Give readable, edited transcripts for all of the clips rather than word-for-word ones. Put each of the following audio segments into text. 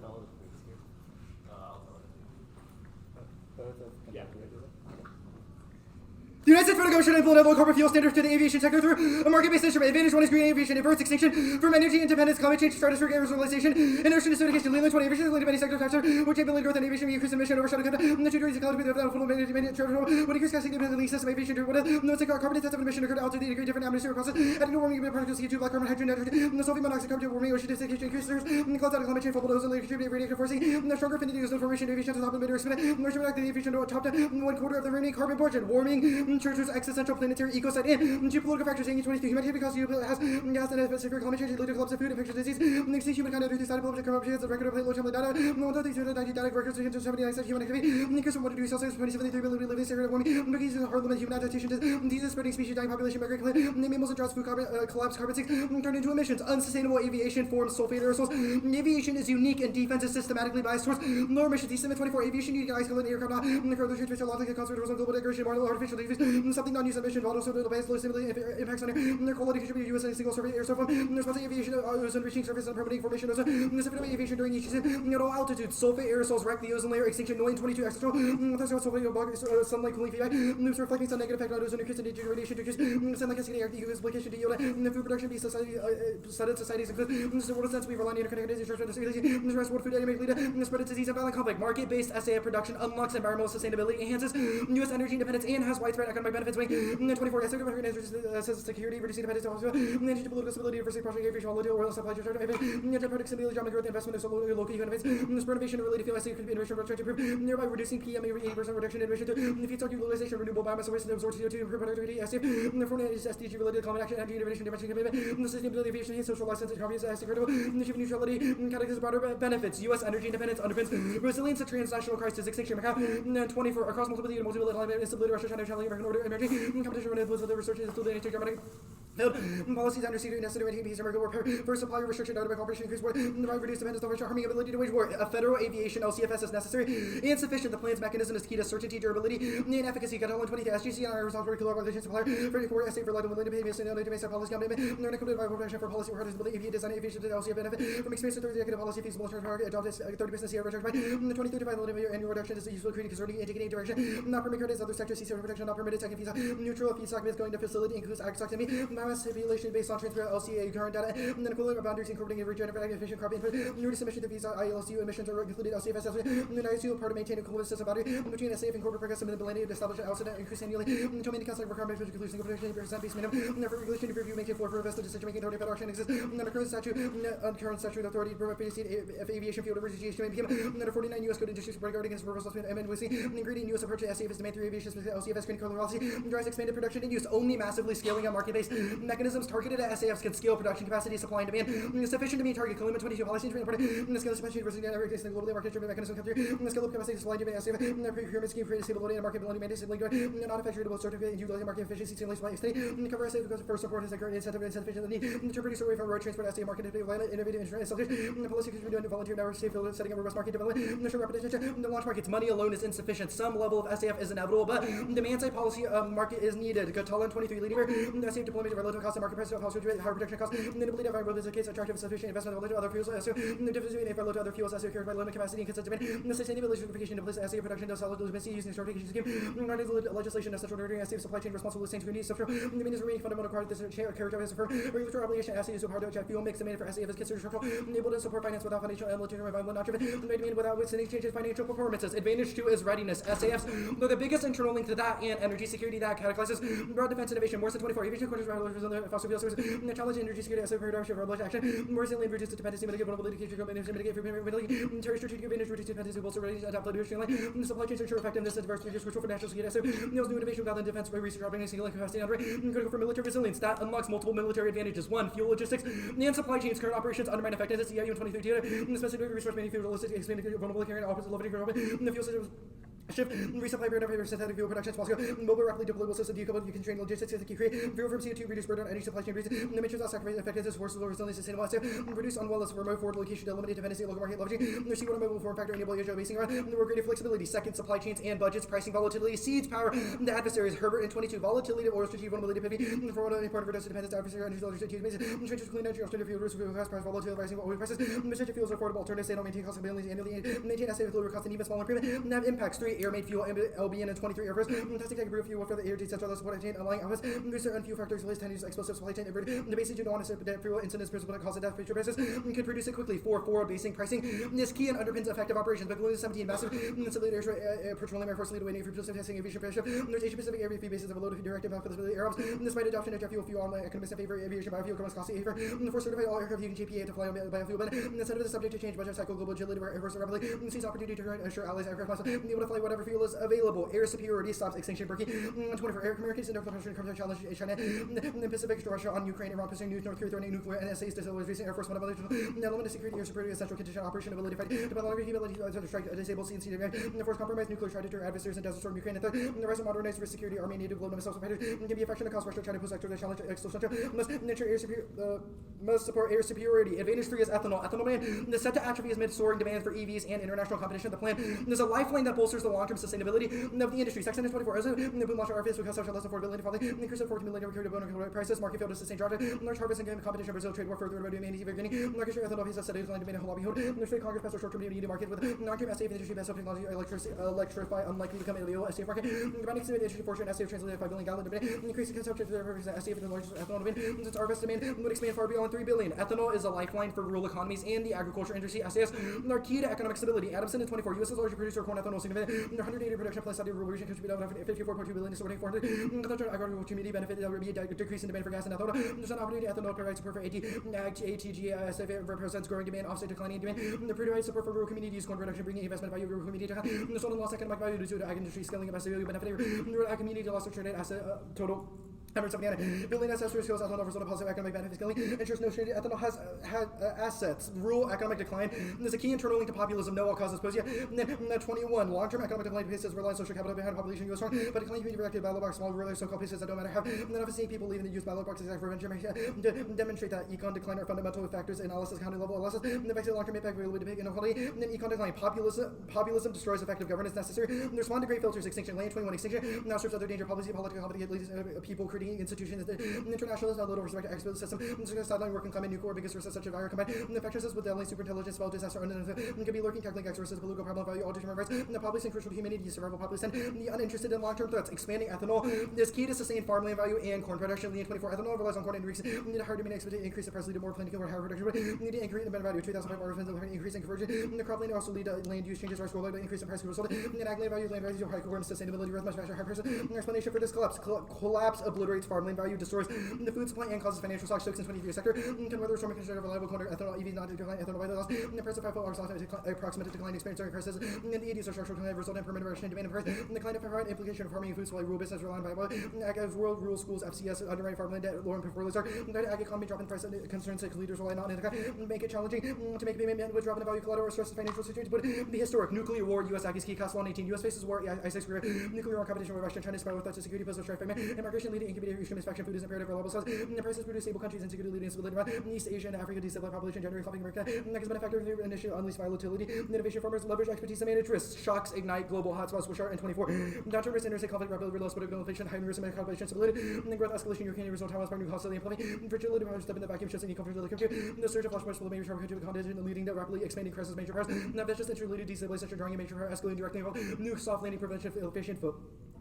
Tell us, please. Here. I'll tell it. Yeah. The United States federal government should implement low carbon fuel standards to the aviation sector through a market-based instrument. Advantage one is green aviation, adverse extinction from energy independence, climate change, stratospheric aerosolization, and ocean acidification. Leland 20 aviation is linked to many sectors factor, which ability growth in aviation, increase in emission, overshot of the 2 degrees of cloud, without full management, when increased gas significantly system aviation, no carbon intensive emission occurred out to the degree different atmospheric process, adding to warming particles, CO2, black carbon, hydrogen, nitrogen, the sulfate monoxide, carbon warming, ocean acidification, increased clouds out of climate change, fall below ozone layer, contributing radiation forcing, the stronger affinity is information aviation to top emitter, moisture back the aviation to top to 1/4 of the remaining carbon portion, warming, churches, existential planetary ecosystem and geopolitical factors saying 23 humanity because you has gas and severe climate change leading to collapse of food infectious disease extinct humankind under decided public corruption the record of low template data 1,390 data records to 79 human activity increase from 1 degree Celsius 2073 million living secret of warming increase in hard limit human adaptation diseases spreading species dying population migrant mammals and droughts food carbon collapse carbon sinks turned into emissions unsustainable aviation forms sulfate aerosols aviation is unique and defense is systematically biased towards lower emissions December 24 aviation unique ice colored air carbon further transmission log like concentrated global degradation model artificial diffuse something non-use emission model so the low stimuli impacts on their quality contribute to U.S. and single surface air so responsive aviation ozone reaching surface and permitting formation ozone specific aviation during each season at all altitudes sulfate aerosols wreck the ozone layer extinction 22 extra sunlight cooling feedback loops reflecting sun negative effect on ozone increase in radiation decrease sunlight cascading air decrease implication to yield food production be societies include the world sense we rely on interconnected this rest world food animate leader spread disease and violent conflict market-based SAF production unlocks environmental sustainability enhances U.S. energy independence and has widespread economic benefits 24 security, reducing dependence on energy political stability, diversity, project aviation, volatile oil supply, product stability, job growth, investment in local innovations, spur innovation related fuel, innovation project improve, nearby reducing PM 80% reduction in emission to feedstock utilization, renewable biomass waste, and absorb CO2, improve productivity, SDF, SDG related climate action, energy innovation, dimension commitment, sustainability, aviation, and social license, economy, critical, achieving neutrality, categories of broader benefits, U.S. energy independence underpins resilience to transnational crisis, extinction, 24 across multiple instability, Russia, China, American order, emerging competition, the research is still the Germany. Policies under secret necessary to peace America war for supply restriction out of cooperation increase war reduce dependence on Russia harming ability to wage war a federal aviation LCFS is necessary and sufficient the plan's mechanism is key to certainty durability and efficacy got 120 SGC and our responsible kilowatt supplier for core SA for reliable willing to pay based on the policy commitment learn to by protection for policy requirements ability aviation design aviation to the LCF benefit from experience to 30 executive policy feasible target adopt 30% CR return by 2035 annual reduction is useful creating concerning indicating direction not permit credits other sectors CCR protection not permitted second visa neutral feedstock is going to facility includes ag stock biomass simulation based on transfer LCA current data and then equivalent boundaries incorporating regenerative efficient carbon input reduce emission to visa ILCU emissions are included LCFS and ISU part of maintaining a coolest system boundary between safe and corporate progressive and ability to establish an outset increase annually to maintain constant requirements which includes single protection percent base minimum for regulation to review making floor for investor decision making authority federal action exists under current statute authority to provide of aviation fuel diversity became under 49 U.S. code industries regarding its reversal and ingredient U.S. approach to SAF is demand through aviation LCFS critical policy drives expanded production and use only massively scaling up market-based mechanisms targeted at SAFs can scale production capacity, supply and demand sufficient to meet target limit 22 policy and scale supply chain diversity and everything globally market driven mechanism come through scale up capacity supply demand SAF procurement scheme create stability and market mandate stability not effectuable certificate and utility market efficiency stimulate supply extending cover SAF because first support is a great incentive the need to produce away from road transport SAF market innovative insurance policy can be done volunteer network safe setting up robust market development national repetition the launch markets money alone is insufficient some level of SAF is inevitable but demand side policy market is needed Catalan 23 leading the safe deployment relative cost and market price of policy higher production costs inability to viable business case attractive sufficient investment relative to other fuels the difference between relative to other fuels carried by limited capacity and consistent demand the sustainability certification to place SAF production does solid limitation using certification scheme legislation essential to SAF supply chain responsible sustained community structural the means remaining fundamental required this character as a firm regulatory obligation SAF is hard to check fuel mix demanded for SAF is considered structural able to support finance without financial and legitimate environment not driven demand without withstanding changes financial performances advantage to is readiness SAFs are the biggest internal link to that and energy security that catalyzes broad defense innovation more than 24 aviation quarters fossil fuel sources challenge energy security as a paradigm of action more recently reduce dependency mitigate vulnerability mitigate terrorist strategic advantage reduce dependency bolster readiness adapt leadership supply chains ensure effectiveness and diversity is crucial for national security new innovation without defense by research operating single capacity critical for military resilience that unlocks multiple military advantages one fuel logistics and supply chains current operations undermine effectiveness EIU in 2013 specific resource manufacturing logistics expanding vulnerable carrying opposite limiting the fuel systems Shift, resupply period of synthetic fuel production, small scale, mobile, rapidly deployable system, decoupled, you can train logistics, you create, fuel from CO2, reduce burden on any supply chain reason, emissions, not sacrifice effectiveness, force, low resilience, sustainable, reduce unwellness, remote forward location to eliminate dependency, local market leveraging, there's C1 mobile form factor, enable agile basing around, more greater flexibility, second, supply chains and budgets, pricing volatility, seeds, power, the adversaries, Herbert and 22, volatility of oil, strategic vulnerability, pivot, for one important reduction dependence, adversary, energy, strategic basis, transfers clean energy, alternative fuel, risk, fuel, cost, price, volatility, rising oil prices, restricted fuels, affordable alternatives, they don't maintain cost abilities annually, maintain asset lower cost and even smaller improvement, have impacts, 3, air-made fuel, LBN and 23 airflows, testing tech brew fuel for the air decentralized supply chain, allowing office, booster and fuel factors, release 10 use explosive supply chain, the basic do not want to fuel incidents, principle that cause a death, future basis, can produce it quickly, 4, forward basing pricing, is key and underpins effective operations, but 17, massive, civilian petroleum air force lead away for testing aviation pressure, there's Asia Pacific area bases of a load of directive for the air ops, despite adoption of jet fuel on economists in favor of aviation biofuel comes costly favor, for certified all aircraft using GPA to fly on biofuel, but instead of the subject to change budget cycle global agility where air force rapidly sees opportunity to assure allies aircraft must be able to fly whatever fuel is available, air superiority stops extinction breaking, 24 air Americans and their country challenge China, the Pacific Russia on Ukraine, Iran pursuing North Korea threatening nuclear NSA's recent air force element of security air superiority essential condition operation ability fight depend on capability to strike a disabled CNC the force compromise nuclear try to deter adversaries and desert storm Ukraine and third the rise of modernized risk security army native global missile fighters can be a fraction of cost Russia China post actor challenge must support air superiority. Advantage 3 is ethanol. Ethanol demand is set to atrophy amid soaring demand for EVs and international competition. The plan is a lifeline that bolsters the long-term sustainability of the industry. Section 24 is the boom launch RFS because social less affordability following increase of 14 million recruited bone prices. Market failed to sustain drought. Large harvest and competition. Brazil trade war further about humanity beginning. Market share ethanol has set a decline demand and lobby hold. The state Congress passed a short-term needed market with non-cream SAF industry best of technology electrify unlikely to become illegal SAF market. Combining the industry fortune SAF translated 5 billion gallon demand. Increasing consumption to the SAF the largest ethanol demand. Since harvest demand would expand far beyond 3 billion. Ethanol is a lifeline for rural economies and the agriculture industry. SAFs are key to economic stability. Adamson in 24. U.S. is largest producer of corn ethanol. Significant 180 production plus Saudi rural region contribute 54.2 billion to supporting 400. Agricultural community benefit there will be a decrease in demand for gas and ethanol. There's an opportunity ethanol provides support for ATG SAF represents growing demand, offset declining demand. The provides support for rural communities, corn production bringing investment value rural community. The sold and lost economic value due to ag industry scaling capacity benefit. Rural ag community lost of traded asset total. 179 billion assets for skills, ethanol result of positive economic benefits scaling. Ensures no shade. Ethanol has assets. Rural economic decline. There's a key internal link to populism. No all causes posed yet. 21 long-term economic decline faces reliance social capital behind population U.S. strong, but decline can be directed by low box small rural so-called places that don't matter. Have none of us seeing people leaving the use by low boxes for venture to demonstrate that econ decline are fundamental factors in analysis county level analysis. The effects of long-term impact will be inequality. And then econ decline. Populism destroys effective governance necessary. Respond to great filters. Extinction. Land 21 extinction. Now serves other danger policy political competition people creating institutions. International is not little respect to expert system. Sideline working climate nuclear biggest risks such as virus combined. Infectiousness with deadly superintelligence, spell disaster, and can be lurking tackling exorcism, political problem value, all human rights. The population crucial to humanity, survival population. The uninterested in long-term threats. Expanding ethanol is key to sustain farmland value and corn production. Lean 24 ethanol relies on corn increase. Need a hard demand expect to increase the price lead to more plenty of higher production. Need to increase the value of 2005 orphans increase in conversion. The cropland also lead to land use changes. Rice will increase in price result. And ag land value high corn sustainability, growth much faster, high prices. Explanation for this collapse obliterates farmland value, destroys the food supply and causes financial shocks. Stokes in 23 sector can weather storm considered reliable corn ethanol EVs not decline ethanol by the loss. The price of 5 hours approximate decline experience during crisis. And the 80s are structural decline result in permanent reduction in demand and price. And the kind of provide implication of farming and food supply rural business relying by as world rural schools FCS underwriting farmland debt lower and performance are ag economy drop in price and concerns that leaders rely not in the make it challenging to make payment with drop in the value collateral or stress financial situation. But the historic nuclear war U.S. ag is key cost law 18 U.S. faces war ISIS Korea nuclear war competition with Russia and China spiral with threats to security post strife immigration leading incubator extremist faction food is imperative reliable source. The prices produce stable countries and security leading stability around East Asia and Africa destabilized population generating clumping America. That has been a factor of the initial unleashed volatility. Innovation farmers leverage expertise to manage risks. Shocks ignite global hotspots. Wishart and 24. Downturn risk interstate conflict rapidly reloads political inflation, high risk of population stability. And growth escalation European result Taiwan's new hostility and plumbing. Fragility powers step in the vacuum shows any comfort to the country. The surge of flash points will be major trouble country contingent leading to rapidly expanding crisis major powers. Now that's just interleaded destabilization drawing a major power escalating directly involved. New soft landing prevention efficient foot.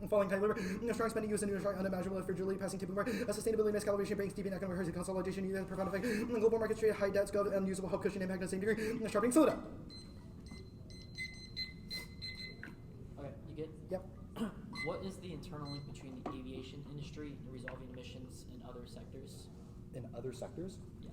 Falling tide labor, strong spending use and new unimaginable fragility passing tipping point. Sustainability miscalibration brings deep economic crisis consolidation, profound effect. Global markets trade high debts, unusable help cushion impact on the same degree. Sharpening soda. Okay, you good? Yep. What is the internal link between the aviation industry and resolving emissions in other sectors? In other sectors? Yes.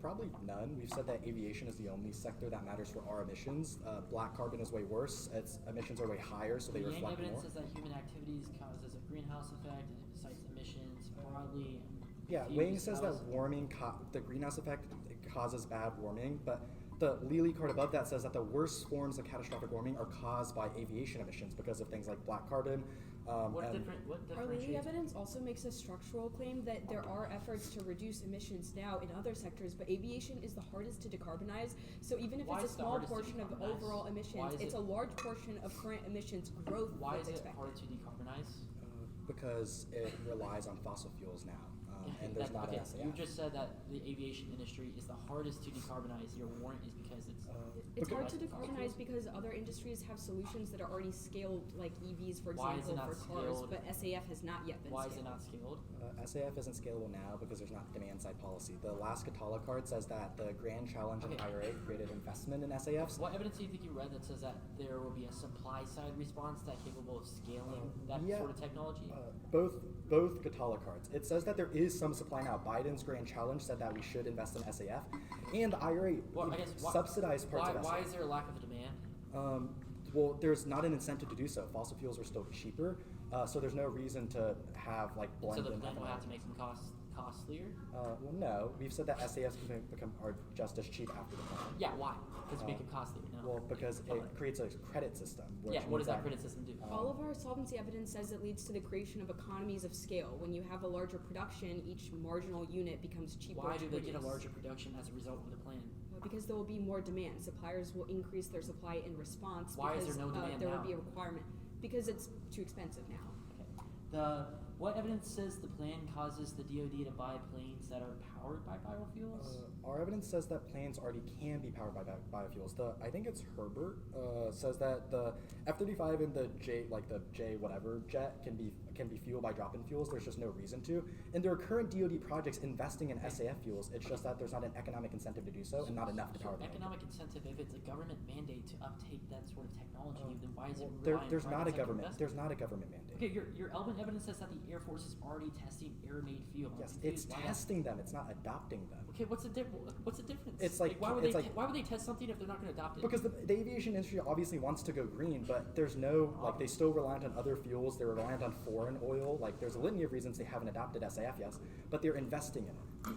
Probably none. We've said that aviation is the only sector that matters for our emissions. Black carbon is way worse. Its emissions are way higher, so they The reflect evidence more. says that human activities causes a greenhouse effect and it cites emissions broadly. Yeah, Wang says that warming, the greenhouse effect causes bad warming, but The Lely card above that says that the worst forms of catastrophic warming are caused by aviation emissions because of things like black carbon. What and Our Lely differentiates? evidence also makes a structural claim that there are efforts to reduce emissions now in other sectors, but aviation is the hardest to decarbonize. So even if Why it's is a it small hardest to portion of decarbonize? overall Why emissions, is it's it- a large portion of current emissions growth Why that's is it expected. hard to decarbonize? because it relies on fossil fuels now, and there's not okay, an SAF. you just said that the aviation industry is the hardest to decarbonize. Your warrant is because it's It's hard Because- to decarbonize because other industries have solutions that are already scaled, like EVs, for Why is it example, not for cars, scaled? but SAF has not yet been why scaled. is it not scaled? SAF isn't scalable now because there's not demand side policy. The last Catala card says that the grand challenge of Okay. IRA created investment in SAFs. What evidence do you think you read that says that there will be a supply side response that capable of scaling that yeah. sort of technology? Both Catala cards. It says that there is some supply now. Biden's grand challenge said that we should invest in SAF, and the IRA Well, I guess subsidized parts of SAF. why is there a lack of demand? Well, there's not an incentive to do so. Fossil fuels are still cheaper, so there's no reason to have like And so blend the in plan will ethanol. have to make them costlier? Well, no. We've said that SAFs are just as cheap after the plan. Yeah, why? Because make it costlier. No. Well, because Tell it me. creates a credit system. Which Yeah, what does means that credit system do? All of our solvency evidence says it leads to the creation of economies of scale. When you have a larger production, each marginal unit becomes cheaper Why to do they get a produce. larger production as a result of the plan? Because there will be more demand. Suppliers will increase their supply in response. Why is because, there no demand there now? will be a requirement. Because it's too expensive now. Okay. What evidence says the plan causes the DoD to buy planes that are powered by biofuels? Our evidence says that planes already can be powered by biofuels. I think it's Herbert says that the F-35 and the J whatever jet can be fueled by drop-in fuels. There's just no reason to. And there are current DoD projects investing in SAF fuels. It's just that there's not an economic incentive to do so, and not enough to power them. Economic incentive, if it's a government mandate to uptake that sort of technology, then why is it There, relying on there's not a private sector government. investment? There's not a government mandate. Okay, your element evidence says that the Air Force is already testing air-made fuel. I'm Yes, it's confused why that- testing them. It's not adopting them. Okay, what's the difference? It's like- why would it's they like- why would they test something if they're not going to adopt it? Because the aviation industry obviously wants to go green, but there's no, like, they still reliant on other fuels. They're reliant on foreign oil. Like, there's a litany of reasons they haven't adopted SAF yet, but they're investing in it.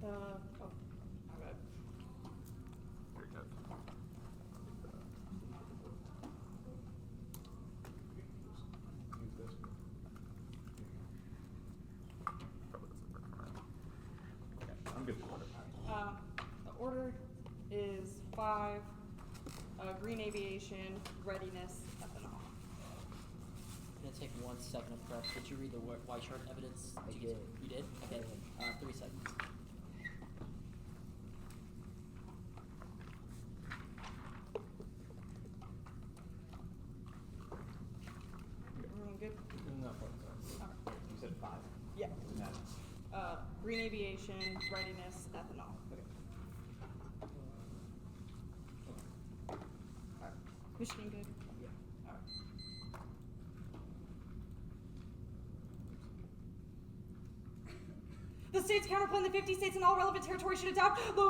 My bad. Very good. Use this. Probably doesn't work. Okay, I'm good to order. The order is 5, green aviation, readiness, ethanol. It's gonna take 1 second of prep. Did you read the Y chart evidence? I You did. You did? Okay. 3 seconds. Everyone good? No, sorry. You said 5. Yeah. No. Green aviation, readiness, ethanol. Alright. Michigan good? Yeah. Alright. The states counterplan the 50 states and all relevant territories should adopt low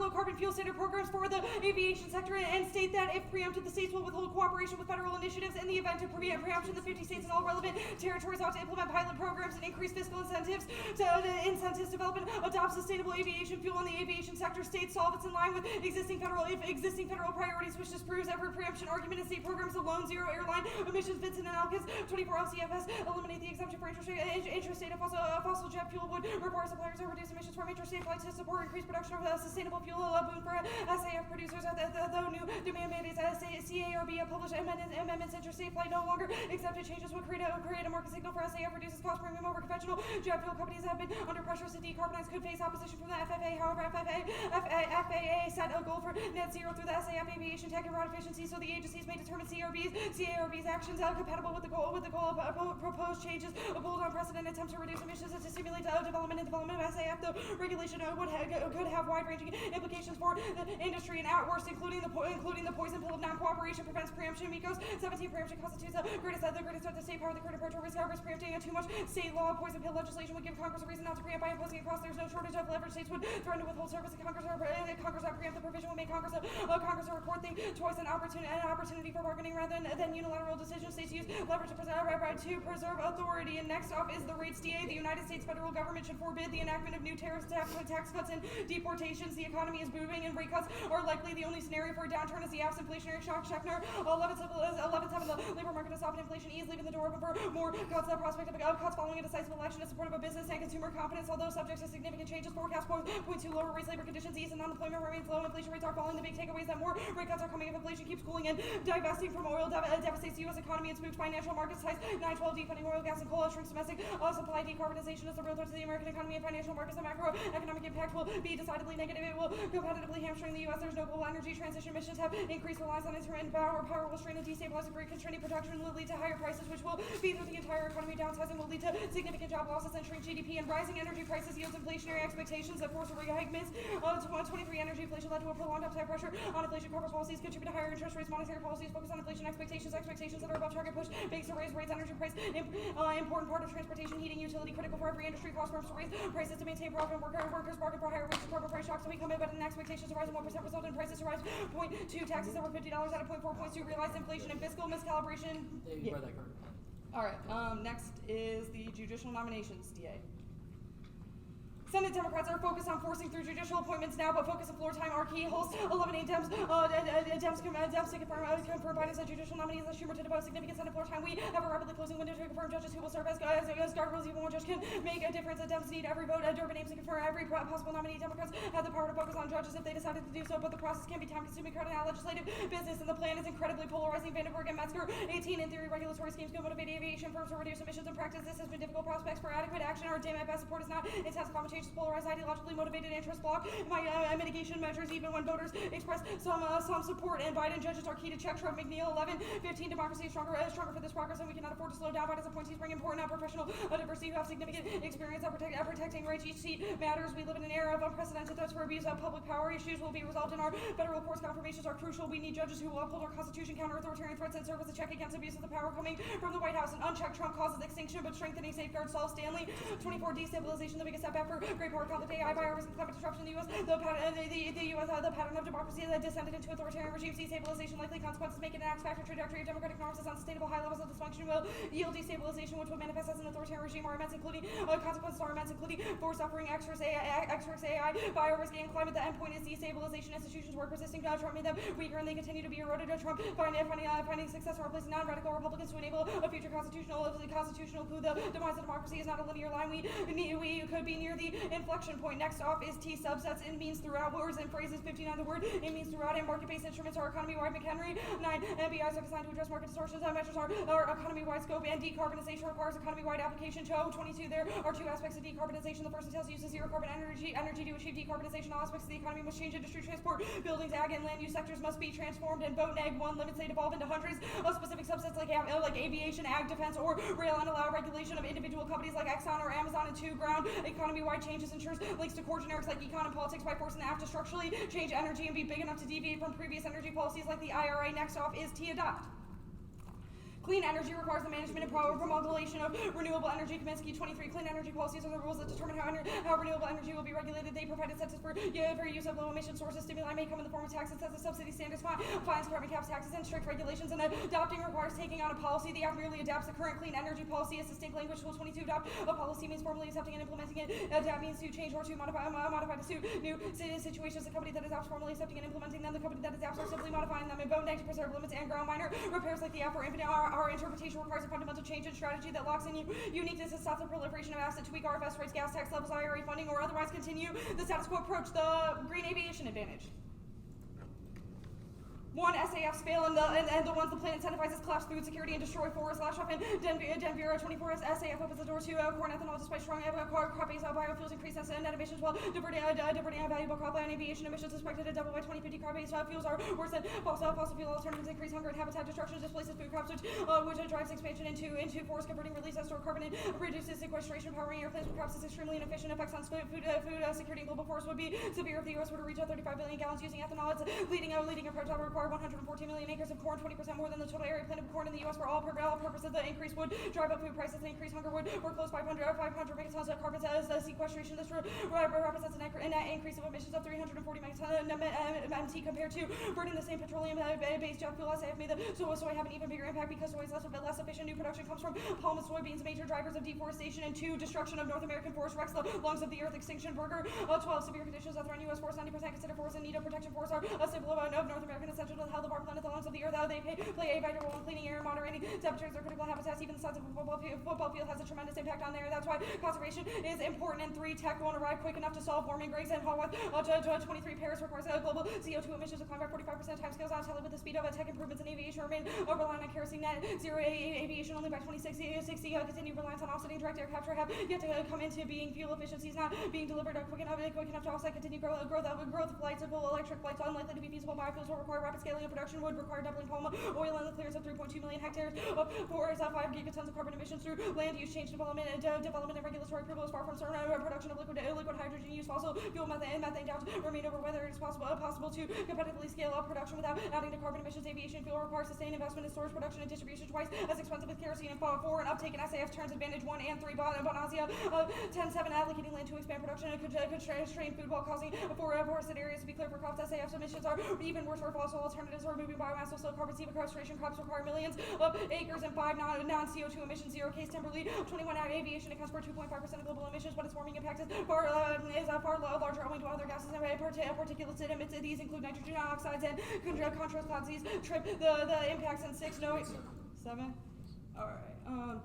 carbon fuel standard programs for the aviation sector and state that if preempted, the states will withhold cooperation with federal initiatives in the event of preemption. The 50 states and all relevant territories ought to implement pilot programs and increase fiscal incentives to develop and adopt sustainable aviation fuel in the aviation sector. States solve it's in line with existing federal priorities, which disproves every preemption argument in state programs. The lone zero airline emissions Vincent and Elkins 24 LCFS eliminate the exemption for intrastate of fossil jet fuel would require suppliers to reduce emissions from interstate flights to support increased production of sustainable fuel. A boon for SAF producers. Though new demand mandates CARB published amendments interstate flight no longer accepted changes would create a market signal for SAF reduces cost premium over conventional jet fuel. Companies have been under pressure to decarbonize could face opposition from the FAA. However, FAA set a goal for net zero through the SAF aviation tech and route efficiency, so the agencies may determine CARB's actions compatible with the goal of proposed changes. A bold, unprecedented attempt to reduce emissions and to stimulate development element of SAF, the regulation could have wide-ranging implications for the industry, and at worst, including the poison pill of non-cooperation prevents preemption. Because 17 preemption constitutes the greatest threat to state power. The current approach risk preempting too much state law. Poison pill legislation would give Congress a reason not to preempt by imposing it across. There's no shortage of leverage. States would threaten to withhold service. Congress not preempt the provision would make Congress a record thing twice an opportunity for bargaining rather than unilateral decisions. States use leverage to preserve authority. And next off is the rates DA. The United States federal government should forbid the enactment of new tax cuts and deportations. The economy is booming, and rate cuts are likely the only scenario for a downturn as the absent inflationary shock. Schechner 11-7 the labor market has softened inflation, ease leaving the door open for more cuts. The prospect of cuts following a decisive election is supportive of business and consumer confidence, although subject to significant changes. Forecast point to lower rates, labor conditions ease, and unemployment remains low. Inflation rates are falling. The big takeaway is that more rate cuts are coming if inflation keeps cooling and divesting from oil devastates the U.S. economy and spooks financial markets. Ties 9-12 defunding oil, gas, and coal shrinks domestic supply. Decarbonization is the real threat to the American economy and financial markets. The macroeconomic impact will be decidedly negative. It will competitively hamstring the U.S. There's no global energy transition. Missions have increased reliance on intermittent power. Power will strain and destabilize the grid, constraining production will lead to higher prices, which will feed through the entire economy. Downsizing will lead to significant job losses and shrink GDP, and rising energy prices yields inflationary expectations that force a rate hike. Miss 23 energy inflation led to a prolonged upside pressure on inflation. Corporate policies contribute to higher interest rates. Monetary policies focus on inflation expectations that are above target. Push banks to raise rates. Energy price important part of transportation, heating, utility, critical for every industry. Cost firms to raise prices to maintain profit. Workers bargain for higher wages. Corporate price shocks to become embedded in expectations to rise 1% result in prices to rise 0.2. Taxes over $50 out of 0.4 points to realized inflation and fiscal miscalibration. Yeah. That card. All right. Next is the judicial nominations, DA. Senate Democrats are focused on forcing through judicial appointments now, but focus of floor time are keyholes. 11 Dems to confirm Biden as judicial nominees as Schumer to devote significant Senate floor time. We have a rapidly closing window to confirm judges who will serve as guardrails. Even one judge can make a difference. Dems need every vote. Durbin aims to confirm every possible nominee. Democrats have the power to focus on judges if they decided to do so, but the process can be time-consuming, crowded out legislative business, and the plan is incredibly polarizing. Vandenberg and Metzger 18 in theory regulatory schemes could motivate aviation firms to reduce emissions. In practice, this has been difficult. Prospects for adequate action are dim at best. Support is not intense. Climate change is polarized, ideologically motivated interest block mitigation measures, even when voters express some support. And Biden judges are key to check. Trump, McNeil 11-15 democracy is stronger for this progress, and we cannot afford to slow down. Biden's appointees bring important professional diversity who have significant experience at protecting rights. Each seat matters. We live in an era of unprecedented threats for abuse of public power. Issues will be resolved in our federal courts. Confirmations are crucial. We need judges who will uphold our Constitution, counter authoritarian threats, and serve as a check against abuse of the power coming from the White House. An unchecked Trump causes extinction, but strengthening safeguards. Saul Stanley 24 destabilization, the biggest setback for great power conflict, AI, virus, and climate disruption in the U.S. The pattern of democracy that descended into authoritarian regimes. Destabilization likely consequences make it an X factor. Trajectory of democratic norms is unsustainable. High levels of dysfunction will yield destabilization, which will manifest as an authoritarian regime. Are immense, including consequences are immense, including for suffering, extra AI, bio-risk, and climate. The endpoint is destabilization. Institutions work resisting Trump made them weaker, and they continue to be eroded. Trump finding success in replacing non-radical Republicans to enable a future constitutional coup. The demise of democracy is not a linear line. We could be near the inflection point. Next off is T subsets. It means throughout. Words and phrases 59 the word. It means throughout. And market-based instruments are economy-wide. McHenry 9 MBIs are designed to address market distortions. Measures are economy-wide scope, and decarbonization requires economy-wide application. 22 there are two aspects of decarbonization. The first entails use of zero carbon energy to achieve decarbonization. All aspects of the economy must change. Industry, transport, buildings, ag, and land use sectors must be transformed. And vote neg 1 limits they devolve into hundreds of specific subsets like aviation, ag, defense, or rail, and allow regulation of individual companies like Exxon or Amazon. And 2 ground economy-wide changes ensures links to core generics like econ and politics by forcing the act to structurally change energy and be big enough to deviate from previous energy policies like the IRA. Next off is T adopt. Clean energy requires the management and promulgation of renewable energy. Kaminsky 23. Clean energy policies are the rules that determine how renewable energy will be regulated. They provide incentives for use of low emission sources. Stimuli may come in the form of tax incentives, subsidy standards, fines, carbon caps, taxes, and strict regulations. And adopting requires taking on a policy. The act merely adapts the current clean energy policy as distinct language. Rule 22. Adopt a policy means formally accepting and implementing it. Adapt means to change or to modify to suit new situations. The company that adopts formally accepting and implementing them. The company that adapts are simply modifying them. And vote neg to preserve limits and ground minor repairs like the app or infinite. Our interpretation requires a fundamental change in strategy that locks in uniqueness and stops the proliferation of asset tweak, RFS rates, gas tax levels, IRA funding, or otherwise continue the status quo approach. The green aviation advantage. One, SAFs fail, and the ones the plan incentivizes collapse food security and destroy forests. Last shop in Denver 24 SAF opens the door to corn ethanol despite strong crop-based biofuels increase net emissions while diverting valuable cropland and aviation emissions expected to double by 2050. Crop-based fuels are worse than fossil fuel alternatives, increase hunger and habitat destruction, displaces food crops, which drives expansion into forest converting, release of stored carbon, and reduces sequestration, powering airplanes with crops is extremely inefficient. Effects on food security and global forests would be severe if the U.S. were to reach 35 billion gallons using ethanol. It's leading approach that would require 114 million acres of corn, 20% more than the total area planted with corn in the U.S. for all purposes. The increase would drive up food prices and increase hunger would close 500 megatons of carbon sequestration. This represents a net increase of emissions of 340 megatons MT compared to burning the same petroleum-based jet fuel. SAF made the soy have an even bigger impact because soy is less efficient. New production comes from palm and soybeans, major drivers of deforestation, and 2, destruction of North American forest wrecks the lungs of the earth. Extinction burger. 12, severe conditions that threaten U.S. forests. 90% consider forests in need of protection. Forests are a symbol of North American essential to the health of our planet. The lungs of the earth. They play a vital role in cleaning air and moderating temperatures. They're critical habitats. Even the size of a football field has a tremendous impact on there. That's why conservation is important. And 3, tech won't arrive quick enough to solve warming. Griggs and Hall with 23 Paris requires global CO2 emissions to climb by 45%. Timescales on tally with the speed of tech improvements in aviation remain reliant on kerosene. Net zero aviation only by 2060. Continued reliance on offsetting direct air capture have yet to come into being. Fuel efficiencies not being delivered quick enough to offset continued growth of flights. Electric flights unlikely to be feasible. Biofuels will require rapid scaling of production. Would require doubling palm oil and the clearance of 3.2 million hectares of forests. 5 gigatons of carbon emissions through land use change development and regulatory approval is far from certain. Production of liquid hydrogen use fossil fuel methane doubts remain over whether it is possible to competitively scale up production without adding to carbon emissions. Aviation fuel requires sustained investment in storage, production, and distribution twice as expensive as kerosene. And 4, an uptake in SAF turns advantage 1 and 3. Bonasia 10-7 allocating land to expand production and constrain food while causing forested areas to be clear for crops. SAF emissions are even worse for fossil alternatives or removing biomass will slow carbon sequestration. Crops require millions of acres. And 5, non-CO2 emissions. 0 case timber lead 21 aviation accounts for 2.5% of global emissions, but its warming impact is far larger owing to other gases and particulates it emits. These include nitrogen oxides and contrast clouds. These trip the impacts. And 6, 7. All right.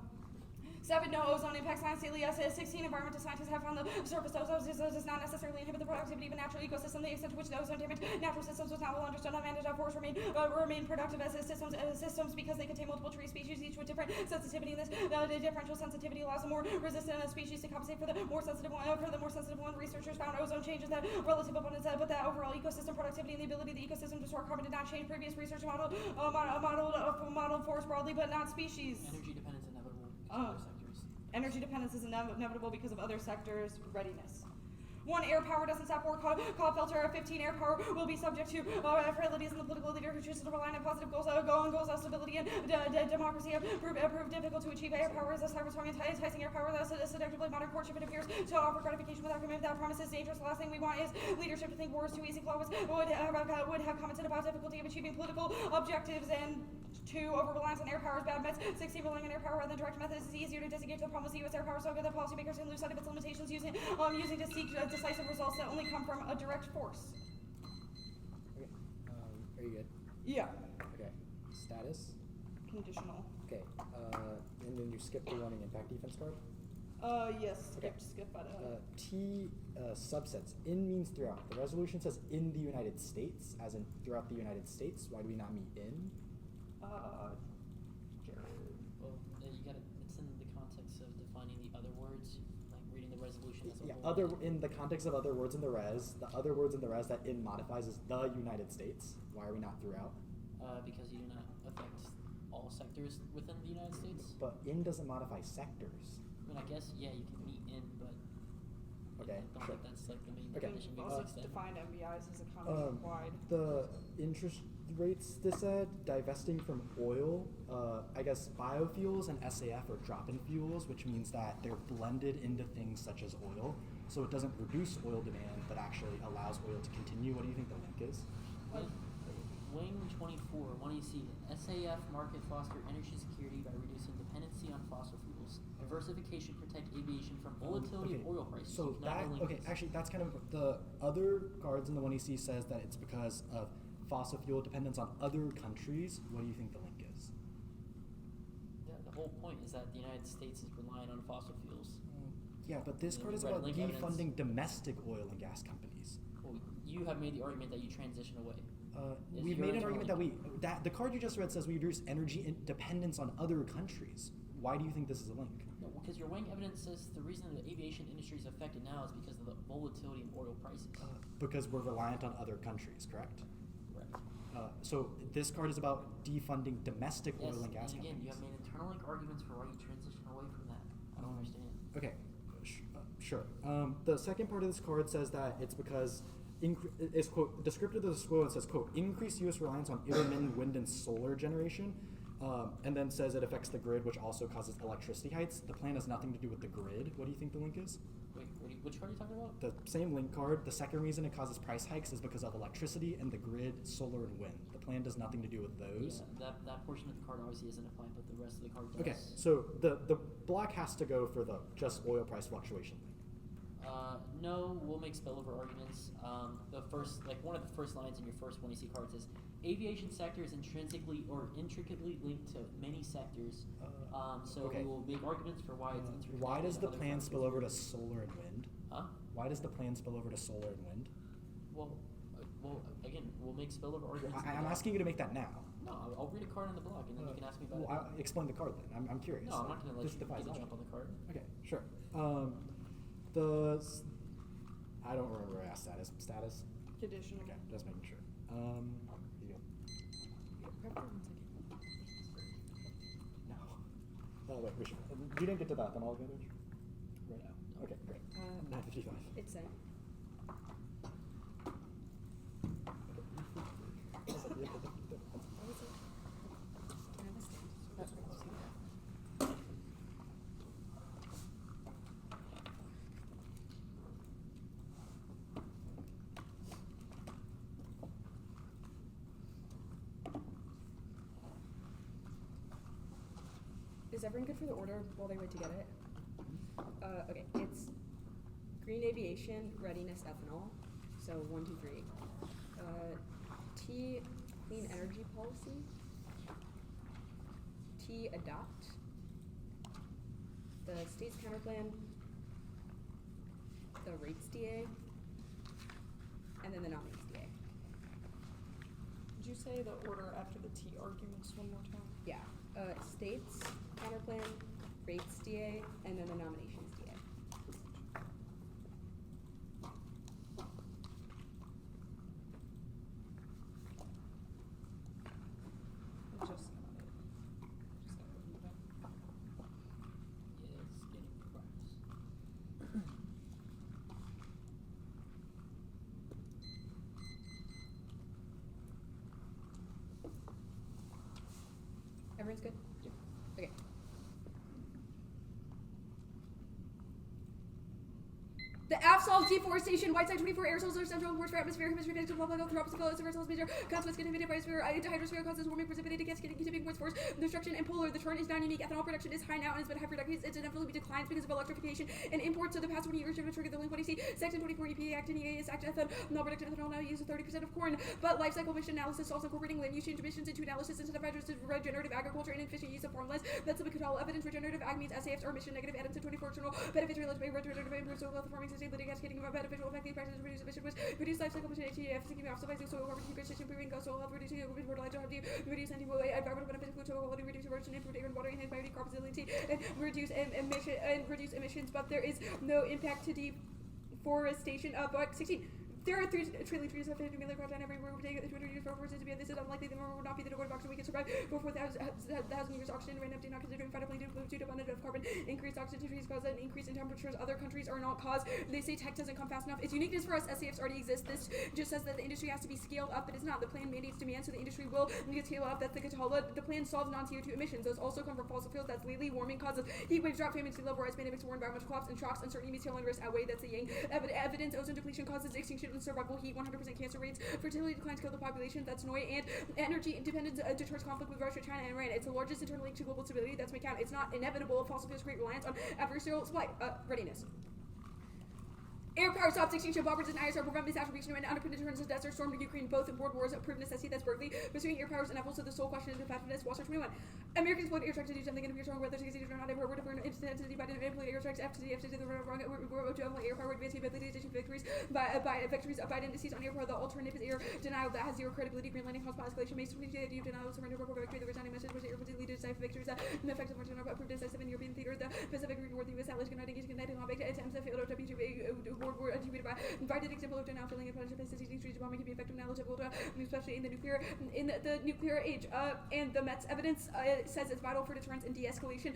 7, no ozone impact. Science daily. 16, environmental scientists have found the surface ozone does not necessarily inhibit the productivity of a natural ecosystem. The extent to which the ozone damage natural systems was not well understood. Unmanaged forests remain productive as systems because they contain multiple tree species, each with different sensitivity. This differential sensitivity allows the more resistant species to compensate for the more sensitive one. Researchers found ozone changes that relative abundance, but that overall ecosystem productivity and the ability of the ecosystem to store carbon did not change. Previous research modeled forests broadly, but not species. Energy dependence inevitable because of other sectors. Energy dependence is inevitable because of other sectors' readiness. 1, air power doesn't stop war. Call filter. 15, air power will be subject to fragilities, and the political leader who chooses to rely on positive goals of stability and democracy have proved difficult to achieve. Air power is a cyber-swarming, enticing air power that's seductively modern courtship. It appears to offer gratification without commitment. That promise is dangerous. The last thing we want is leadership to think war is too easy. Claude would have commented about difficulty of achieving political objectives. And 2, over-reliance on air power is bad meds. 16, relying on air power rather than direct methods is easier to disengage the problems. The U.S. air power is so good that policymakers can lose sight of its limitations using to seek decisive results that only come from a direct force. Okay. Are you good? Yeah. Okay. Status. Conditional. Okay. And then you skip the warning impact defense card. Yes. Okay. Skip by T subsets. In means throughout. The resolution says in the United States, as in throughout the United States. Why do we not mean in? Jared. Well, you gotta. It's in the context of defining the other words, like reading the resolution as a Yeah, whole. in the context of other words in the res, the other words in the res that in modifies is the United States. Why are we not throughout? Because you do not affect all sectors within the United States. But in doesn't modify sectors. I mean, I guess, yeah, you can meet in, but Okay, I don't sure. think that's like the main Okay. definition being Also, extent. defined MBIs as economy-wide. The interest rates this said, divesting from oil, I guess biofuels and SAF are drop-in fuels, which means that they're blended into things such as oil. So it doesn't reduce oil demand, but actually allows oil to continue. What do you think the link is? Wing 24, what do you see? SAF market foster energy security by reducing dependency on fossil fuels. Diversification protect aviation from volatility of oil prices. So You cannot that, link okay, this. actually that's kind of, the other cards in the 1EC says that it's because of fossil fuel dependence on other countries. What do you think the link is? Yeah, the whole point is that the United States is relying on fossil fuels. Yeah, but this Yeah, card is right, about link evidence. defunding domestic oil and gas companies. Well, you have made the argument that you transition away. We made an argument that the card you just read says we reduce energy dependence on other countries. Why do you think this is a link? No, because your weighing evidence says the reason the aviation industry is affected now is because of the volatility in oil prices. Because we're reliant on other countries, correct? Right. So this card is about defunding domestic oil and gas and again, companies. you have made internal link arguments for why you transition away from that. I don't understand. Okay, sure. The second part of this card says that it's because it's quote descriptive of the squirrel and says quote increased U.S. reliance on intermittent wind and solar generation, and then says it affects the grid, which also causes electricity hikes. The plan has nothing to do with the grid. What do you think the link is? Wait, which card are you talking about? The same link card. The second reason it causes price hikes is because of electricity and the grid, solar, and wind. The plan does nothing to do with those. Yeah, that portion of the card obviously isn't applied, but the rest of the card does. Okay, so the block has to go for the just oil price fluctuation link. No, we'll make spillover arguments. The first, like one of the first lines in your first 1AC card says, aviation sector is intrinsically or intricately linked to many sectors. So okay. we will make arguments for why it's interconnected. Why does the and other plan factors. spill over to solar and wind? Huh? Why does the plan spill over to solar and wind? Well, again, we'll make spillover arguments. I'm asking you to make that now. No, I'll read a card on the block, and then you can ask me about it. Explain the card then. I'm curious. No, I'm not going to let This you defies get a logic. jump on the card. Okay, sure. I don't remember our status. Conditional. Okay, just making sure. You go. No. Oh wait, we should. You didn't get to that. Then I'll get it right now. Okay, great. 9:55. It's sent. Is everyone good for the order while they wait to get it? Okay, it's green aviation, readiness, ethanol. So 1, 2, 3. T, clean energy policy. T, adopt. The state's counterplan. The rates DA. And then the nominees DA. Did you say the order after the T arguments one more time? Yeah. States, counterplan, rates DA, and then the nominations DA. Just Yeah, it's getting practice. Everyone's good? Yep. Okay. The AFSOL deforestation, Whiteside 24 aerosols are central reports for atmosphere, hemisphere, negative, global, tropical, aerosols, major consequence, contaminated biosphere, hydrosphere causes warming, precipitated gas, getting tipping points, force, destruction, and polar. The trend is non-unique. Ethanol production is high now and has been high for decades. It inevitably declines because of electrification and imports. So the past 20 years are going to trigger the link. What do you see? Section 24 EPA Act and EAS Act ethanol production ethanol now uses 30% of corn. But life cycle emission analysis also incorporating land use change emissions into analysis instead of regenerative agriculture and efficient use of farmlands. That's the control evidence. Regenerative ag means SAFs are emission negative atoms in 24 external benefits related to regenerative improves soil health, farming sustainability, cascading about beneficial effect these practices reduce emission waste, reduce life cycle emission, HTF, keeping off supply soil carbon sequestration, improving soil health, reducing fertilizer, reduce environmental benefits, include soil quality, reduce erosion, improve air and water, enhance biodiversity, resiliency, and reduce emissions. But there is no impact to deforestation of 16. There are 3 trillion trees that 50 million crops on every room. Take 200 years for forests to be. This is unlikely. The number would not be the Dakota box, and we can survive for 4,000 years. Oxygen right now do not considering finally due to abundance of carbon. Increased oxygen trees cause an increase in temperatures. Other countries are not cause. They say tech doesn't come fast enough. Its uniqueness for us, SAFs already exist. This just says that the industry has to be scaled up, but it's not. The plan mandates demand, so the industry will get scaled up. That's the Catala. The plan solves non-CO2 emissions. Those also come from fossil fuels. That's lately warming causes heat waves, drought, famine, sea level rise, pandemics, war, environmental collapse, and shocks. Uncertainty means tailwind risk outweigh. That's the yang. Evidence: ozone depletion causes extinction and survival heat. 100% cancer rates, fertility declines kill the population, that's Noi, and energy independence deters conflict with Russia, China, and Iran. It's the largest internal link to global stability, that's my count. It's not inevitable. Fossil fuels create reliance on adversarial supply. Readiness. Air power stops extinction bombers and ISR prevent misattribution and underpinned turns of desert storm to Ukraine, both in world wars, a proven necessity that's Berkeley. Pursuing air powers and apples to the sole question is effectiveness. Wall Street 21. Americans want air strikes to do something in the future whether to succeed or not. Ever were different intensity by the employed air strikes, FTC, the wrong, to air power advancing ability to achieve victories by victories of Biden to seize on air power. The alternative is air denial that has zero credibility. Green landing hostile escalation. May 20 you denial of surrender for victory. The resigning message was air was lead to decisive victories. The effects of marching approved decisive in European theater. The Pacific North U.S. allies uniting attempts to fail to World War attributed by provided example of now feeling apprenticeship is teaching streets bombing can be effective knowledgeable, especially in the nuclear age. And the Met's evidence says it's vital for deterrence and de-escalation.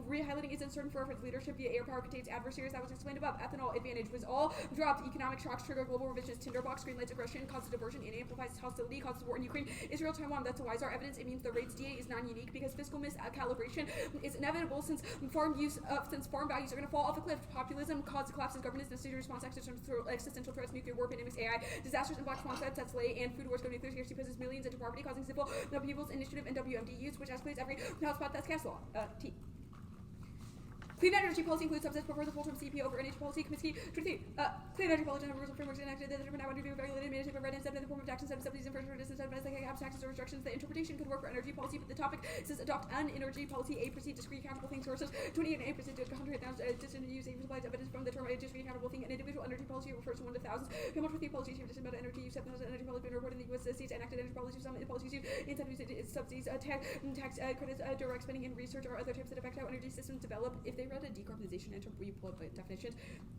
Re-highlighting is uncertain for its leadership via air power contains adversaries that was explained above. Ethanol advantage was all dropped. Economic shocks trigger global revisions. Tinderbox greenlights aggression, causes diversion, and amplifies hostility, causes war in Ukraine. Israel, Taiwan. That's why our evidence. It means the rates DA is non-unique because fiscal miscalibration is inevitable since farm values are going to fall off a cliff. Populism causes collapse of governance, necessary response existential threats, nuclear war, pandemics, AI, disasters, and black swan threats that slay and food wars go nuclear scarcity pushes millions into poverty, causing civil upheavals, initiative, and WMD use, which escalates every hotspot that's cast law. T. Clean energy policy includes subsets before the full-term CP over energy policy. Committee 23. Clean energy policy and rules and frameworks enacted that determine how to be regulated, managed, and read instead in the form of tax incentives, subsidies, and first distance incentives like caps, taxes, or restrictions. The interpretation could work for energy policy, but the topic says adopt an energy policy. A proceed discrete accountable thing sources. 28 and A proceed to 100,000 distant use a supplies evidence from the term a discrete accountable thing. An individual energy policy refers to one to thousands. How much with the policy chief about energy use? 7,000 energy policy been reported in the U.S. states enacted energy policies. Some policies use incentives, subsidies, tax credits, direct spending, and research or other types that affect how energy systems develop. If they read a decarbonization enter where you pull up the definitions.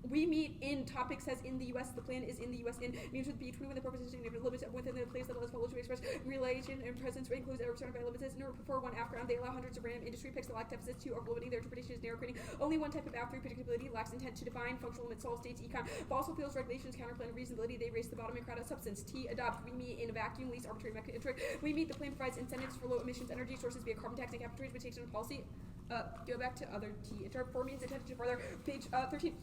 We meet in topic says in the U.S. The plan is in the U.S. in means with between when the purpose is limits within the place that allows followers to express relation and presence includes a return by limits and prefer one after they allow hundreds of random industry picks that lack deficits to overloading their interpretation is narrow creating only one type of after predictability lacks intent to define functional limits solid states econ fossil fuels regulations counterplan reasonability they race the bottom and crowd out substance T adopt we meet in a vacuum least arbitrary metric we meet the plan provides incentives for low emissions energy sources via carbon tax and capture trades which takes on policy. Go back to other T. Interpret means intended to further. Page 13.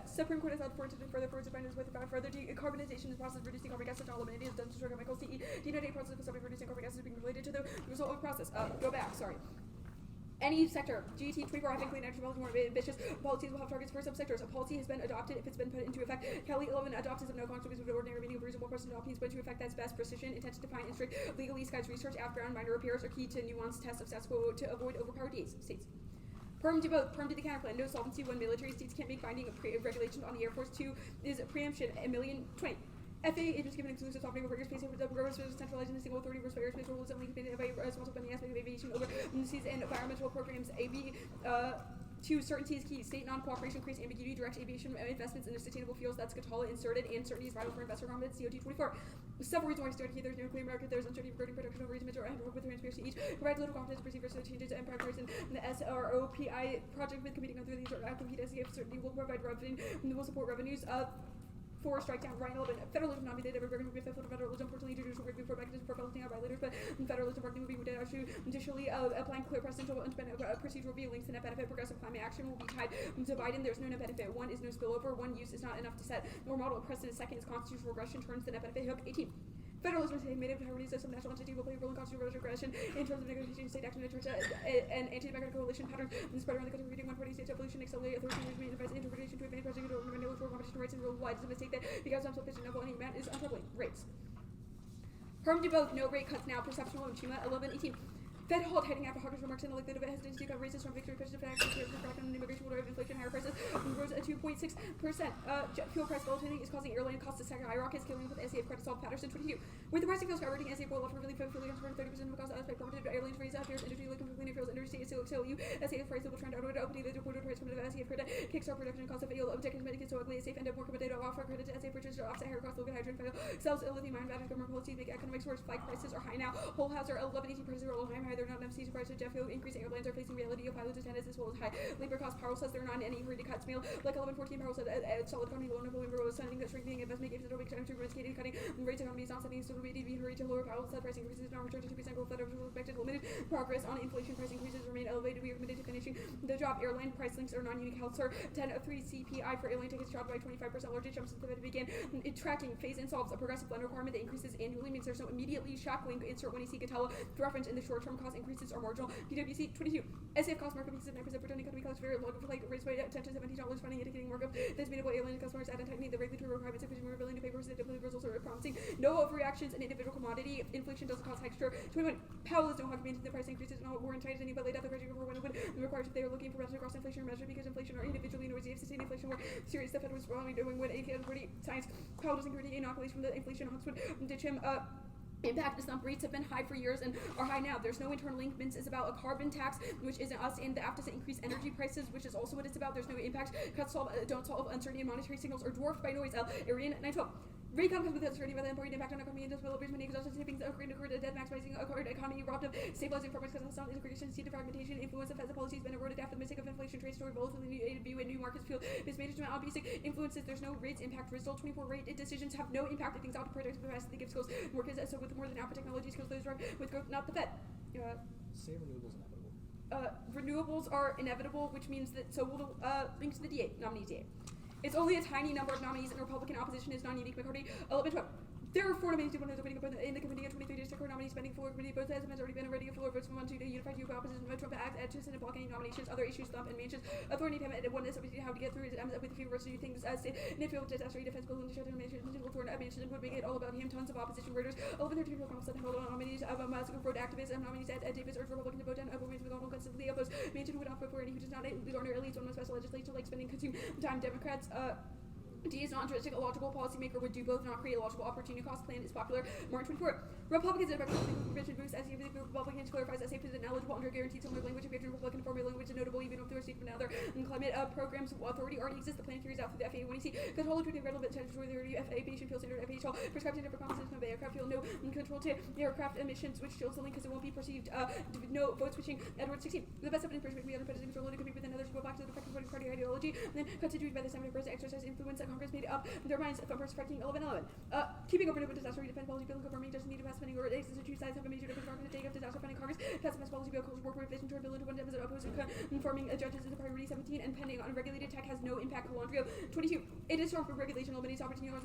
Supreme Court has held for to further forwards defenders with about further decarbonization is process of reducing carbon gas and eliminating is done to destroy chemicals. DE. D-Net process of reducing carbon gas is being related to the result of the process. Go back. Sorry. Any sector, GT 24, I think clean energy policy more ambitious policies will have targets for subsectors. A policy has been adopted if it's been put into effect. Kelly 11 adopts of no consequence with ordinary meaning of reasonable person adopting put into effect that's best precision, intent to define and strict legally guides research after and minor repairs are key to nuanced tests of status quo to avoid overpowered states. Perm to both. Perm to the counterplan. No solvency when military states can't make binding regulations on the Air Force. 2 is preemption. 1,020,000. FAA agents given exclusive sovereignty over airspace over the government centralizing the single authority over airspace rules only contained by responsible for the aspect of aviation over seas and environmental programs. AB 2 certainty is key. State non-cooperation creates ambiguity. Directs aviation investments in sustainable fuels. That's Catala inserted. And certainty is vital for investor confidence. COT 24. Several reasons why certainty there's no clear market. There's uncertainty regarding production of reasons or with transparency. Each provides little confidence to perceive versus changes and comparison. The SROPI project with competing authorities or compete as if certainty will provide revenue will support revenues. 4 strike down Ryan 11. Federalism not be the regarding will be faithful to federalism. Unfortunately, judicial review for mechanism for balancing out violators, but federalism working will be within additionally applying clear presidential independent procedural view links to net benefit. Progressive climate action will be tied to Biden. There's no net benefit. 1 is no spillover. 1 use is not enough to set more model of precedent. 2nd is constitutional regression turns the net benefit hook. 18. Federalism is made of priorities of some national entity will play a role in constitutional regression in terms of negotiation, state action, and anti-democratic coalition patterns. And the spread around the country reading 140 states evolution, accelerate authoritarian interpretation to advance president government for competition rights and worldwide is a mistake that because I'm sufficient of any man is untroubling. Rates. Perm to both, no rate cuts now, perceptual and Chima 11-18. Fed halt heading after hawkish remarks and elected hesitancy to cut raises from victory pushes back and immigration will drive inflation higher prices rose at 2.6%. Jet fuel price volatility is causing airline costs to skyrocket, scaling with SAF credit solve Patterson 22. With the pricing fuel skyrocketing, SAF will offer really accounts for 30% of the cost aspect promoted airlines raise appears industry like cleaner fuels industry still you SAF price will trend outward opening the reported price from the SAF credit kickstart production cost of fuel objectives medicines so ugly SAF end up more committed offer credit to SAF purchase to offset higher cost local hydrogen fuel sells lithium ion battery government policy make economics worse flight prices are high now whole house are 11-18 prices are all time high they're not enough season prices jet fuel increasing airlines are facing reality of pilots attendance as well as high labor costs. Powell says they're not in any hurry to cut meal like 11-14. Powell said solid economy low unemployment was sending that shrinking investment gives it a big time to risking cutting rates economy is not setting so we need to be hurried to lower. Powell said price increases now return to 2% growth that are expected limited progress on inflation price increases remain elevated. We are committed to finishing the job. Airline price links are non-unique health sir 10 of 3 CPI for airline tickets dropped by 25%. Largest jump since the Fed began tracking phase in solves a progressive blend requirement that increases annually means there's no immediately shock link insert when you see Catala reference in the short term cost cost increases are marginal. PwC 22. SAF cost markup increases of 9% per ton economy costs very low for like raised by 10 to $17, finding indicating markup that's made up by alien customers add and tightening the regulatory requirements, increasing more ability to pay versus the results are promising. No overreactions in individual commodity. Inflation doesn't cause extra. 21. Powell is no longer maintains the price increases and all war entitled any but laid out the pressure for when it would require they are looking for measures across inflation measure because inflation are individually noisy. If sustained inflation were serious, the Fed was wrongly doing when AT science. Powell doesn't critique inoculation from the inflation hawks would ditch him. Impact is rates have been high for years and are high now. There's no internal link. Mints is about a carbon tax, which isn't us, and the app doesn't increase energy prices, which is also what it's about. There's no impact. Cuts don't solve uncertainty, and monetary signals are dwarfed by noise. Arian 912. Recon comes with uncertainty about the important impact on economy and developers when exhaustion tipping according to debt maximizing a current economy robbed of stabilizing farmers because of sound integration, seed fragmentation, influence of Fed's policies been eroded after the mistake of inflation, trade story, volatility, view and new markets feel mismanagement on basic influences. There's no rates impact. Result 24 rate decisions have no impact. If things out to projects capacity gives skills workers so with more than Apple technology skills those drive with growth, not the Fed. Say renewables inevitable. Renewables are inevitable, which means that so we'll link to the DA nominees DA. It's only a tiny number of nominees, and Republican opposition is non-unique McCarthy. 11-12. There are 4 nominees opening up in the committee of 23 district court nominees pending floor committee. Both has already been already a floor votes from 1 to unified view of opposition. Trump act to Senate block any nominations. Other issues thump and mansions. Authority to have one is how to get through it with a few words to do things as state. Niffield disaster defense bill and the shelter mansion for mansion would make it all about him. Tons of opposition writers. 11-13 people come Southern nominees of road activists and nominees at Davis urge Republicans to vote down Women's McDonald constantly opposed. Mansion would opt for any who does not garner at least one special legislation like spending consume time. Democrats D is not intrinsic. A logical policymaker would do both, not create a logical opportunity cost plan is popular. Martin 24. Republicans and provision boosts as the Republicans clarifies as safe as ineligible under guaranteed similar language of Republican formula language is notable even if there are state from another climate programs authority already exists. The plan carries out through the FAA when you see control of relevant territory FAA aviation fuel standard FAA prescribed in different composition of aircraft fuel, no control to aircraft emissions, which shields the link because it won't be perceived no vote switching. Edward 16. The best evidence perspective we under president control to compete with another to go back to the effective voting party ideology and then continued by the Senate president exercise influence that Congress made up their minds from perfecting 11-11. Keeping up with disaster defense policy bill and government doesn't need to pass spending or exists two sides have a major difference in the take of disaster funding. Congress pass policy bill calls work revision toward bill into one deficit opposing conforming judges into priority 17 and pending unregulated tech has no impact. Calandrio 22. It is strong for regulation eliminates opportunity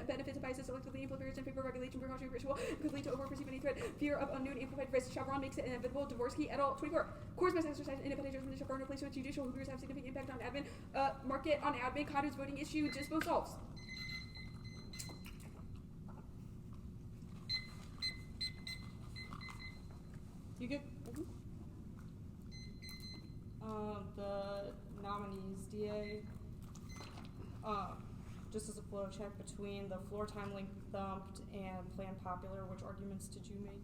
benefits and biases selectively employers in favor of regulation precautionary ritual could lead to overperceived any threat fear of unknown amplified risk. Chevron makes it inevitable. Dvorsky et al. 24. Courts must exercise independent judgment to Chevron replace with judicial who have significant impact on admin market on admin. Cotter's voting issue dispo solves. You good? The nominees, DA, just as a flow check between the floor time link thumped and plan popular, which arguments did you make?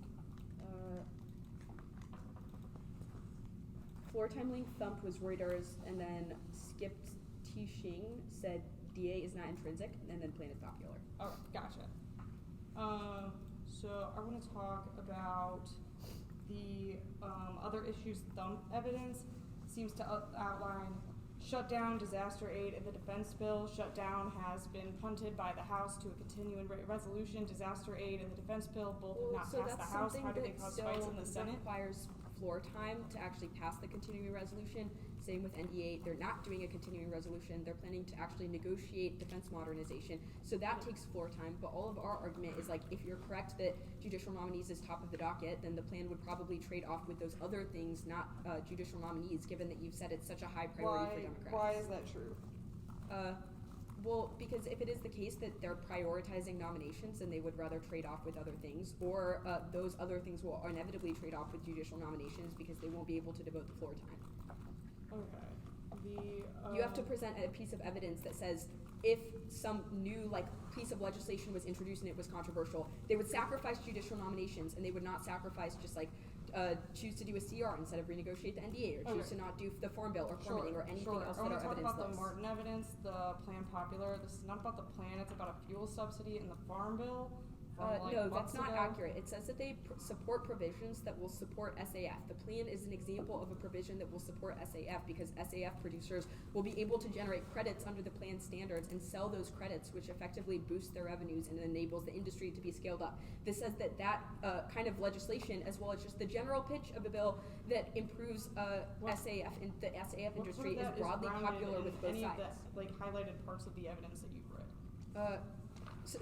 Floor time link thumped was Reuters, and then skipped T-Shing said DA is not intrinsic, and then plan is popular. Alright, gotcha. So I want to talk about the other issues. Thump evidence seems to outline shutdown, disaster aid, and the defense bill. Shutdown has been punted by the House to a continuing resolution. Disaster aid and the defense bill both have not passed the House. How do they cause fights in the Senate? Requires floor time to actually pass the continuing resolution. Same with NDA. They're not doing a continuing resolution. They're planning to actually negotiate defense modernization. So that takes floor time. But all of our argument is like, if you're correct that judicial nominees is top of the docket, then the plan would probably trade off with those other things, not judicial nominees, given that you've said it's such a high priority for Democrats. Why is that true? Well, because if it is the case that they're prioritizing nominations and they would rather trade off with other things, or those other things will inevitably trade off with judicial nominations because they won't be able to devote the floor time. Okay. You have to present a piece of evidence that says if some new piece of legislation was introduced and it was controversial, they would sacrifice judicial nominations and they would not sacrifice just choose to do a CR instead of renegotiate the NDA or choose to not do the Farm Bill or permitting or anything else that our evidence I want to talk about looks. the Martin evidence, the Plan Popular. This is not about the plan, it's about a fuel subsidy in the Farm Bill. No, that's not accurate. It says that they support provisions that will support SAF. The plan is an example of a provision that will support SAF because SAF producers will be able to generate credits under the plan standards and sell those credits, which effectively boosts their revenues and enables the industry to be scaled up. This says that kind of legislation, as well as just the general pitch of a bill that improves SAF, and the SAF industry is broadly popular with both sides. Any of the highlighted parts of the evidence that you've read?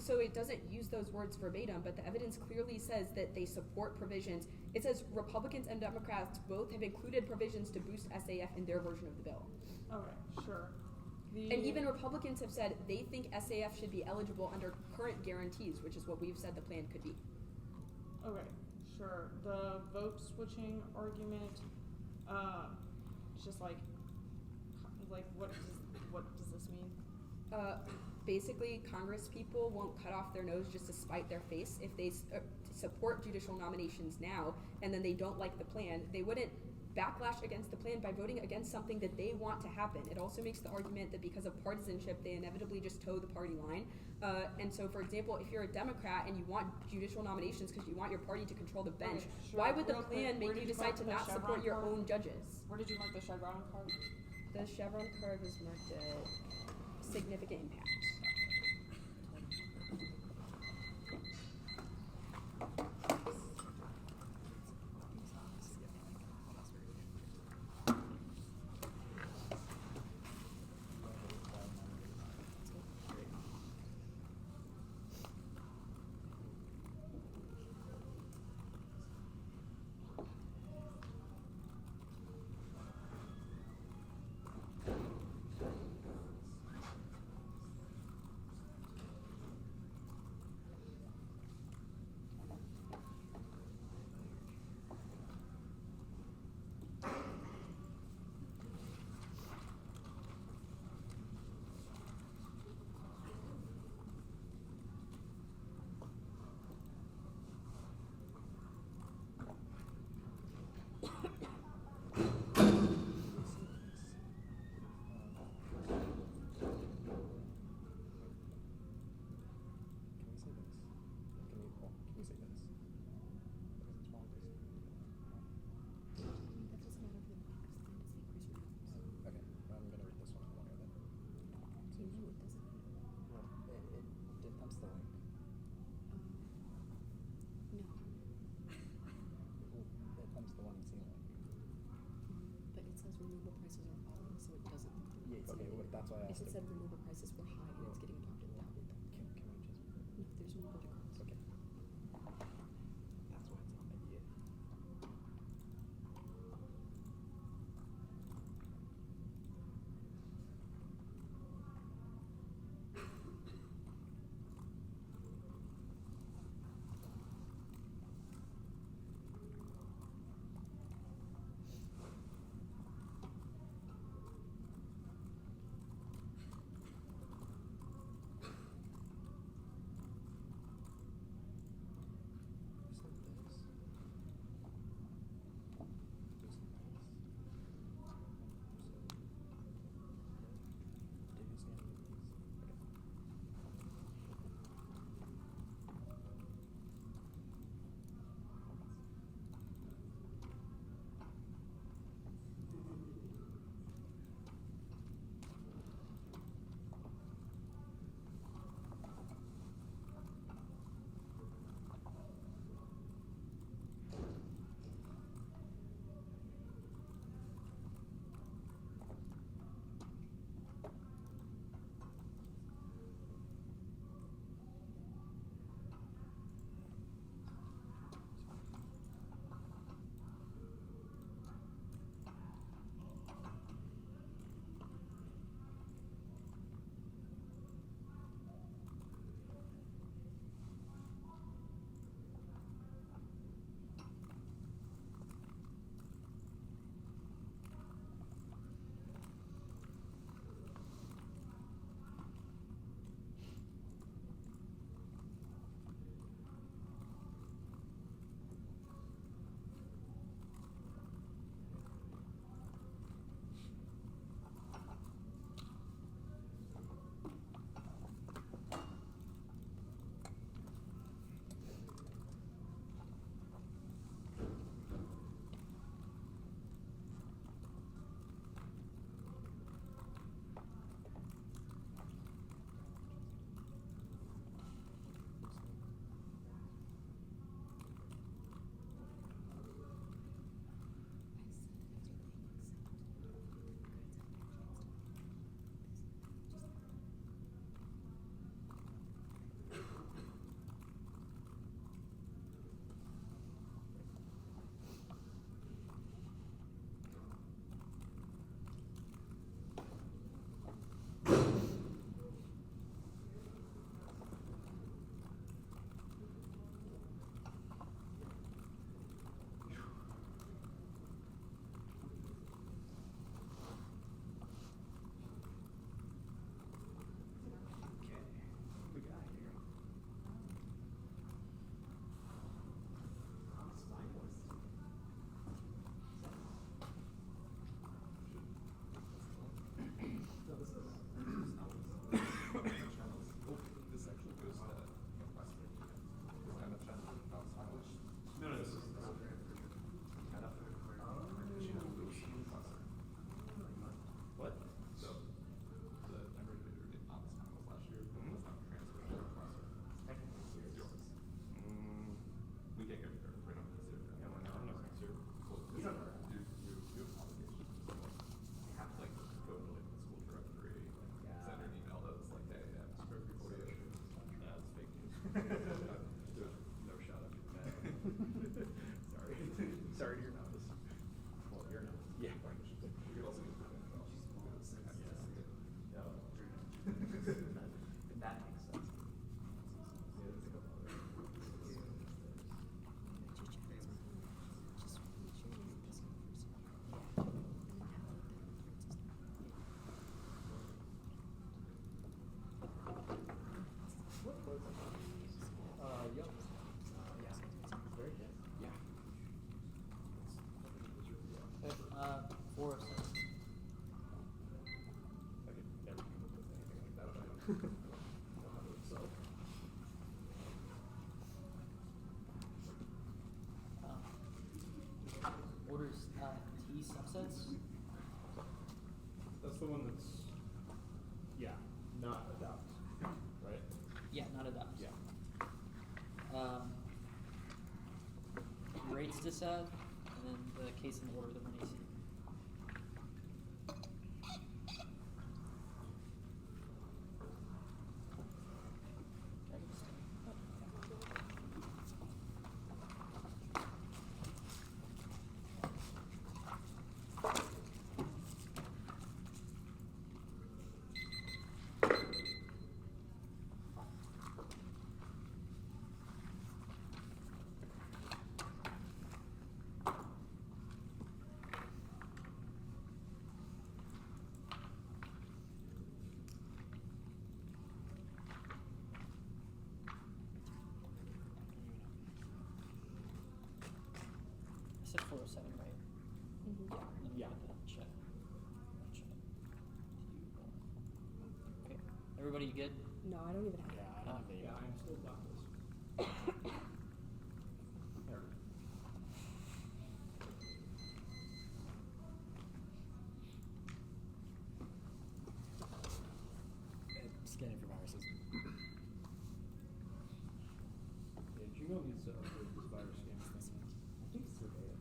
So it doesn't use those words verbatim, but the evidence clearly says that they support provisions It says Republicans and Democrats both have included provisions to boost SAF in their version of the bill. Okay, sure. And even Republicans have said they think SAF should be eligible under current guarantees, which is what we've said the plan could be. Okay, sure. The vote switching argument, it's just like what does this mean? Basically, Congress people won't cut off their nose just to spite their face. If they support judicial nominations now and then they don't like the plan, they wouldn't backlash against the plan by voting against something that they want to happen. It also makes the argument that because of partisanship, they inevitably just toe the party line. And so, for example, if you're a Democrat and you want judicial nominations because you want your party to control the bench, Okay, sure. why would the Real quick, plan where make you did you decide mark to the not support Chevron your card? own judges? Where did you mark the Chevron card? The Chevron card was marked at significant impact. That's why I asked. If it said renewable prices were high and it's getting adopted, that would. Can we just? No, there's no middle ground. Okay. That's why it's not immediate. these subsets. That's the one that's, yeah, not adopt, right? Yeah, not adopt. Yeah. Rates to sub, and then the case in order of the 1AC. I said 407, right? Yeah. Check. Okay. Everybody good? No, I don't even have. Yeah, I don't have yeah, I'm still dockless. There we go. Scanning for viruses. Yeah, Gmail needs to update this virus scan thing. I think it's verbatim.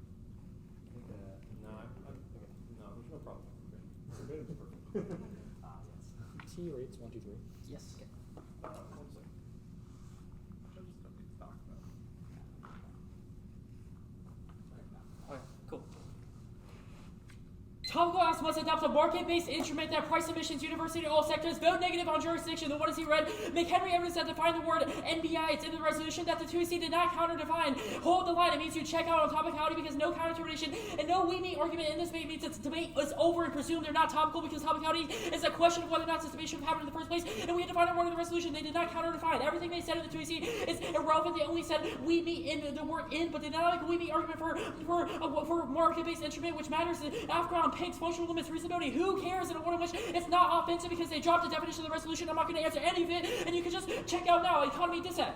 No, okay. No, there's no problem. Verbatim's perfect. T rates 1, 2, 3. Yes. 1 second. I just don't need to talk about it. Okay, cool. Topical apps must adopt a market-based instrument that price emissions university all sectors. Vote negative on jurisdiction. The 1C red. Make Henry evidence that define the word NBI. It's in the resolution that the 2C did not counter-define. Hold the line. It means you check out on topicality because no counter-termination and no we-me argument in this debate means that the debate is over and presume they're not topical because topicality is a question of whether or not this debate should have happened in the first place. And we had to find a word in the resolution. They did not counter-define. Everything they said in the 2C is irrelevant. They only said we-me in the word in, but they did not like a we-me argument for market-based instrument, which matters. Afghan Pink's functional limits reasonability. Who cares in a world in which it's not offensive because they dropped the definition of the resolution? I'm not going to answer any of it, and you can just check out now. Economy dissent.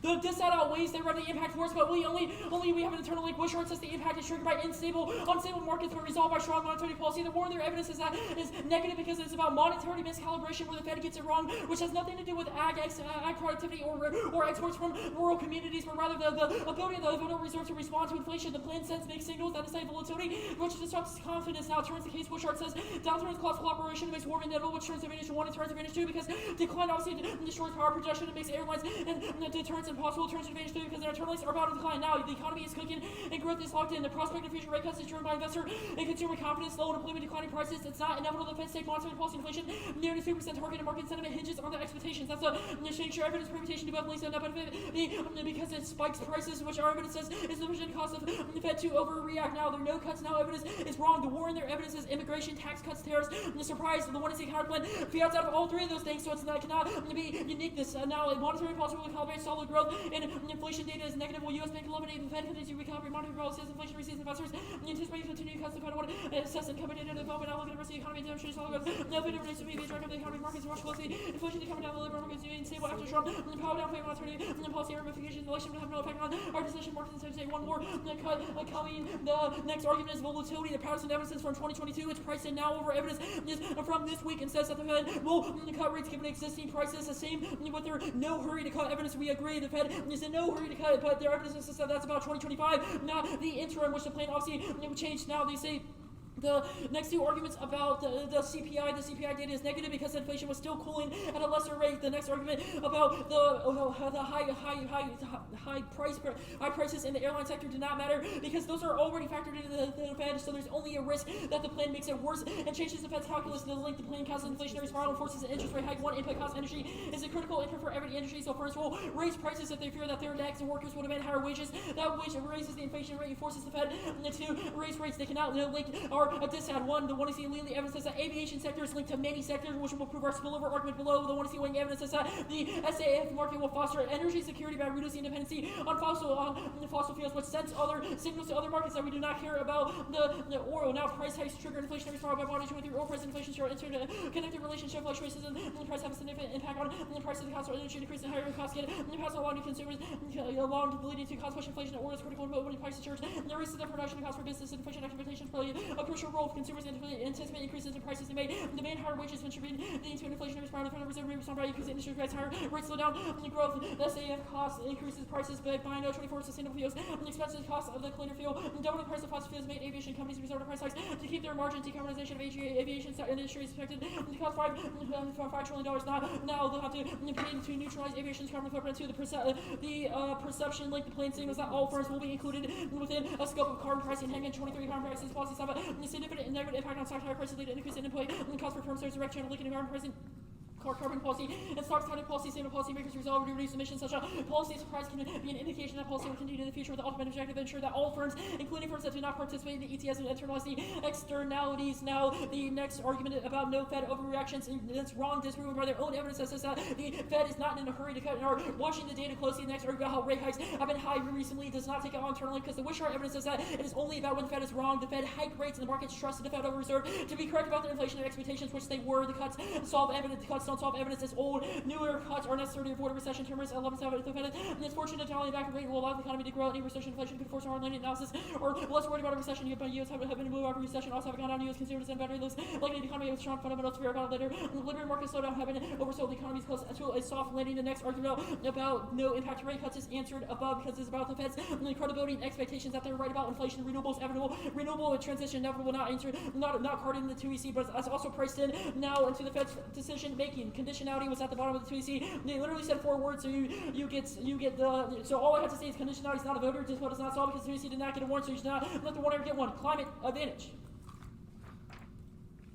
The dissent outweighs they run the impact force, but we have an internal link. Bushard says the impact is triggered by unstable markets, but resolved by strong monetary policy. The more their evidence is negative because it's about monetary miscalibration where the Fed gets it wrong, which has nothing to do with ag productivity or exports from rural communities, but rather the ability of the Federal Reserve to respond to inflation. The plan sends mixed signals that decide volatility, which disrupts confidence. Now turns the case. Bushard says downturns cause cooperation, makes war inevitable, which turns advantage 1 and turns advantage 2 because decline obviously destroys power projection and makes airlines and deterrence impossible. Turns advantage 3 because their internal links are about to decline. Now the economy is cooking and growth is locked in. The prospect of future rate cuts is driven by investor and consumer confidence, low unemployment, declining prices. It's not inevitable. The Fed's take monetary policy inflation nearly 3% target and market sentiment hinges on the expectations. That's a share evidence permutation to both links and not benefit because it spikes prices, which our evidence says is the vision cause of the Fed to overreact. Now there are no cuts. Now evidence is wrong. The war in their evidence is immigration, tax cuts, tariffs. The surprise, the 1C counterplan fiats out of all 3 of those things, so it's not cannot be uniqueness. Now monetary policy will calibrate solid growth and inflation data is negative. Will U.S. Bank eliminate the Fed continues to recalibrate monetary policy as inflation receives investors? Anticipate continued cuts. The Fed would assess income data development outlook at the rest of the economy. Demonstrates solid growth. No Fed evidence to be the track of the economy markets rush closely. Inflation to come down. The labor markets being stable after Trump. Power down. Favor monetary policy ramifications. The election will have no effect on our decision. Markets and say one more cut coming. The next argument is volatility. The Patterson evidence is from 2022. It's priced in now over evidence is from this week and says that the Fed will cut rates given existing prices. The same with their no hurry to cut evidence. We agree. The Fed is in no hurry to cut, but their evidence says that's about 2025, not the interim, which the plan obviously changed. Now they say the next 2 arguments about the CPI data is negative because inflation was still cooling at a lesser rate. The next argument about the high prices in the airline sector did not matter because those are already factored into the Fed. So there's only a risk that the plan makes it worse and changes the Fed's calculus. The link the plan causes inflationary spiral and forces an interest rate hike. One input cost energy is a critical input for every industry. So first will raise prices if they fear that their next workers will demand higher wages. That wage raises the inflation rate and forces the Fed to raise rates. They cannot link our are disad. One, the 1AC leading evidence says that aviation sector is linked to many sectors, which will prove our spillover argument below. The 1AC weighing evidence says that the SAF market will foster energy security by reducing dependency on fossil fuels, which sends other signals to other markets that we do not care about. The oil. Now price hikes trigger inflationary spiral by bondage with the oil price inflation share interconnected relationship fluctuations and the price have a significant impact on the price of the cost of energy decrease and higher costs get pass along to consumers along leading to cost push inflation. Oil is critical to when prices surge. The race to the production cost for business and inflation expectations play a crucial role. If consumers anticipate increases in prices, they may demand higher wages, contributing to an inflationary spiral. The Federal Reserve may respond by increasing industry price higher rates slow down the growth. The SAF cost increases prices by buying 24 sustainable fuels. The expensive cost of the cleaner fuel double the price of fossil fuels made aviation companies resort to price hikes to keep their margin. Decarbonization of aviation industry is expected to cost $5 trillion. Now they'll have to pay to neutralize aviation's carbon footprint. To the perception, like the plain signals that all firms will be included within a scope of carbon pricing. Hanging 23 carbon prices policies have a significant negative impact on stock higher prices, lead to increase in employee cost for firms. There's direct channel linking carbon pricing. Carbon policy and stocks climate policy, same policy makers resolve to reduce emissions. Such a policy surprise can be an indication that policy will continue in the future with the ultimate objective to ensure that all firms, including firms that do not participate in the ETS, will internalize the externalities. Now, the next argument about no Fed overreactions, and that's wrong, disproven by their own evidence that says that the Fed is not in a hurry to cut and are watching the data closely. The next argument about how rate hikes have been high recently does not take it on internally because the Wishart evidence says that it is only about when the Fed is wrong. The Fed hike rates and the markets trusted the Federal Reserve to be correct about their inflationary expectations, which they were. The cuts solve evidence. The cuts don't solve evidence. It's old. Newer cuts are necessary to avoid a recession. Terrorists 11.7 Fed it's fortunate to tally back rate will allow the economy to grow. Any recession inflation could force a hard landing analysis or less worried about a recession. Yields have been moved out of recession. Also have gone down. U.S. consumers and better looks likely the economy with strong fundamentals. Fear about later. The labor market slowdown have been oversold. The economy is close to a soft landing. The next argument about no impact rate cuts is answered above because it's about the Fed's credibility and expectations that they're right about inflation. Renewables inevitable. Renewable transition inevitable. Not answered. Not carded in the 2EC, but it's also priced in now into the Fed's decision making. Conditionality was at the bottom of the 2EC. They literally said 4 words, so you get the. So all I have to say is conditionality is not a voter. This vote is not solved because the UC did not get a warrant, so you should not let the one ever get one. Climate advantage.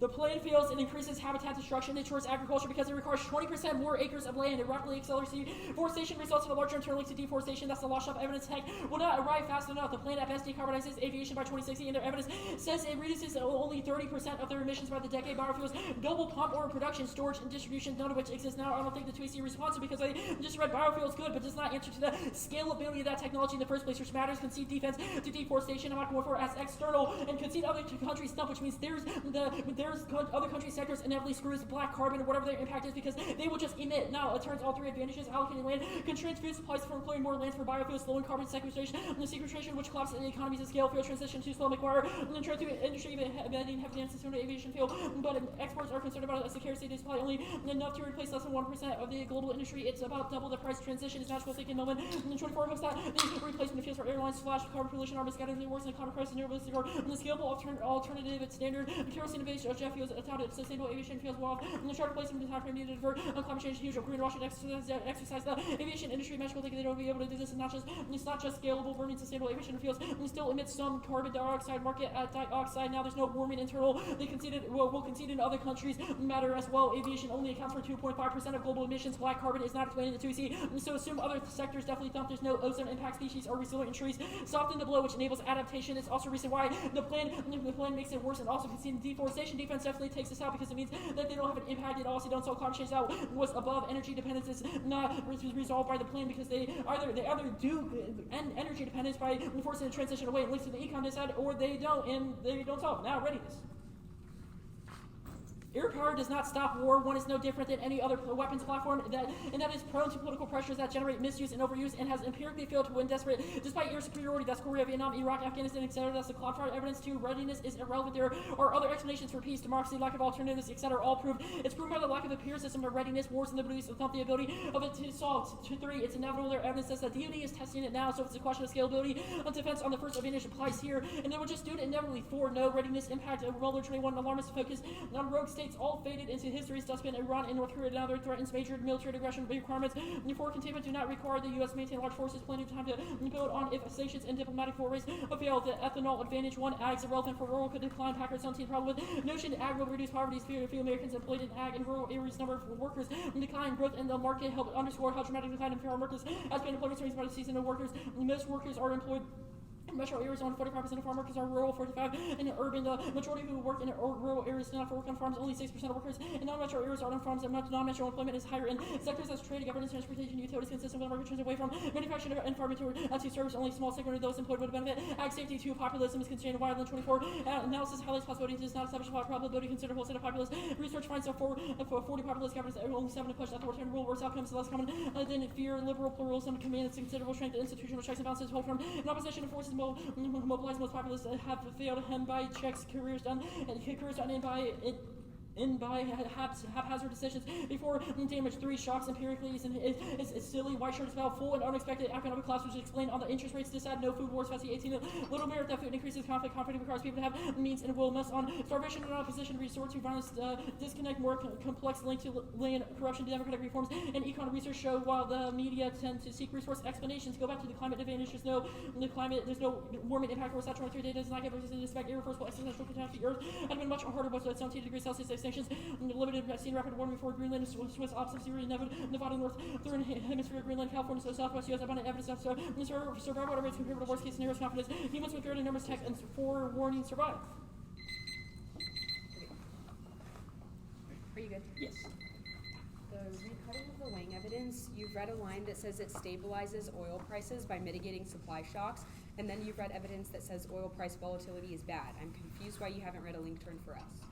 The playing fields and increases habitat destruction and towards agriculture because it requires 20% more acres of land. It rapidly accelerates deforestation, results in a larger internal link to deforestation. That's the lost of evidence. Tech will not arrive fast enough. The plan at best decarbonizes aviation by 2060, and their evidence says it reduces only 30% of their emissions by the decade. Biofuels, double pump or production, storage, and distribution, none of which exists now. I don't think the 2EC responds because I just read biofuels good, but does not answer to the scalability of that technology in the first place, which matters. Concede defense to deforestation, amok warfare as external, and concede other countries stuff, which means there's other countries' sectors inevitably screws black carbon or whatever their impact is because they will just emit. Now, it turns all 3 advantages. Allocating land constrains food supplies for employing more lands for biofuels, slowing carbon sequestration, and the sequestration which collapses in economies of scale. Fuel transition too slow, McGuire, and then turn to industry embedding heavy system to aviation fuel. But exports are concerned about a scarcity. They supply only enough to replace less than 1% of the global industry. It's about double the price. Transition is natural thinking moment. And 24 hopes that the replacement of fuels for airlines slash carbon pollution are misguided worse than carbon prices nearly or the scalable alternative at standard kerosene based jet fuels touted sustainable aviation fuels well off. And the chart placement time frame needed to divert on climate change huge greenwashing exercise the aviation industry magical thinking they don't be able to do this. It's not just scalable burning sustainable aviation fuels. And still emits some carbon dioxide market at dioxide. Now there's no warming internal. They conceded will concede in other countries matter as well. Aviation only accounts for 2.5% of global emissions. Black carbon is not explained in the 2EC. So assume other sectors definitely dump. There's no ozone impact. Species are resilient in trees. Soften the blow, which enables adaptation. It's also reason why the plan makes it worse and also conceding deforestation. Defense definitely takes this out because it means that they don't have an impact. It also don't solve climate change. That was above energy dependence. It's not resolved by the plan because they either do end energy dependence by forcing the transition away and links to the econ decide, or they don't, and they don't solve. Now readiness. Air power does not stop war. One is no different than any other weapons platform that is prone to political pressures that generate misuse and overuse and has empirically failed to win despite air superiority. That's Korea, Vietnam, Iraq, Afghanistan, etc. That's the cloud evidence to readiness is irrelevant. There are other explanations for peace, democracy, lack of alternatives, etc. All proved. It's proven by the lack of a peer system of readiness, wars, and the beliefs without the ability of it to solve. 3, it's inevitable. Their evidence says that DoD is testing it now, so it's a question of scalability. On defense on the first advantage applies here, and they would just do it inevitably. 4, no readiness impact. World 21 alarmist focus on rogue states all faded into history's dustbin. Iran and North Korea now threatens major military aggression requirements. For containment do not require the U.S. maintain large forces. Plenty of time to build on if sanctions and diplomatic forays fail. The ethanol advantage 1 ag's irrelevant for rural could decline. Packard 17 problem with notion ag will reduce poverty. Few Americans employed in ag and rural areas number of workers decline. Growth in the market helped underscore how dramatic decline in farm workers has been employment savings by the season of workers. Most workers are employed Metro areas, only 45% of farm workers are rural, 45 in urban. The majority who work in rural areas do not work on farms. Only 6% of workers in non-metro areas are on farms, and non-metro employment is higher in sectors as trade, governance, transportation, utilities, consistent with market trends away from manufacturing and farming to service. Only small segment of those employed would benefit. Ag safety 2, populism is constrained. Wildland 24 analysis highlights possibility does not establish a probability consider whole set of populace. Research finds that for 40 populous governments, only 7 to push authoritarian rule. Worse outcomes less common than fear. Liberal pluralism commands considerable strength. Institutional checks and balances hold firm. In opposition to forces mobilized, most populace have failed him by checks, careers done by haphazard decisions before damage. 3 shocks empirically is silly. White shirt is about full and unexpected economic collapse, which is explained on the interest rates. Decide no food wars. Festi 18. Little merit that food increases conflict. Conflict requires people to have means and will. Must on starvation and opposition resort to violence. Disconnect more complex link to land corruption. Democratic reforms and econ research show while the media tend to seek resource explanations. Go back to the climate advantage. There's no warming impact or saturated data does not get versus expect irreversible existential catastrophe. Earth had been much harder with 70 degrees Celsius extinctions. Limited seen rapid warming before Greenland, Swiss Alps, Syria, Nevada, North, Southern Hemisphere, Greenland, California, Southwest U.S. Abundant evidence of survival rates compared with worst case scenarios. Confidence humans with great enormous tech and forewarning survive. Are you good? Yes. The recutting of the Wang evidence, you've read a line that says it stabilizes oil prices by mitigating supply shocks, and then you've read evidence that says oil price volatility is bad. I'm confused why you haven't read a link turn for us.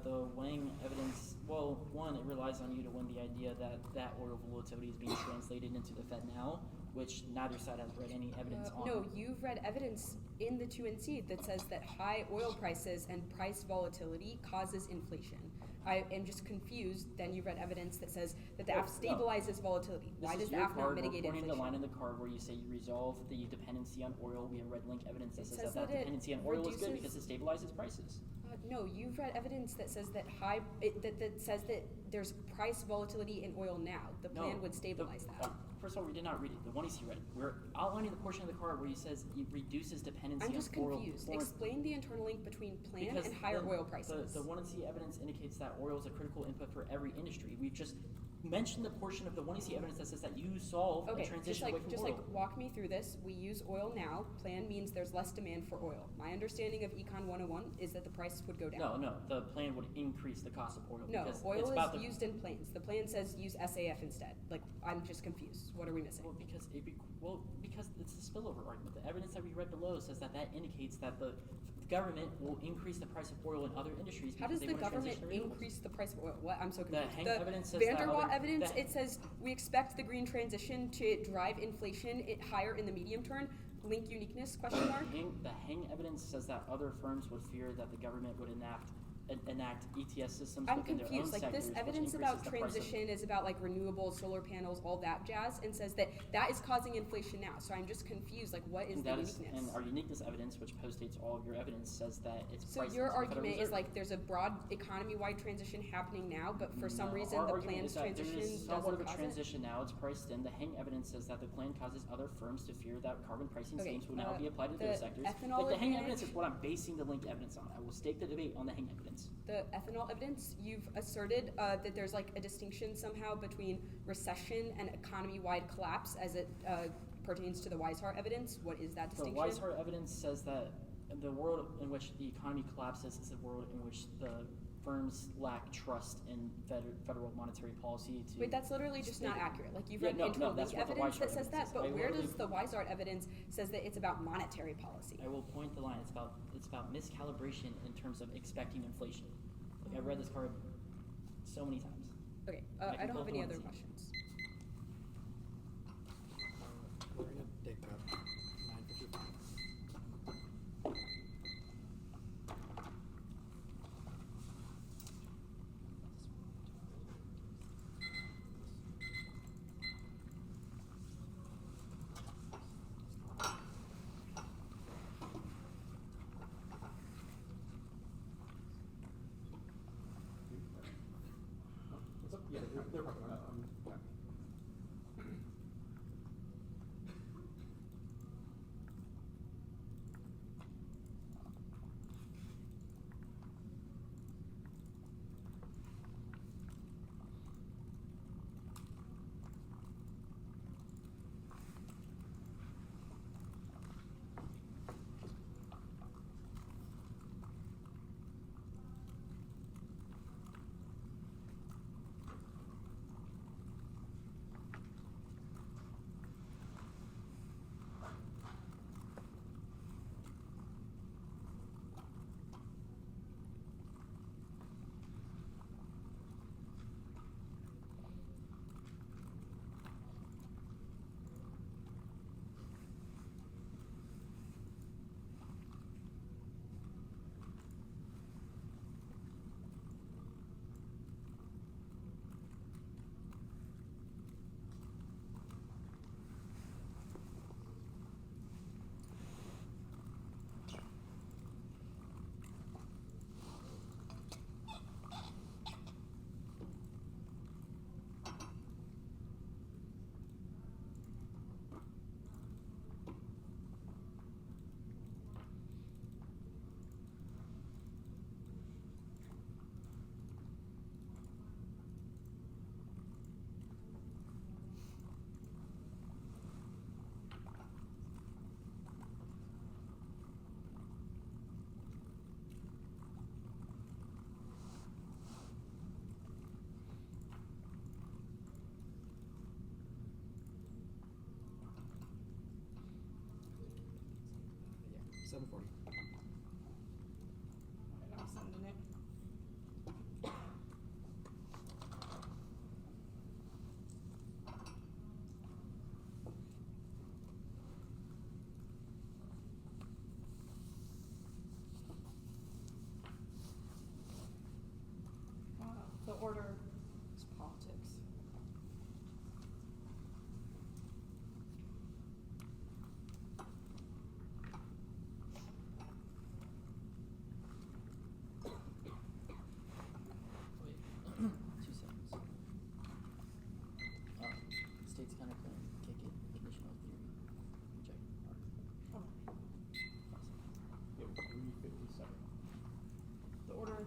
The Wang evidence, well, one, it relies on you to win the idea that oil volatility is being translated into the Fed now, which neither side has read any evidence on. No, you've read evidence in the 2NC that says that high oil prices and price volatility causes inflation. I am just confused. Then you've read evidence that says that the app stabilizes volatility. Why does the app not mitigate inflation? According to the line in the card where you say you resolve the dependency on oil, we have read link evidence that says that dependency on oil is good because it stabilizes prices. No, you've read evidence that says that that says that there's price volatility in oil now. The plan would stabilize that. First of all, we did not read it. The one you read it. We're outlining the portion of the card where he says it reduces dependency on oil. I'm just confused. Explain the internal link between plan and higher oil prices. The 1C evidence indicates that oil is a critical input for every industry. We've just mentioned the portion of the 1C evidence that says that you solve a transition away from oil. Just walk me through this. We use oil now. Plan means there's less demand for oil. My understanding of Econ 101 is that the price would go down. No. The plan would increase the cost of oil. No, because oil is used in plans. The plan says use SAF instead. I'm just confused. What are we missing? Because it's a spillover argument. The evidence that we read below says that indicates that the government will increase the price of oil in other industries. How does the government increase the price of oil? What? I'm so confused. The evidence says Van der Waal evidence, it says we expect the green transition to drive inflation higher in the medium term. Link uniqueness, question mark? The Heng evidence says that other firms would fear that the government would enact ETS systems within their own sectors. This evidence about transition is about renewables, solar panels, all that jazz, and says that is causing inflation now. So I'm just confused. What is the uniqueness? And our uniqueness evidence, which postdates all of your evidence, says that it's so your argument is there's a broad economy-wide transition happening now, but for some reason the plan's transition doesn't somewhat of a cause transition now. It's priced in. The Heng evidence says that the plan causes other firms to fear that carbon pricing schemes will now be applied to their sectors. The Heng evidence is what I'm basing the linked evidence on. I will stake the debate on the Heng evidence. The ethanol evidence, you've asserted that there's a distinction somehow between recession and economy-wide collapse as it pertains to the Weishart evidence. What is that distinction? The Weishart evidence says that the world in which the economy collapses is a world in which the firms lack trust in federal monetary policy. Wait, that's literally just not accurate. You've read internal link evidence that says that, but where does the Weishart evidence says that it's about monetary policy? I will point the line. It's about miscalibration in terms of expecting inflation. I've read this card so many times. Okay, I don't have any other questions. We're gonna dig up 9:55. Yeah, they're probably not. 740. Alright, I'm sending it. The order is politics. Wait, 2 seconds. State's counterclaim, kick it, conditional theory, reject, mark. Yep, 357. The order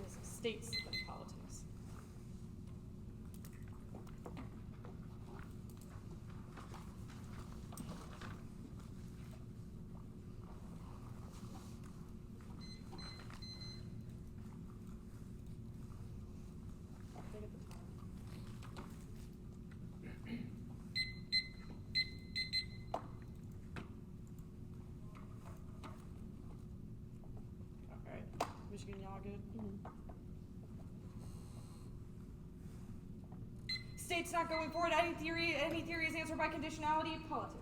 is states then politics. Update at the time. Alright. Michigan, y'all good? States not going forward. Any theory is answered by conditionality. Politics.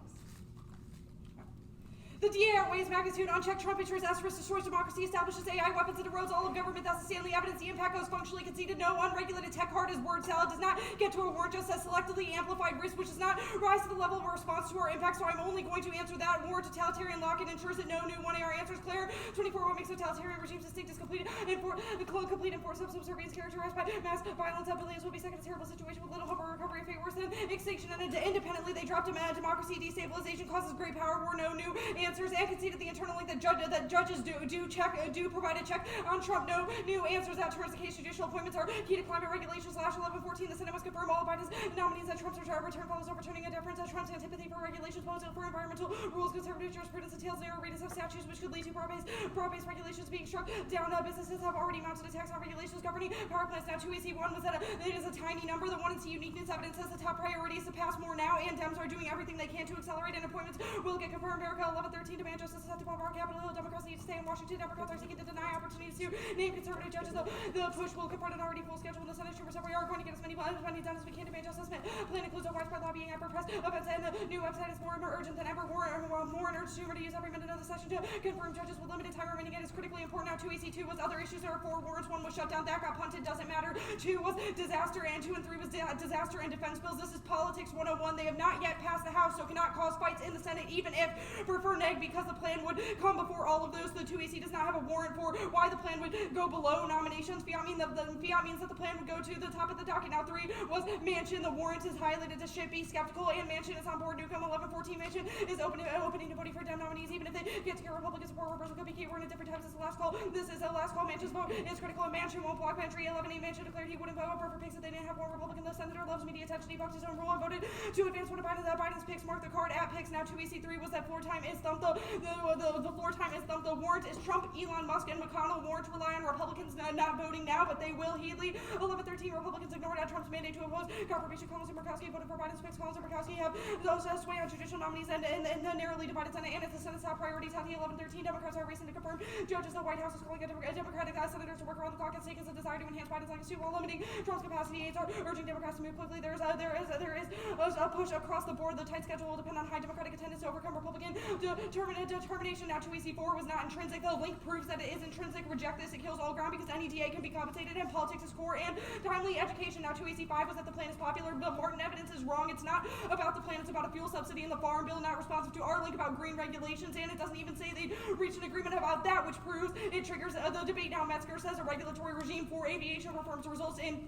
The DA outweighs magnitude. Unchecked Trump interests, asterisk destroys democracy, establishes AI weapons, and erodes all of government. That's the Stanley evidence. The impact goes functionally conceded. No unregulated tech hard as word salad does not get to a warrant, just as selectively amplified risk, which does not rise to the level of a response to our impact. So I'm only going to answer that. War totalitarian lock-in ensures that no new 1AR answers clear. 24 what makes totalitarian regimes distinct is complete and forced subservience characterized by mass violence. Billions will be stuck in a terrible situation with little hope or recovery. Fate worse than extinction, and independently they dropped democracy. Destabilization causes great power. War, no new answers, and conceded the internal link that judges do provide a check on Trump. No new answers. That turns the case. Judicial appointments are key to climate regulations. /1114. The Senate must confirm all of Biden's nominees that Trump's return follows overturning a deference. Trump's antipathy for regulations follows for environmental rules. Conservative jurisprudence entails narrow readings of statutes which could lead to broad-based regulations being struck down. Businesses have already mounted attacks on regulations governing power plants. Now 2AC1 was that it is a tiny number. The 1 and C uniqueness evidence says the top priority is to pass more now, and Dems are doing everything they can to accelerate, and appointments will get confirmed. America 1113 demand justice at the top of our Capitol Hill. Democrats need to stay in Washington. Democrats are seeking to deny opportunities to name conservative judges. The push will confront an already full schedule in the Senate chamber, so we are going to get as many done as we can to demand justice. Plan includes a widespread lobbying effort, press events, and the new website is more urgent than ever. More and urged Schumer to use every minute of the session to confirm judges with limited time remaining. It is critically important. Now 2AC2 was other issues. There are 4 warrants. 1 was shut down. That got punted. Doesn't matter. 2 was disaster, and 2 and 3 was disaster and defense bills. This is politics 101. They have not yet passed the House, so cannot cause fights in the Senate, even if prefer neg, because the plan would come before all of those. The 2AC does not have a warrant for why the plan would go below nominations. Fiat means that the plan would go to the top of the docket. Now 3 was Manchin. The warrant is highlighted as should be skeptical, and Manchin is on board. Newcomb 1114 Manchin is opening to voting for Dem nominees, even if they get to get Republican support. Reversal could be key. We're in a different time. This is the last call. This is the last call. Manchin's vote is critical, and Manchin won't block entry. 11-8 Manchin declared he wouldn't vote for picks if they didn't have one Republican. The senator loves media attention. He bucked his own rule and voted to advance one of Biden's picks. Mark the card at picks. Now 2AC3 was that floor time is thumped. The floor time is thumped. The warrant is Trump, Elon Musk, and McConnell. Warrant to rely on Republicans not voting now, but they will. Heedley 1113 Republicans ignored Trump's mandate to oppose confirmation. Collins and Murkowski voted for Biden's picks. Collins and Murkowski have those sway on judicial nominees and the narrowly divided Senate, and it's the Senate's top priority. Tati 1113 Democrats are racing to confirm judges. The White House is calling a Democratic senators to work around the clock and staking a desire to enhance Biden's legacy while limiting Trump's capacity. Aides are urging Democrats to move quickly. There is a push across the board. The tight schedule will depend on high Democratic attendance to overcome Republican determination. Now 2AC4 was not intrinsic. The link proves that it is intrinsic. Reject this. It kills all ground because any DA can be compensated, and politics is core and timely education. Now 2AC5 was that the plan is popular, but Martin evidence is wrong. It's not about the plan. It's about a fuel subsidy in the farm bill, not responsive to our link about green regulations, and it doesn't even say they reached an agreement about that, which proves it triggers the debate. Now Metzger says a regulatory regime for aviation reforms results in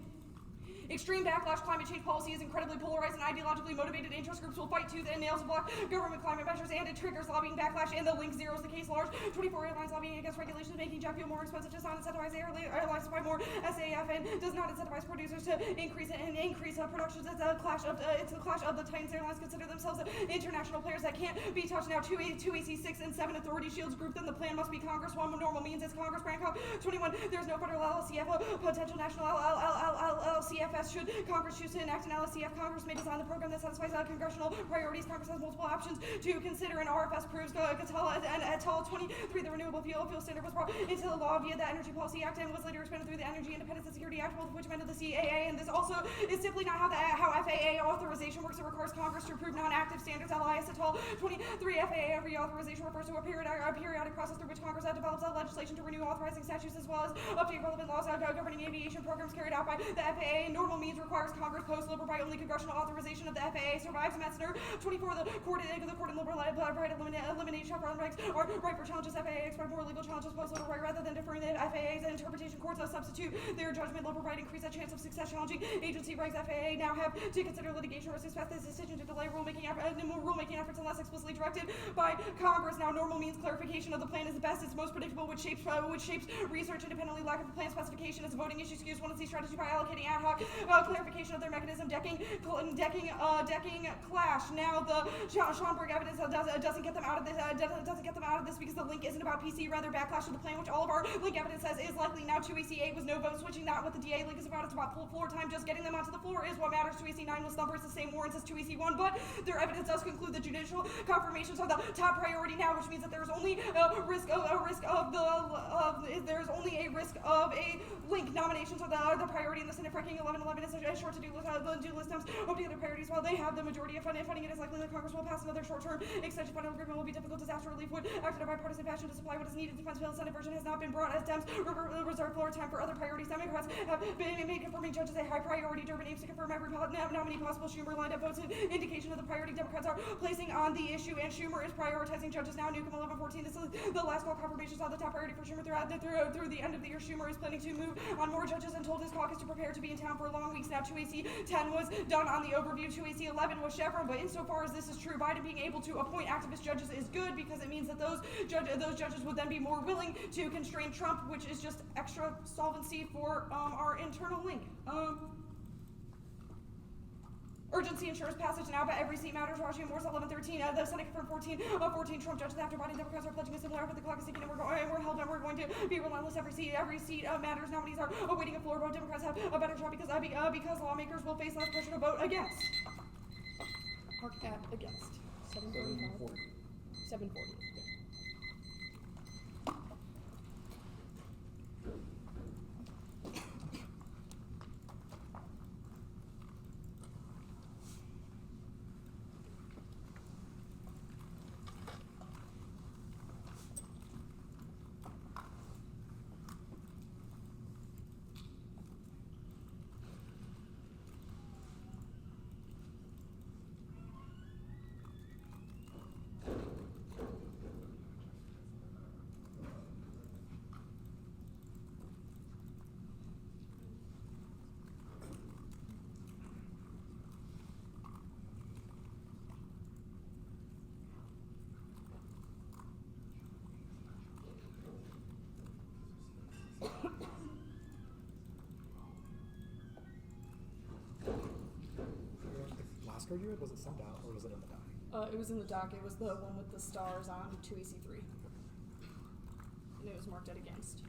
extreme backlash. Climate change policy is incredibly polarized, and ideologically motivated interest groups will fight tooth and nail to block government climate measures, and it triggers lobbying backlash, and the link zeros the case large. 24 airlines lobbying against regulations making jet fuel more expensive does not incentivize airlines to buy more SAF, and does not incentivize producers to increase productions. It's a clash of the Titans. Airlines consider themselves international players that can't be touched. Now 2AC6 and 7 authority shields group them. The plan must be Congress. One normal means is Congress. Brand Cop 21. There's no federal LLCF, potential national LLCF RFS should Congress choose to enact an LSCF. Congress may design the program that satisfies congressional priorities. Congress has multiple options to consider, and RFS proves and at 23 the Renewable Fuel Standard was brought into the law via the Energy Policy Act and was later expanded through the Energy Independence and Security Act, both of which amended the CAA. And this also is simply not how FAA authorization works. It requires Congress to approve non-active standards. LIS at 23 FAA reauthorization refers to a periodic process through which Congress develops legislation to renew authorizing statutes as well as update relevant laws governing aviation programs carried out by the FAA. Normal means requires Congress post liberal by only congressional authorization of the FAA survives. Metzner 24 the court in liberal right elimination of rights are right for challenges. FAA expect more legal challenges post liberal right rather than deferring the FAA's interpretation. Courts substitute their judgment. Liberal right increase the chance of success. Challenging agency regs. FAA now have to consider litigation risks. Expect this decision to delay rulemaking efforts unless explicitly directed by Congress. Now normal means clarification of the plan is the best. It's most predictable, which shapes research independently. Lack of plan specification is a voting issue. Skews one of these strategy by allocating ad hoc clarification of their mechanism. Decking clash. Now the Schomburg evidence doesn't get them out of this. Doesn't get them out of this because the link isn't about PC, rather backlash of the plan, which all of our link evidence says is likely. Now 2EC8 was no vote switching. Not what the DA link is about. It's about full floor time. Just getting them onto the floor is what matters. 2EC9 was numbers the same warrants as 2EC1, but their evidence does conclude the judicial confirmations are the top priority now, which means that there's only a risk of a link. Nominations are the priority in the Senate. Fracking 1111 is a short to-do list. Hope to get their priorities while they have the majority of funding. It is likely that Congress will pass another short-term extension. Final agreement will be difficult. Disaster relief would act in a bipartisan fashion to supply what is needed. Defense bill Senate version has not been brought as Dems reserve floor time for other priorities. Democrats have been made confirming judges a high priority. Durbin aims to confirm every nominee possible. Schumer lined up votes an indication of the priority Democrats are placing on the issue, and Schumer is prioritizing judges now. Newcomb 1114. This is the last call confirmation saw the top priority for Schumer through the end of the year. Schumer is planning to move on more judges and told his caucus to prepare to be in town for long weeks. Now 2AC 10 was done on the overview. 2AC 11 was Chevron, but insofar as this is true, Biden being able to appoint activist judges is good because it means that those judges would then be more willing to constrain Trump, which is just extra solvency for our internal link. Urgency ensures passage now, but every seat matters. Washington Moore's 1113. The Senate confirmed 14 Trump judges after Biden. Democrats are pledging a similar effort. The clock is ticking, and we're held and we're going to be relentless. Every seat matters. Nominees are awaiting a floor vote. Democrats have a better shot because lawmakers will face less pressure to vote against. Mark at against. 745. 740. Last card you read, was it sent out or was it in the doc? It was in the doc. It was the one with the stars on 2EC3. And it was marked at against.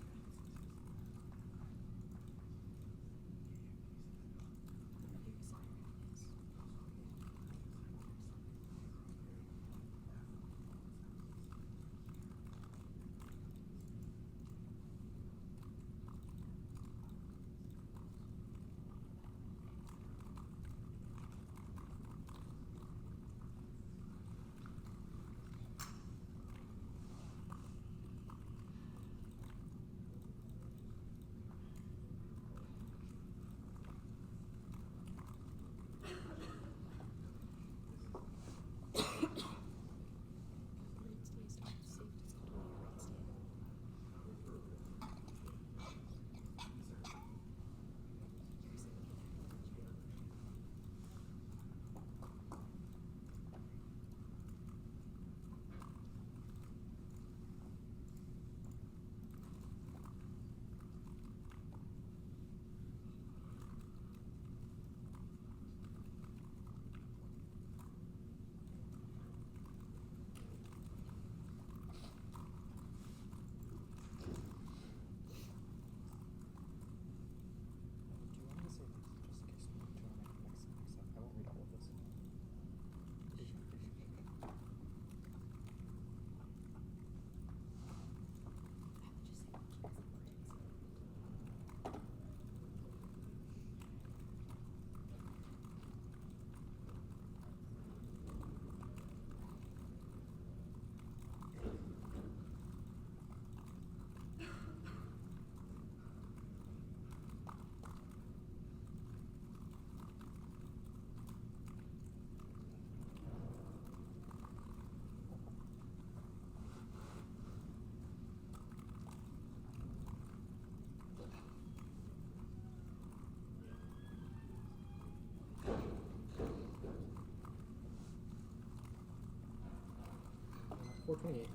428.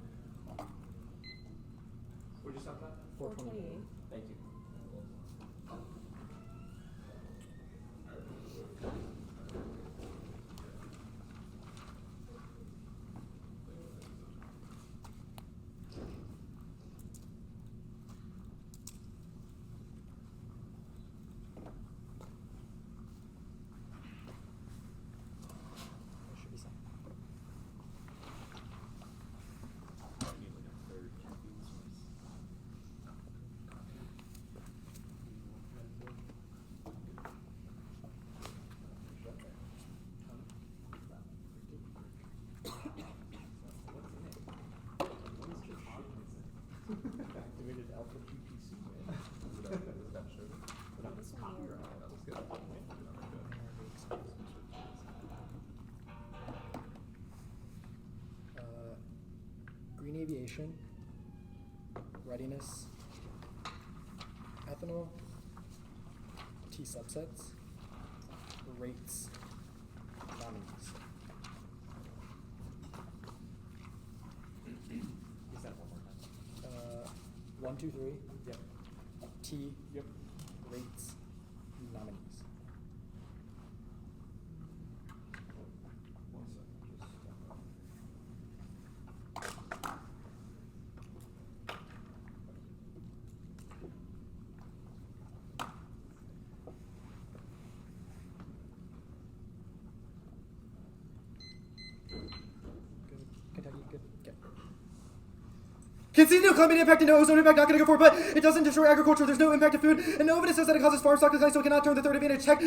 What'd you stop that? 428. Thank you. That should be something. Activated alpha GPC, man. Is that Shirley? No, that's not here. That was good. Green aviation, readiness, ethanol, T subsets, rates, nominees. Is that one more time? 1, 2, 3. Yep. T. Yep. Rates. Nominees. One second. Just step up. Good. Kentucky. Good. Okay. Concede no climate impact and no ozone impact, not going to go for it, but it doesn't destroy agriculture. There's no impact to food, and no evidence says that it causes farm stock decline, so it cannot turn the third advantage. Tech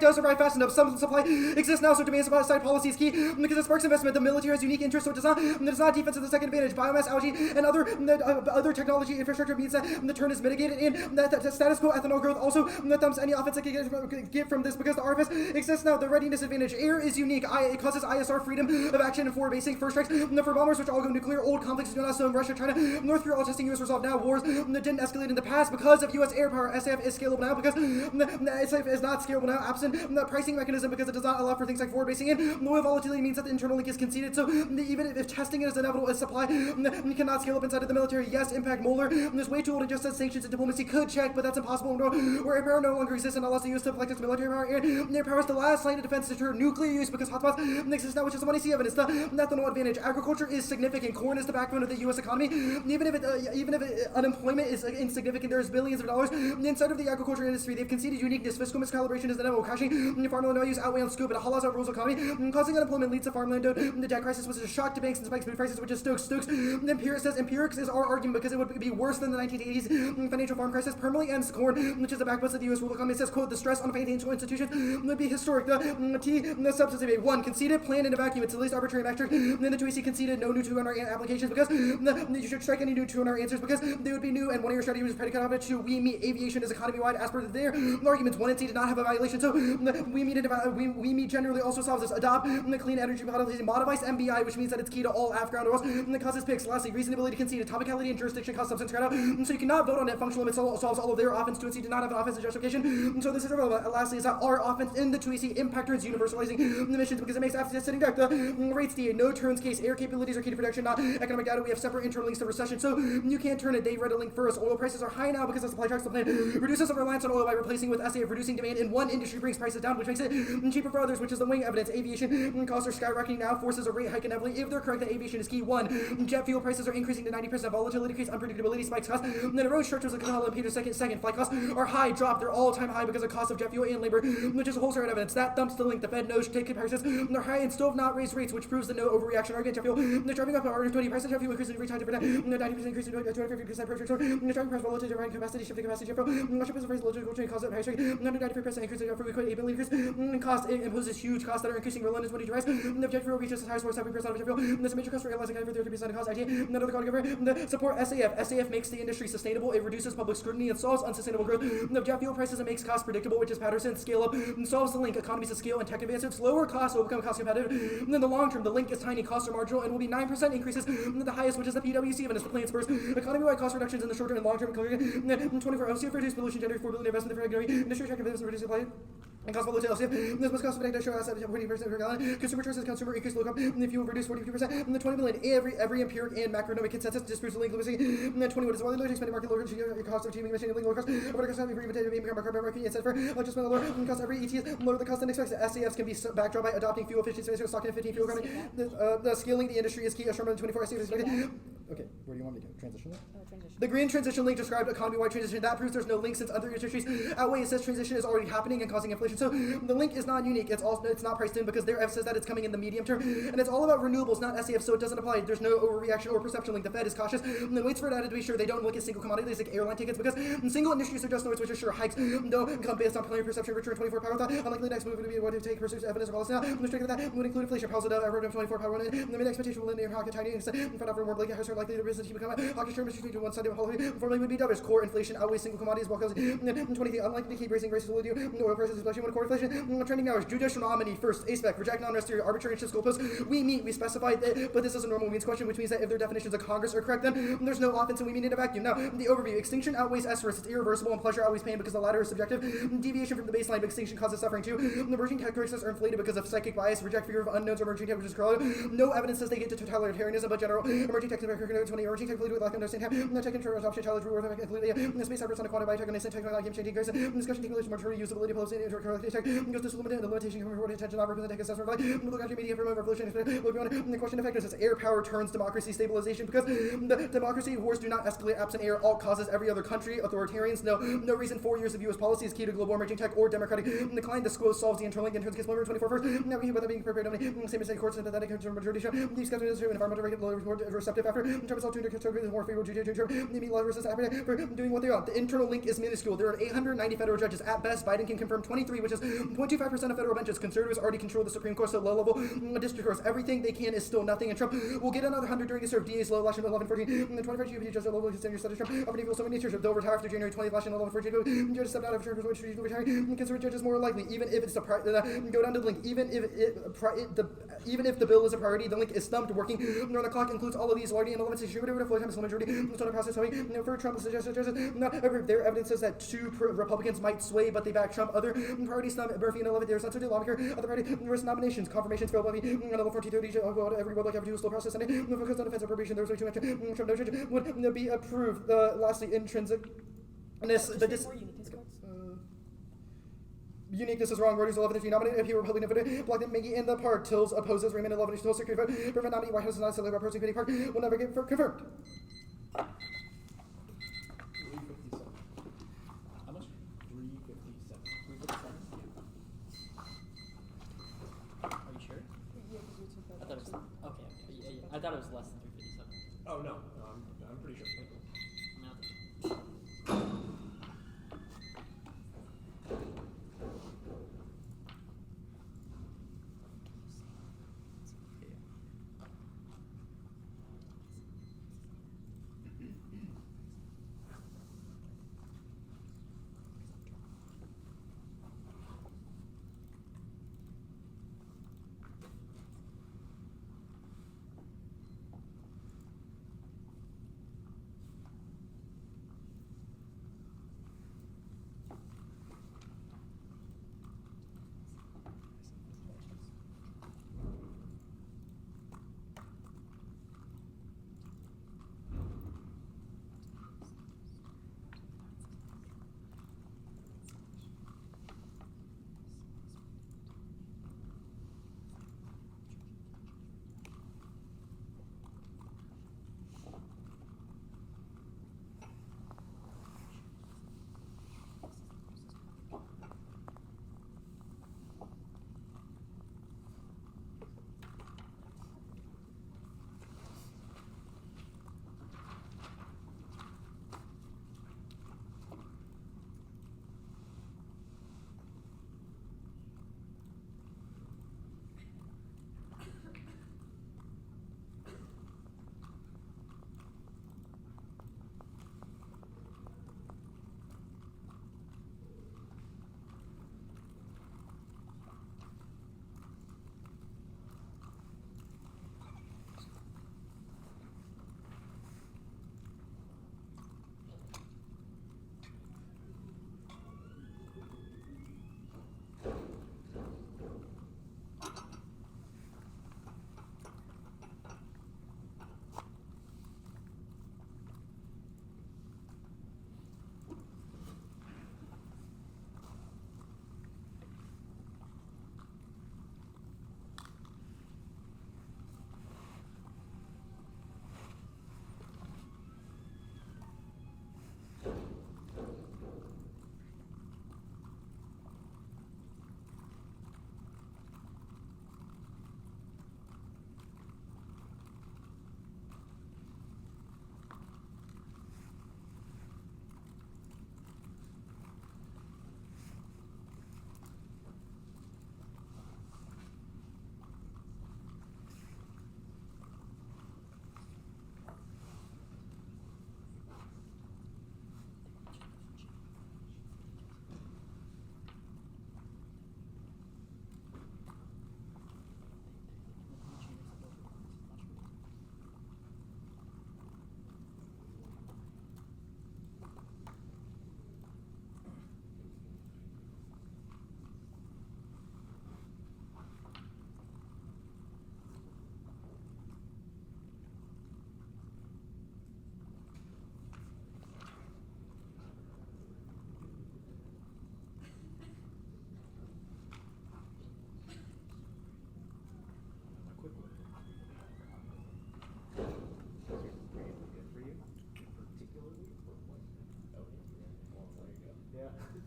does arrive fast enough. Some supply exists now, so demand side policy is key because it sparks investment. The military has unique interests, so it does not defense of the second advantage. Biomass, algae, and other technology infrastructure means that the turn is mitigated, and that status quo ethanol growth also thumbs any offense that can get from this because the RFS exists now. The readiness advantage. Air is unique. It causes ISR freedom of action and forward basing. First strikes for bombers, which all go nuclear. Old conflicts do not so Russia, China, North Korea all testing U.S. resolve now. Wars that didn't escalate in the past because of U.S. air power. SAF is scalable now because SAF is not scalable now. Absent the pricing mechanism because it does not allow for things like forward basing in. Low volatility means that the internal link is conceded. So even if testing is inevitable as supply, we cannot scale up inside of the military. Yes, impact Moeller. There's way too old and just says sanctions and diplomacy could check, but that's impossible. Where air power no longer exists and allows the U.S. to flex its military power. Air power is the last line of defense to deter nuclear use because hotspots exist now, which is the money see evidence. The ethanol advantage. Agriculture is significant. Corn is the backbone of the U.S. economy. Even if unemployment is insignificant, there's billions of dollars inside of the agriculture industry. They've conceded uniqueness. Fiscal miscalibration is inevitable. Crashing farmland values outweigh on scope. It hollows out rural economy. Causing unemployment leads to farmland. The debt crisis was a shock to banks and spikes food prices, which is Stokes. Empirics is our argument because it would be worse than the 1980s financial farm crisis. Permanently ends corn, which is the backbone of the U.S. rural economy. It says, quote, the stress on financial institutions would be historic. The substance debate. 1. Conceded, planned in a vacuum. It's the least arbitrary metric. Then the 2AC conceded no new 200 applications because you should strike any new 200 answers because they would be new, and one of your strategies was predicated on it. 2. We meet aviation is economy-wide as per their arguments. 1 and C did not have a violation, so we meet generally also solves this. Adopt the clean energy policy. Modifies MBI, which means that it's key to all AFGROUND rules. That causes picks. Lastly, reasonability to concede. Topicality and jurisdiction cause substance credit out, so you cannot vote on it. Functional limits solves all of their offense. 2 and C did not have an offensive justification, so this is irrelevant. Lastly, is that our offense in the 2AC impact turns universalizing the missions because it makes after sitting duck. The rates D, no turns case. Air capabilities are key to production, not economic data. We have separate internal links to recession, so you can't turn it. They read a link first. Oil prices are high now because the supply tracks the plan. Reduces our reliance on oil by replacing with SAF. Reducing demand in one industry brings prices down, which makes it cheaper for others, which is the wing evidence. Aviation costs are skyrocketing now. Forces a rate hike inevitably. If they're correct, that aviation is key. 1. Jet fuel prices are increasing to 90%. Volatility increase, unpredictability spikes costs. Then erodes structures like Capella and Peter. Second, flight costs are high, drop. They're all-time high because of cost of jet fuel and labor, which is wholesale evidence. That dumps the link. The Fed knows take prices. They're high and still have not raised rates, which proves the no overreaction argument. Jet fuel. They're driving up our 20 price of jet fuel increasing every time different. 90% increase in 250% per trade. They're driving price volatility around capacity, shifting capacity jet fuel. Much of the logical chain causes price rate. 93% increase in jet fuel. We quit 8 billion increase. Cost imposes huge costs that are increasing for London's 20 rise. The jet fuel reaches as high as 47% of jet fuel. There's a major cost for airlines accounting for 30% of cost. IT. Another call giver. The support SAF. SAF makes the industry sustainable. It reduces public scrutiny and solves unsustainable growth. The jet fuel prices and makes costs predictable, which is Patterson. Scale up and solves the link. Economies of scale and tech advancements. Lower costs will become cost competitive. And then the long term, the link is tiny. Costs are marginal and will be 9% increases. The highest, which is the PwC evidence. The plan spurs economy-wide cost reductions in the short term and long term. 24 LCF reduce pollution, generate $4 billion investment for industry check investment reduce supply. And cost volatile LCF. This must cost of show asset 20% per gallon. Consumer choices, consumer increase low carb. If you reduce 42%, and the 20 million every empiric and macroeconomic consensus disproves the link literacy. And then 20 what is well spending market lower cost of achieving mission lower cost. Over cost of even carbon market and set for just spend lower cost every ETS lower the cost than expected. SCFs can be backdrawn by adopting fuel efficiency measures, stocking 15 fuel economy. The scaling the industry is key. As shown in 24 SCFs. Okay, where do you want me to go? Transition link? The green transition link described economy-wide transition. That proves there's no link since other industries outweigh. It says transition is already happening and causing inflation. So the link is not unique. It's not priced in because their F says that it's coming in the medium term. And it's all about renewables, not SEF, so it doesn't apply. There's no overreaction or perception link. The Fed is cautious and then waits for data to be sure. They don't look at single commodities like airline tickets because single industries suggest noise, which is sure hikes don't come based on plenary perception, return 24 power thought. Unlikely next move would be what to take pursuits evidence or policy now. The strength of that would include inflation. Powell's data average of 24 power one. The mid expectation will linear pocket tiny and find out for more Blake has likely the business to become a hawkish term to one side of policy. Formally would be dovish. Core inflation outweighs single commodities while causing 23 unlikely to keep raising races will do. Oil prices inflation when core inflation. Trending now is judicial nominee first. ASPEC, reject non-restricted arbitrary and fiscal posts. We specified that, but this is a normal means question, which means that if their definitions of Congress are correct, then there's no offense and we mean in a vacuum. Now, the overview. Extinction outweighs S-risk. It's irreversible and pleasure outweighs pain because the latter is subjective. Deviation from the baseline, but extinction causes suffering too. The emerging characteristics are inflated because of psychic bias. Reject fear of unknowns or emerging tech, which is correlated. No evidence says they get to totalitarianism, but general emerging tech, 20 emerging tech, with lack of understanding. No tech control adoption challenge reward completely. Space hypersonic quantum biotech, and technology game changing grace. Discussion technology maturity usability policy into tech goes to limited and the limitation coming forward attention not represent tech assessment of life. Look at your media for revolution. Look beyond the question effectiveness. Air power turns democracy stabilization because the democracy wars do not escalate absent air. All causes every other country. Authoritarians no reason 4 years of U.S. policy is key to global emerging tech or democratic decline. The squoze solves the internal link and turns case 24 first. Now we without being prepared only. Same mistake courts sympathetic to majority show. These skeptics are environmental regulatory more receptive after terms all tuned to more favorable judicial they mean law versus appetite for doing what they want. The internal link is minuscule. There are 890 federal judges at best. Biden can confirm 23, which is 0.25% of federal benches. Conservatives already control the Supreme Court, so low-level district courts. Everything they can is still nothing. And Trump will get another 100 during his serve. DA's low election 11-14. The 25 GOP judges are low senior study Trump. Already feel so many teachers. They'll retire after January 20th election 11-14. Judges stepped out of terms which will retire. Conservative judges more likely, even if it's the go down to the link. Even if the bill is a priority, the link is stumped working. Around the clock includes all of these largely and 11 states. Jupiter with a flow time is the majority. It's not a process. For Trump suggested their evidence says that 2 Republicans might sway, but they back Trump. Other parties stump Murphy and 11. There's not such a lawmaker. Other party risk nominations, confirmations failed. Another 1430. Every would like have to do a slow process. And no focus on defense and probation. There's way too much. Trump no judge would be approved. Lastly, intrinsic. Uniqueness is wrong. Reuters 11 if you nominate if you Republican voted. Block that Maggie in the park. Tills opposes Raymond 11 still secure vote. Prevent nominee White House is not selected by person Park will never get confirmed. How much? 357. 357? Are you sure? I thought it was okay. Yeah. I thought it was less than 357. Oh no, I'm pretty sure.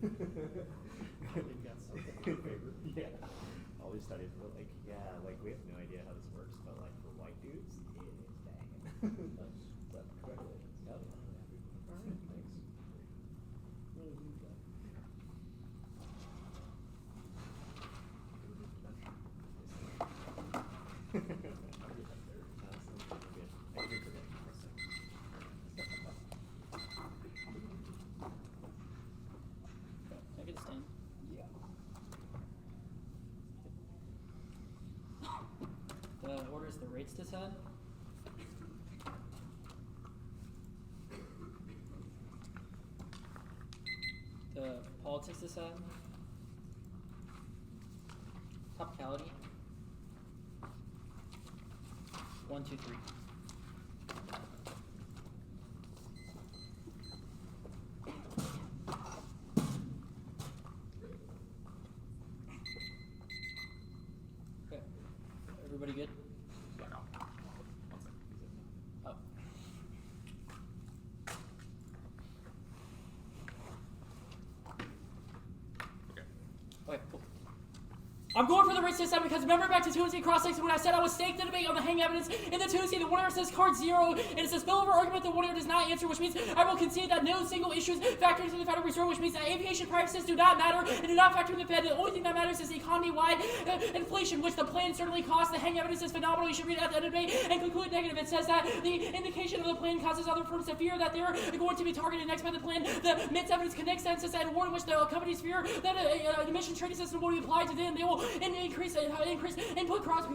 You've got something in favor. Yeah. All these studies were like, yeah, like we have no idea how this works, but like for white dudes, it is banging. But congratulations. Yep. All right, thanks. Really need that. I'll get that there. Honestly, I'm good. I agree for that. I get a stand. Yeah. The order is the rates to set. The politics to set. Topicality. 1, 2, 3. Okay. Everybody good? Yeah, no. One second. Oh. Okay. Okay, cool. I'm going for the race this time because remember back to Tuesday cross-section when I said I was staked the debate on the hang evidence in the Tuesday, the winner says card 0, and it says spillover argument the winner does not answer, which means I will concede that no single issues factor into the Federal Reserve, which means that aviation prices do not matter and do not factor in the Fed. The only thing that matters is economy-wide inflation, which the plan certainly costs. The hang evidence is phenomenal. You should read it at the end of the debate and conclude negative. It says that the indication of the plan causes other firms to fear that they're going to be targeted next by the plan. The MIT's evidence connects that and says that in a world in which the companies fear that an emission trading system will be applied to them, they will increase input prices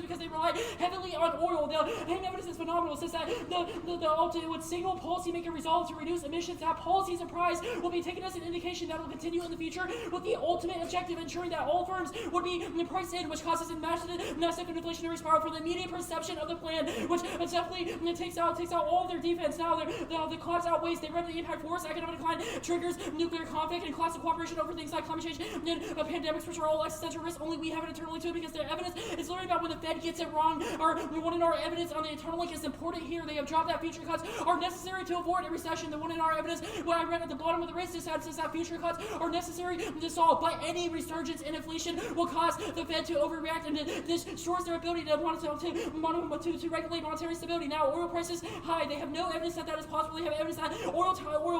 because they rely heavily on oil. The hang evidence is phenomenal. It says that it would signal policymaker resolve to reduce emissions. That policies and price will be taken as an indication that will continue in the future, with the ultimate objective ensuring that all firms would be priced in, which causes a massive inflationary spiral for the immediate perception of the plan, which definitely takes out all of their defense. Now the collapse outweighs. They read the impact force, economic decline triggers nuclear conflict and classic cooperation over things like climate change and pandemics, which are all existential risks. Only we have it internally too, because their evidence is learning about when the Fed gets it wrong. Or the one in our evidence on the internal link is important here. They have dropped that future cuts are necessary to avoid a recession. The one in our evidence, what I read at the bottom of the risk says that future cuts are necessary to solve, but any resurgence in inflation will cause the Fed to overreact, and this destroys their ability to regulate monetary stability. Now, oil prices high. They have no evidence that is possible. They have evidence that oil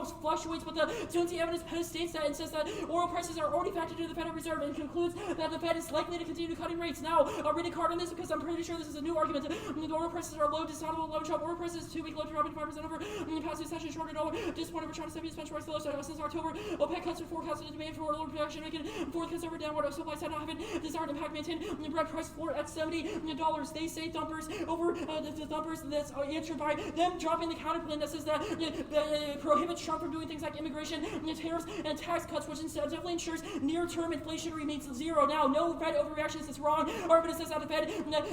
fluctuates, but the Tuesday evidence post states that and says that oil prices are already factored into the Federal Reserve, and concludes that the Fed is likely to continue cutting rates. Now, I'll read a card on this because I'm pretty sure this is a new argument. The oil prices are low, discountable, low drop. Oil prices 2-week low drop, 5% over. Past session, shorter dollar. Disappointed over China's benchmark price low since October. OPEC cuts are forecasted demand for oil production, making fourth consecutive downward supply side not having desired impact maintained. Brent price floor at $70. They say dumpers over the dumpers that's answered by them dropping the counterplan that says that prohibits Trump from doing things like immigration, tariffs, and tax cuts, which definitely ensures near-term inflation remains 0. Now, no Fed overreaction is wrong. Our evidence says that the Fed,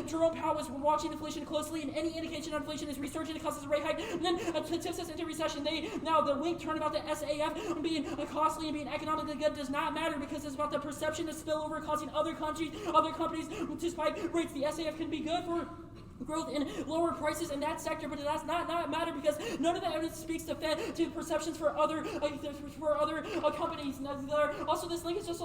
Jerome Powell was watching inflation closely, and any indication of inflation is resurging. It causes a rate hike, and then tips us into recession. The link turn about the SAF being costly and being economically good does not matter, because it's about the perception of spillover causing other countries, other companies to spike rates. The SAF can be good for growth in lower prices in that sector, but it does not matter because none of the evidence speaks to perceptions for other companies. Also, this link is just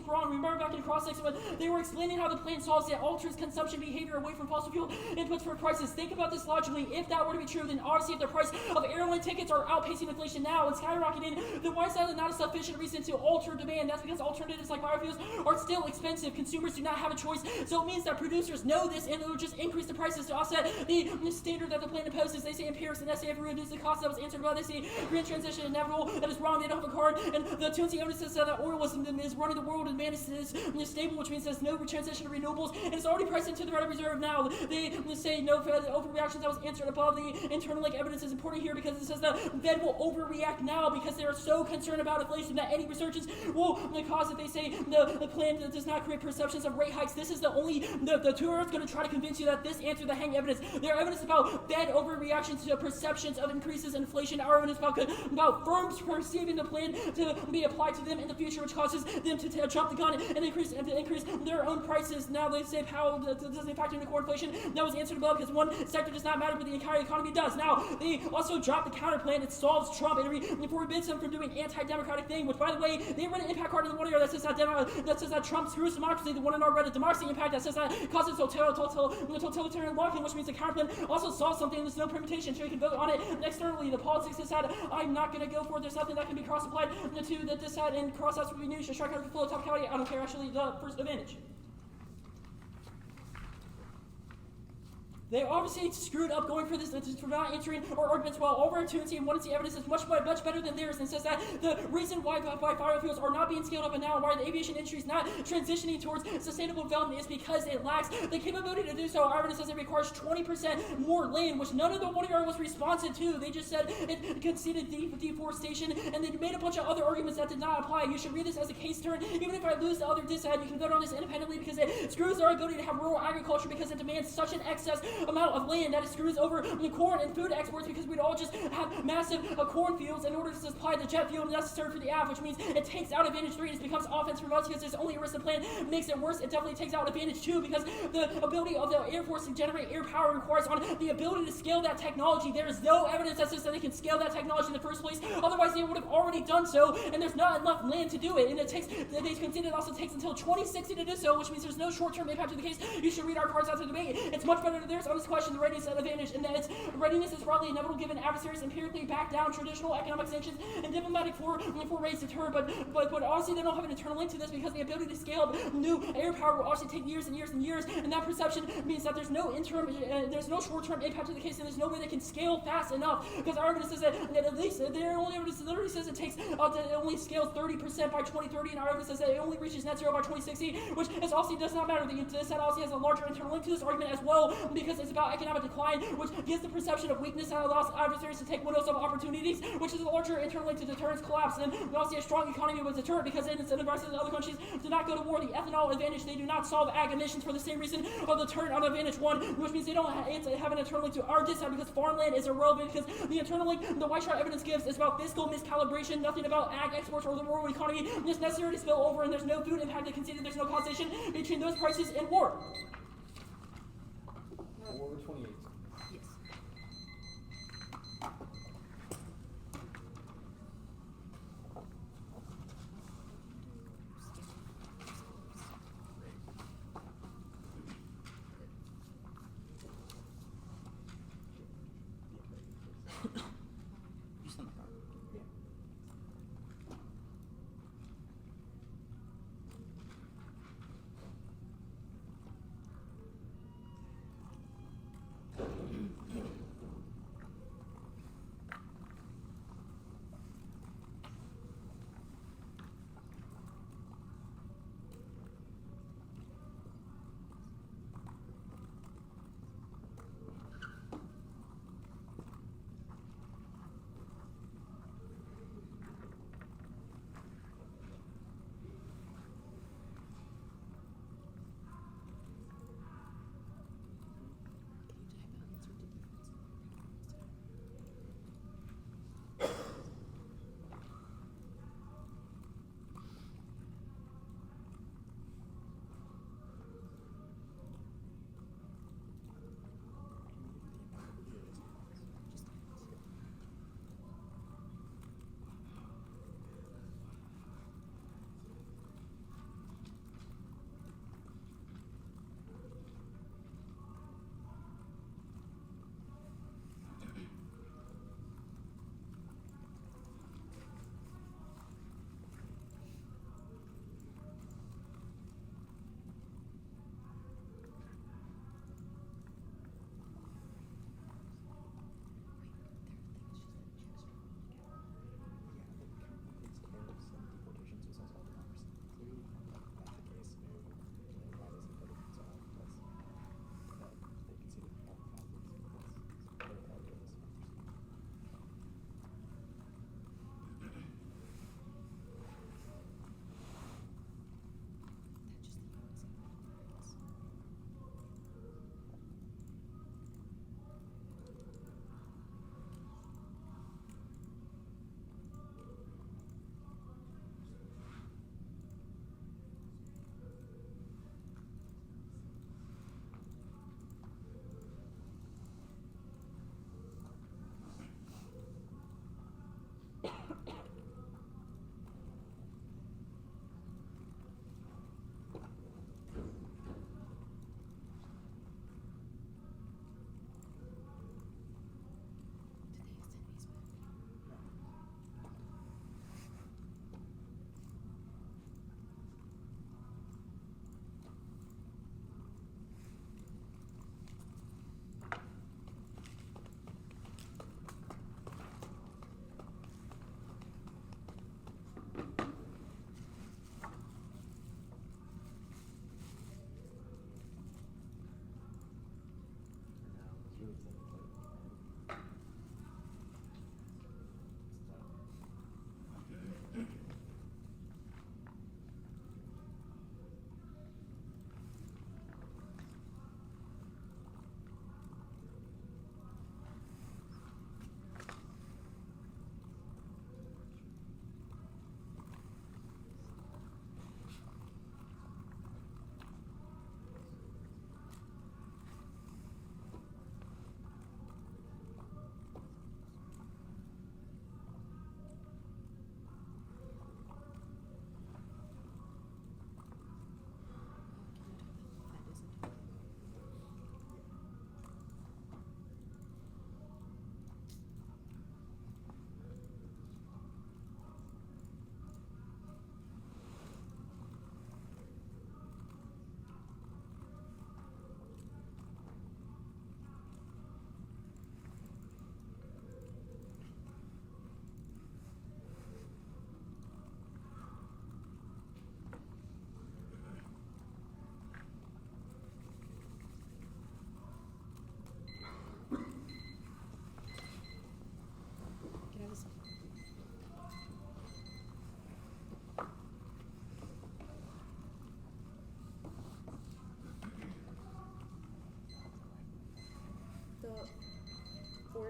wrong. Remember back in cross-section when they were explaining how the plan solves it alters consumption behavior away from fossil fuel inputs for prices. Think about this logically. If that were to be true, then obviously if the price of airline tickets are outpacing inflation now and skyrocketing, then why is that not a sufficient reason to alter demand? That's because alternatives like biofuels are still expensive. Consumers do not have a choice, so it means that producers know this and will just increase the price to offset the standard that the plan imposes. They say empirics and SAF reduce the cost that was answered by. They say green transition inevitable. That is wrong. They don't have a card. And the Tuesday evidence says that oil is running the world and demand is stable, which means there's no transition to renewables, and it's already priced into the Federal Reserve now. They say no overreaction that was answered above. The internal link evidence is important here because it says that Fed will overreact now because they are so concerned about inflation that any resurgence will cause it. They say the plan does not create perceptions of rate hikes. This is the tour is going to try to convince you that this answers through the hang evidence. Their evidence about bad overreactions to perceptions of increases in inflation. Our evidence about firms perceiving the plan to be applied to them in the future, which causes them to jump the gun and increase their own prices. Now they say how does it factor into core inflation? That was answered above because one sector does not matter, but the entire economy does. Now they also dropped the counter plan. It solves Trump and forbids him from doing anti-democratic thing. Which, by the way, they read an impact card in the one year that says that Trump screws democracy. The one in our Reddit democracy impact that says that causes totalitarian locking, which means the counter plan also solves something. There's no permutation, so you can vote on it externally. The politics has had I'm not going to go for it. There's nothing that can be cross-applied to that this had, and cross-outs would be new. Strike out the flow of Topicality. I don't care, actually, the first advantage. They obviously screwed up going for this, for not answering our arguments well. Over our 2 and 1 and evidence is much better than theirs, and says that the reason why biofuels are not being scaled up and now, why the aviation industry is not transitioning towards sustainable development, is because it lacks the capability to do so. Our evidence says it requires 20% more land, which none of the one year was responsive to. They just said it conceded deforestation, and they made a bunch of other arguments that did not apply. You should read this as a case turn. Even if I lose the other disad, you can vote on this independently because it screws our ability to have rural agriculture because it demands such an excess amount of land that it screws over the corn and food exports because we'd all just have massive cornfields in order to supply the jet fuel necessary for the AF, which means it takes out advantage 3 and it becomes offense from us because there's only a risk. The plan makes it worse. It definitely takes out advantage 2 because the ability of the Air Force to generate air power requires on the ability to scale that technology. There is no evidence that says that they can scale that technology in the first place. Otherwise, they would have already done so, and there's not enough land to do it. And they conceded it also takes until 2060 to do so, which means there's no short-term impact to the case. You should read our cards out to the debate. It's much better than theirs on this question. The readiness advantage, and that its readiness is probably inevitable given adversaries empirically back down traditional economic sanctions and diplomatic forays deter. But honestly, they don't have an internal link to this because the ability to scale up new air power will also take years and years and years, and that perception means that there's no short-term impact to the case, and there's no way they can scale fast enough because our evidence says that at least their only evidence literally says it takes it only scales 30% by 2030, and our evidence says that it only reaches net zero by 2060, which is also does not matter. This also has a larger internal link to this argument as well because it's about economic decline, which gives the perception of weakness and allows adversaries to take windows of opportunities, which is a larger internal link to deterrence collapse. And we also see a strong economy with deterrent because it incentivizes other countries to not go to war. The ethanol advantage, they do not solve ag emissions for the same reason of the deterrent on advantage 1, which means they don't have an internal link to our discount because farmland is irrelevant because the internal link the White Chart evidence gives is about fiscal miscalibration, nothing about ag exports or the rural economy. It's necessary to spill over, and there's no food impact. They conceded there's no causation between those prices and war. War 28. Yes. You send the card. Yeah.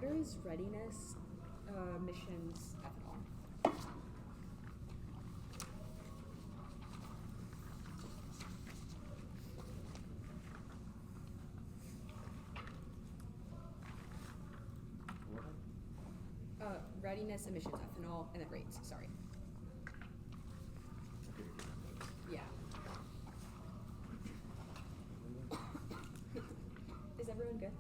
is readiness missions ethanol? Readiness emissions ethanol and then rates. Sorry. Yeah. Is everyone good?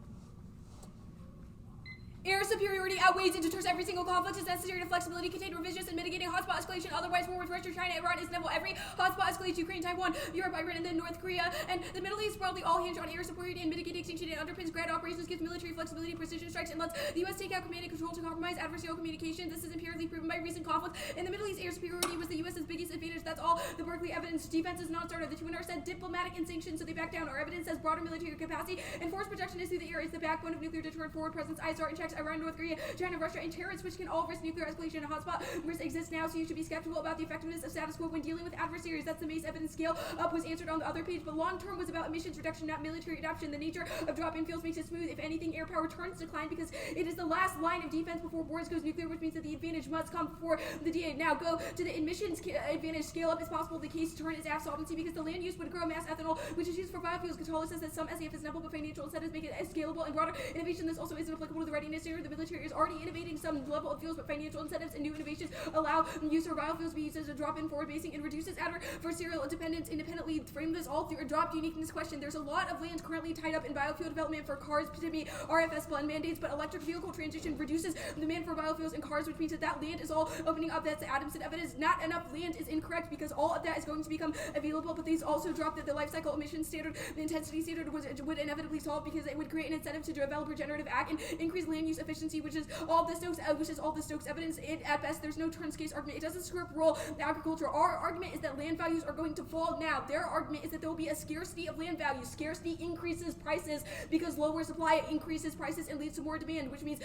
Air superiority outweighs and deters every single conflict is necessary to flexibility, contain revisions, and mitigating hotspot escalation. Otherwise, war with Russia, China, Iran is inevitable. Every hotspot escalates Ukraine, Taiwan, Europe, Iran, and then North Korea. And the Middle East broadly all hinge on air superiority and mitigating extinction. It underpins grand operations, gives military flexibility, precision strikes, and lets the U.S. take out command and control to compromise adversarial communication. This is empirically proven by recent conflict. In the Middle East, air superiority was the U.S.'s biggest advantage. That's all. The Berkeley evidence. Defense is not started. The two are said diplomatic and sanctions, so they back down. Our evidence says broader military capacity and force protection is through the air. It's the backbone of nuclear deterrent forward presence. ISR and checks Iran, North Korea, China, Russia, and terrorists, which can all risk nuclear escalation. A hotspot risk exists now, so you should be skeptical about the effectiveness of status quo when dealing with adversaries. That's the Mace evidence scale up was answered on the other page, but long term was about emissions reduction, not military adoption. The nature of drop-in fuels makes it smooth. If anything, air power turns decline because it is the last line of defense before wars goes nuclear, which means that the advantage must come before the DA. Now go to the emissions advantage. Scale up is possible. The case turn is AF solvency because the land use would grow mass ethanol, which is used for biofuels. Catalyst says that some SAF is inevitable, but financial incentives make it scalable and broader innovation. This also isn't applicable to the readiness standard. The military is already innovating some level of fuels, but financial incentives and new innovations allow use of biofuels to be used as a drop-in forward basing and reduces adversarial dependence. Independently frame this all through a drop uniqueness question. There's a lot of land currently tied up in biofuel development for cars to meet RFS blend mandates, but electric vehicle transition reduces demand for biofuels in cars, which means that land is all opening up. That's the Adamson evidence. Not enough land is incorrect because all of that is going to become available, but these also drop that the life cycle emission standard, the intensity standard would inevitably solve because it would create an incentive to develop regenerative ag and increase land use efficiency, which is all the Stokes evidence. At best, there's no turns case argument. It doesn't script role agriculture. Our argument is that land values are going to fall now. Their argument is that there will be a scarcity of land values. Scarcity increases prices because lower supply increases prices and leads to more demand, which means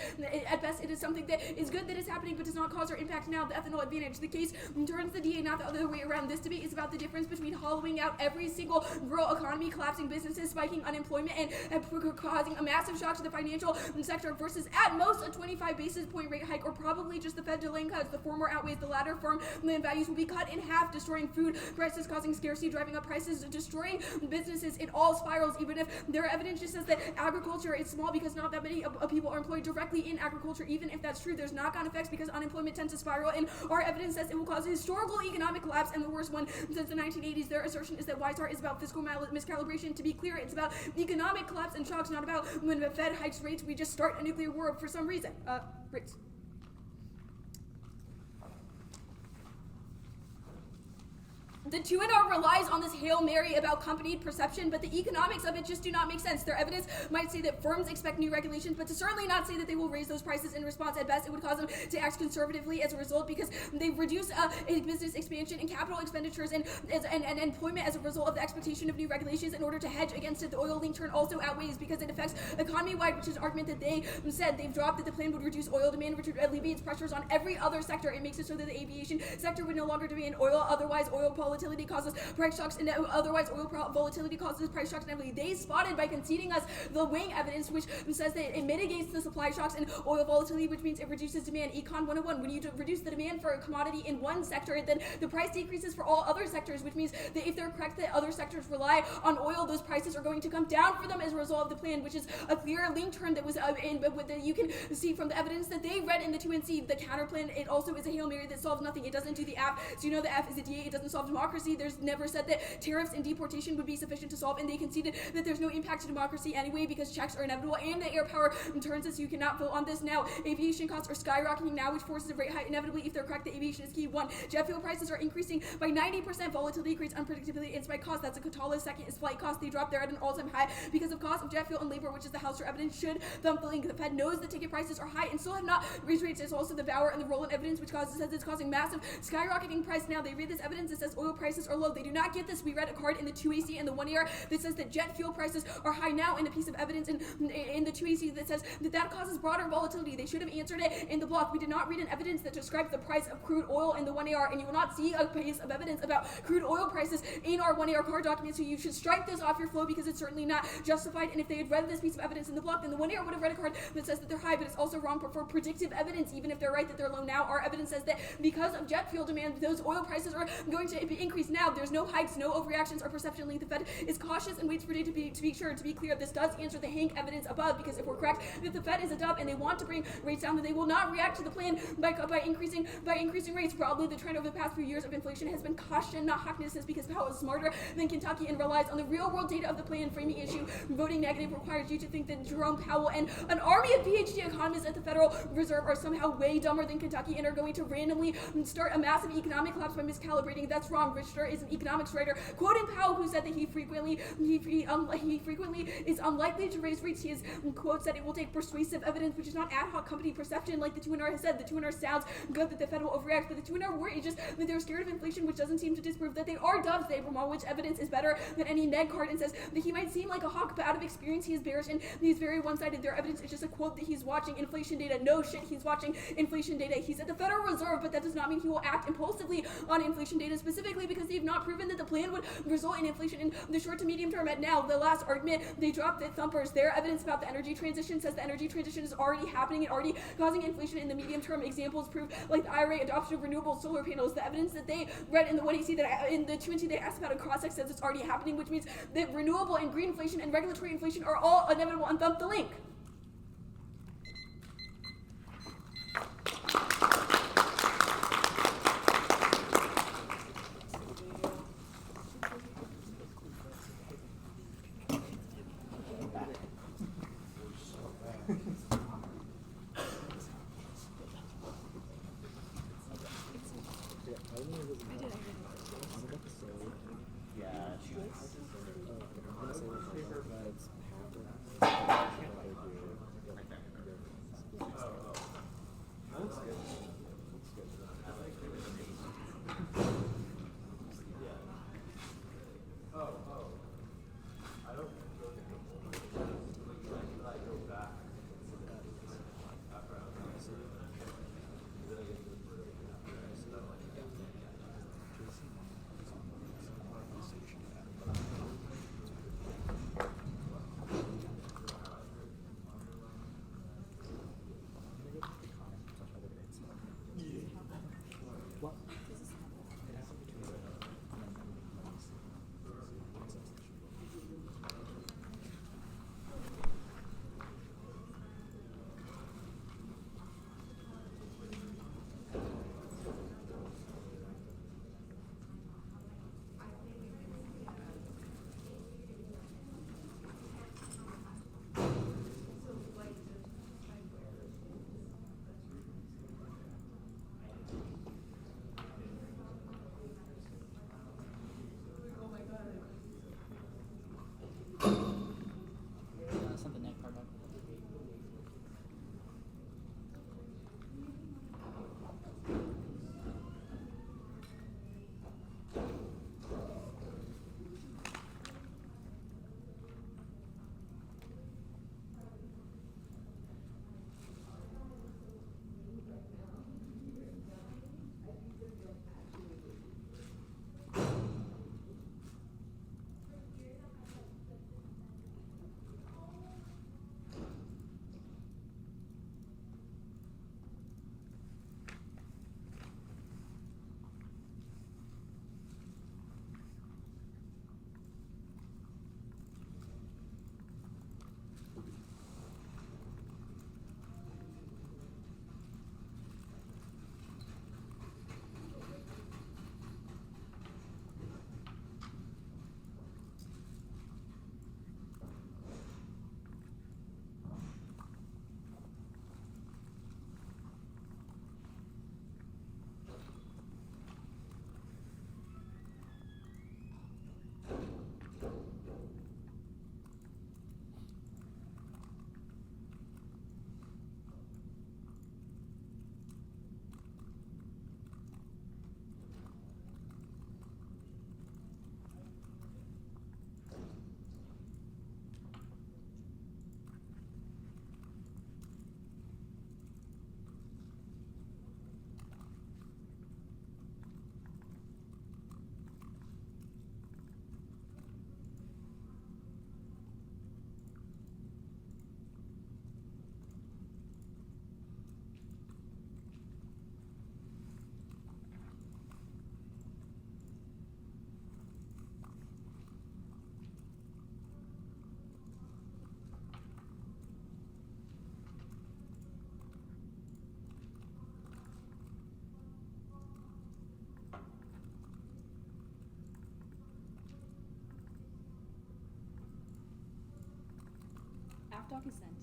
at best it is something that is good that is happening but does not cause or impact now the ethanol advantage. The case turns the DA, not the other way around. This debate is about the difference between hollowing out every single rural economy, collapsing businesses, spiking unemployment, and causing a massive shock to the financial sector versus at most a 25 basis point rate hike or probably just the Fed delaying cuts. The former outweighs the latter. Farm land values will be cut in half, destroying food prices, causing scarcity, driving up prices, destroying businesses. It all spirals, even if their evidence just says that agriculture is small because not that many people are employed directly in agriculture. Even if that's true, there's knock-on effects because unemployment tends to spiral, and our evidence says it will cause a historical economic collapse and the worst one since the 1980s. Their assertion is that YSAR is about fiscal miscalibration. To be clear, it's about economic collapse and shocks, not about when the Fed hikes rates, we just start a nuclear war for some reason. Rates. The 2NR relies on this Hail Mary about accompanied perception, but the economics of it just do not make sense. Their evidence might say that firms expect new regulations, but to certainly not say that they will raise those prices in response. At best, it would cause them to act conservatively as a result because they reduce a business expansion and capital expenditures and employment as a result of the expectation of new regulations in order to hedge against it. The oil link turn also outweighs because it affects economy-wide, which is an argument that they said they've dropped, that the plan would reduce oil demand, which alleviates pressures on every other sector. It makes it so that the aviation sector would no longer demand oil, otherwise oil volatility causes price shocks, and otherwise oil volatility causes price shocks inevitably. They spotted by conceding us the Wing evidence, which says that it mitigates the supply shocks and oil volatility, which means it reduces demand. Econ 101, when you reduce the demand for a commodity in one sector, then the price decreases for all other sectors, which means that if they're correct that other sectors rely on oil, those prices are going to come down for them as a result of the plan, which is a clear link turn that was you can see from the evidence that they read in the 2NC. The counter plan, it also is a Hail Mary that solves nothing. It doesn't do the F, so you know the F is a DA. It doesn't solve democracy. There's never said that tariffs and deportation would be sufficient to solve, and they conceded that there's no impact to democracy anyway because checks are inevitable and the air power turns us. You cannot vote on this now. Aviation costs are skyrocketing now, which forces a rate hike inevitably. If they're correct, the aviation is key. 1, jet fuel prices are increasing by 90%. Volatility creates unpredictability and spike cost. That's a catalyst. Second is flight cost. They drop there at an all-time high because of cost of jet fuel and labor, which is the Hauser evidence. Should thump the link. The Fed knows the ticket prices are high and still have not raised rates. It's also the Bauer and the Roland evidence, which says it's causing massive skyrocketing price. Now they read this evidence. It says oil prices are low. They do not get this. We read a card in the 2AC and the 1AR that says that jet fuel prices are high now, and a piece of evidence in the 2AC that says that causes broader volatility. They should have answered it in the block. We did not read an evidence that describes the price of crude oil in the 1AR, and you will not see a piece of evidence about crude oil prices in our 1AR card document, so you should strike this off your flow because it's certainly not justified. And if they had read this piece of evidence in the block, then the 1AR would have read a card that says that they're high, but it's also wrong for predictive evidence. Even if they're right that they're low now, our evidence says that because of jet fuel demand, those oil prices are going to increase now. There's no hikes, no overreactions, or perception link. The Fed is cautious and waits for data to be sure. To be clear, this does answer the Hank evidence above, because if we're correct that the Fed is a dub and they want to bring rates down, then they will not react to the plan by increasing rates. Broadly, the trend over the past few years of inflation has been caution, not hawkishness, because Powell is smarter than Kentucky and relies on the real world data of the plan. Framing issue voting negative requires you to think that Jerome Powell and an army of PhD economists at the Federal Reserve are somehow way dumber than Kentucky and are going to randomly start a massive economic collapse by miscalibrating. That's wrong. Richter is an economics writer quoting Powell, who said that he frequently is unlikely to raise rates. He has quotes that it will take persuasive evidence, which is not ad hoc company perception like the 2NR has said. The 2NR sounds good that the Fed will overreact, but the 2NR worry is just that they're scared of inflation, which doesn't seem to disprove that they are dubs. They on which evidence is better than any neg card, and says that he might seem like a hawk, but out of experience he is bearish and he's very one-sided. Their evidence is just a quote that he's watching inflation data. No shit, he's watching inflation data. He's at the Federal Reserve, but that does not mean he will act impulsively on inflation data, specifically because they've not proven that the plan would result in inflation in the short to medium term. At now, the last argument, they dropped the thumpers. Their evidence about the energy transition says the energy transition is already happening and already causing inflation in the medium term. Examples prove like the IRA adoption of renewable solar panels. The evidence that they read in the 1AC that in the 2NC they asked about a cross-sex says it's already happening, which means that renewable and green inflation and regulatory inflation are all inevitable, and thump the link. dock is sent.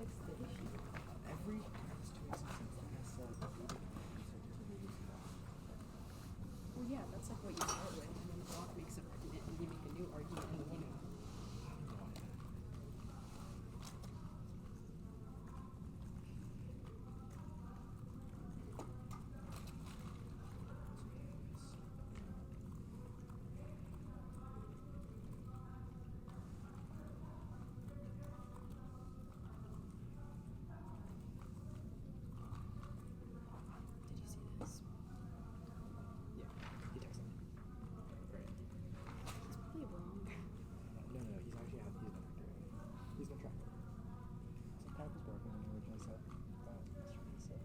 fix the issue? Every practice 2 weeks since then has said that we Well, yeah, that's like what you start with, and then the block makes an argument, and you make a new argument, and then Did you see this? Yeah, he texted me. Great. it's probably wrong. No, he's actually he's been accurate. He's been tracking. So path was broken when he originally said that yesterday, so.